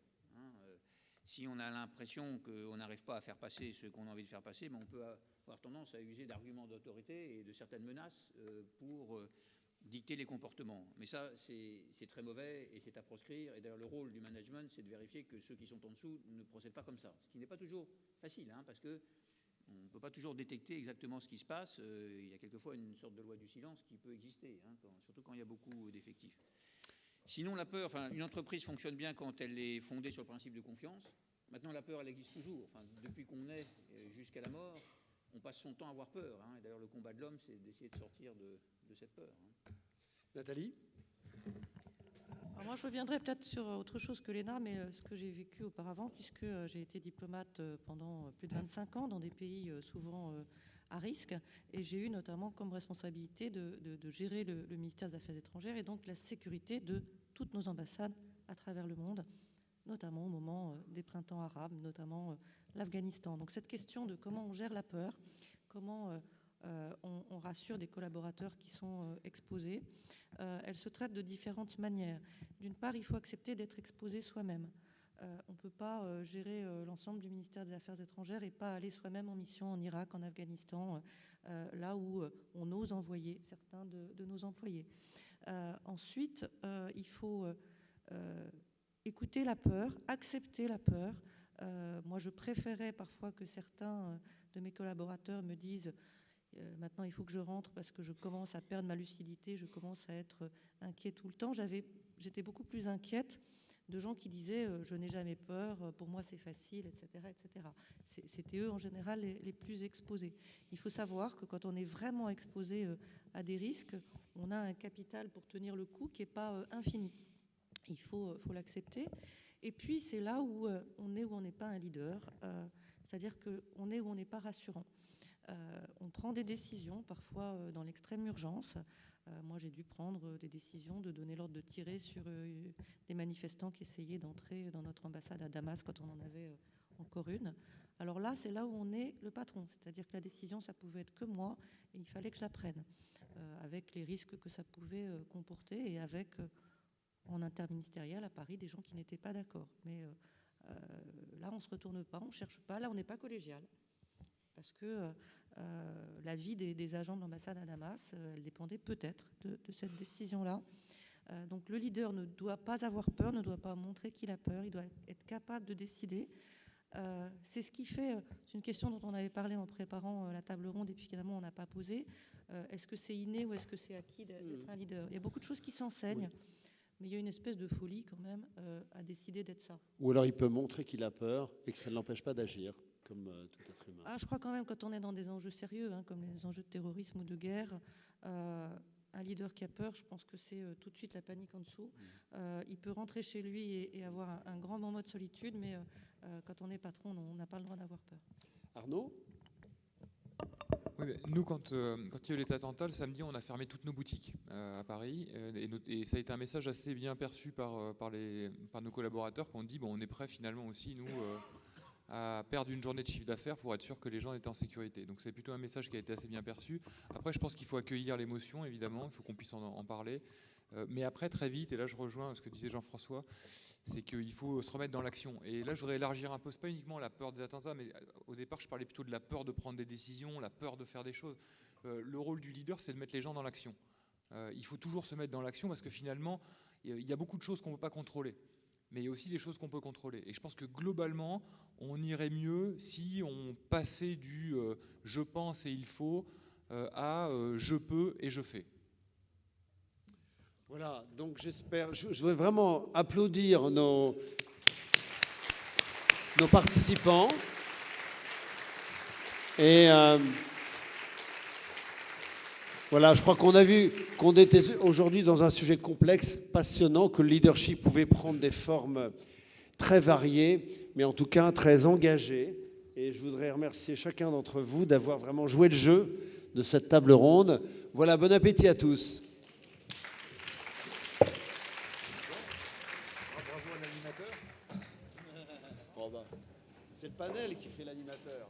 Si on a l'impression qu'on n'arrive pas à faire passer ce qu'on a envie de faire passer, on peut avoir tendance à user d'arguments d'autorité et de certaines menaces pour dicter les comportements. Mais ça, c'est très mauvais et c'est à proscrire. Et d'ailleurs, le rôle du management, c'est de vérifier que ceux qui sont en dessous ne procèdent pas comme ça. Ce qui n'est pas toujours facile, hein, parce qu'on ne peut pas toujours détecter exactement ce qui se passe. Il y a quelquefois une sorte de loi du silence qui peut exister, hein, surtout quand il y a beaucoup d'effectifs. Sinon, la peur, une entreprise fonctionne bien quand elle est fondée sur le principe de confiance. Maintenant, la peur, elle existe toujours. Depuis qu'on est jusqu'à la mort, on passe son temps à avoir peur. Hein. Et d'ailleurs, le combat de l'homme, c'est d'essayer de sortir de cette peur. Hein. Nathalie ? Alors moi, je reviendrai peut-être sur autre chose que l'ENA, mais ce que j'ai vécu auparavant, puisque j'ai été diplomate pendant plus de 25 ans dans des pays souvent à risque, et j'ai eu notamment comme responsabilité de gérer le ministère des Affaires étrangères et donc la sécurité de toutes nos ambassades à travers le monde, notamment au moment des printemps arabes, notamment l'Afghanistan. Donc cette question de comment on gère la peur, comment on rassure des collaborateurs qui sont exposés, elle se traite de différentes manières. D'une part, il faut accepter d'être exposé soi-même. On ne peut pas gérer l'ensemble du ministère des Affaires étrangères et pas aller soi-même en mission en Irak, en Afghanistan, là où on ose envoyer certains de nos employés. Ensuite, il faut écouter la peur, accepter la peur. Moi, je préférais parfois que certains de mes collaborateurs me disent maintenant, il faut que je rentre parce que je commence à perdre ma lucidité, je commence à être inquiet tout le temps. J'étais beaucoup plus inquiète de gens qui disaient je n'ai jamais peur, pour moi c'est facile, etc. etc. C'était eux en général les plus exposés. Il faut savoir que quand on est vraiment exposé à des risques, on a un capital pour tenir le coup qui n'est pas infini. Il faut l'accepter. Et puis c'est là où on est ou on n'est pas un leader, c'est-à-dire qu'on est ou on n'est pas rassurant. On prend des décisions, parfois dans l'extrême urgence. Moi, j'ai dû prendre des décisions de donner l'ordre de tirer sur des manifestants qui essayaient d'entrer dans notre ambassade à Damas quand on en avait encore une. Alors là, c'est là où on est le patron. C'est-à-dire que la décision, ça pouvait être que moi, et il fallait que je la prenne, avec les risques que ça pouvait comporter, et avec, en interministériel à Paris, des gens qui n'étaient pas d'accord. Mais là, on ne se retourne pas, on ne cherche pas. Là, on n'est pas collégial. Parce que la vie des agents de l'ambassade à Damas, elle dépendait peut-être de cette décision-là. Donc le leader ne doit pas avoir peur, ne doit pas montrer qu'il a peur, il doit être capable de décider. C'est ce qui fait, c'est une question dont on avait parlé en préparant la table ronde et puis finalement on n'a pas posé. Est-ce que c'est inné ou est-ce que c'est acquis d'être un leader? Il y a beaucoup de choses qui s'enseignent. Oui. Mais il y a une espèce de folie quand même à décider d'être ça. Ou alors il peut montrer qu'il a peur et que ça ne l'empêche pas d'agir, comme tout être humain. Je crois quand même quand on est dans des enjeux sérieux, comme les enjeux de terrorisme ou de guerre, un leader qui a peur, je pense que c'est tout de suite la panique en dessous. Il peut rentrer chez lui et avoir un grand moment de solitude, mais quand on est patron, on n'a pas le droit d'avoir peur. Arnaud ? Oui, nous, quand il y a eu les attentats, le samedi, on a fermé toutes nos boutiques à Paris. Et ça a été un message assez bien perçu par nos collaborateurs qui ont dit on est prêt finalement aussi, nous, à perdre une journée de chiffre d'affaires pour être sûr que les gens étaient en sécurité. Donc c'est plutôt un message qui a été assez bien perçu. Après, je pense qu'il faut accueillir l'émotion, évidemment, il faut qu'on puisse en parler. Mais après, très vite, et là je rejoins ce que disait Jean-François, c'est qu'il faut se remettre dans l'action. Et là, je voudrais élargir un peu, c'est pas uniquement la peur des attentats, mais au départ, je parlais plutôt de la peur de prendre des décisions, la peur de faire des choses. Le rôle du leader, c'est de mettre les gens dans l'action. Il faut toujours se mettre dans l'action parce que finalement, il y a beaucoup de choses qu'on ne peut pas contrôler. Mais il y a aussi des choses qu'on peut contrôler. Et je pense que globalement, on irait mieux si on passait du je pense et il faut à je peux et je fais. Voilà, donc j'espère, je voudrais vraiment applaudir nos participants. Et voilà, je crois qu'on a vu qu'on était aujourd'hui dans un sujet complexe, passionnant, que le leadership pouvait prendre des formes très variées, mais en tout cas très engagées. Et je voudrais remercier chacun d'entre vous d'avoir vraiment joué le jeu de cette table ronde. Voilà, bon appétit à tous. C'est le panel qui fait l'animateur.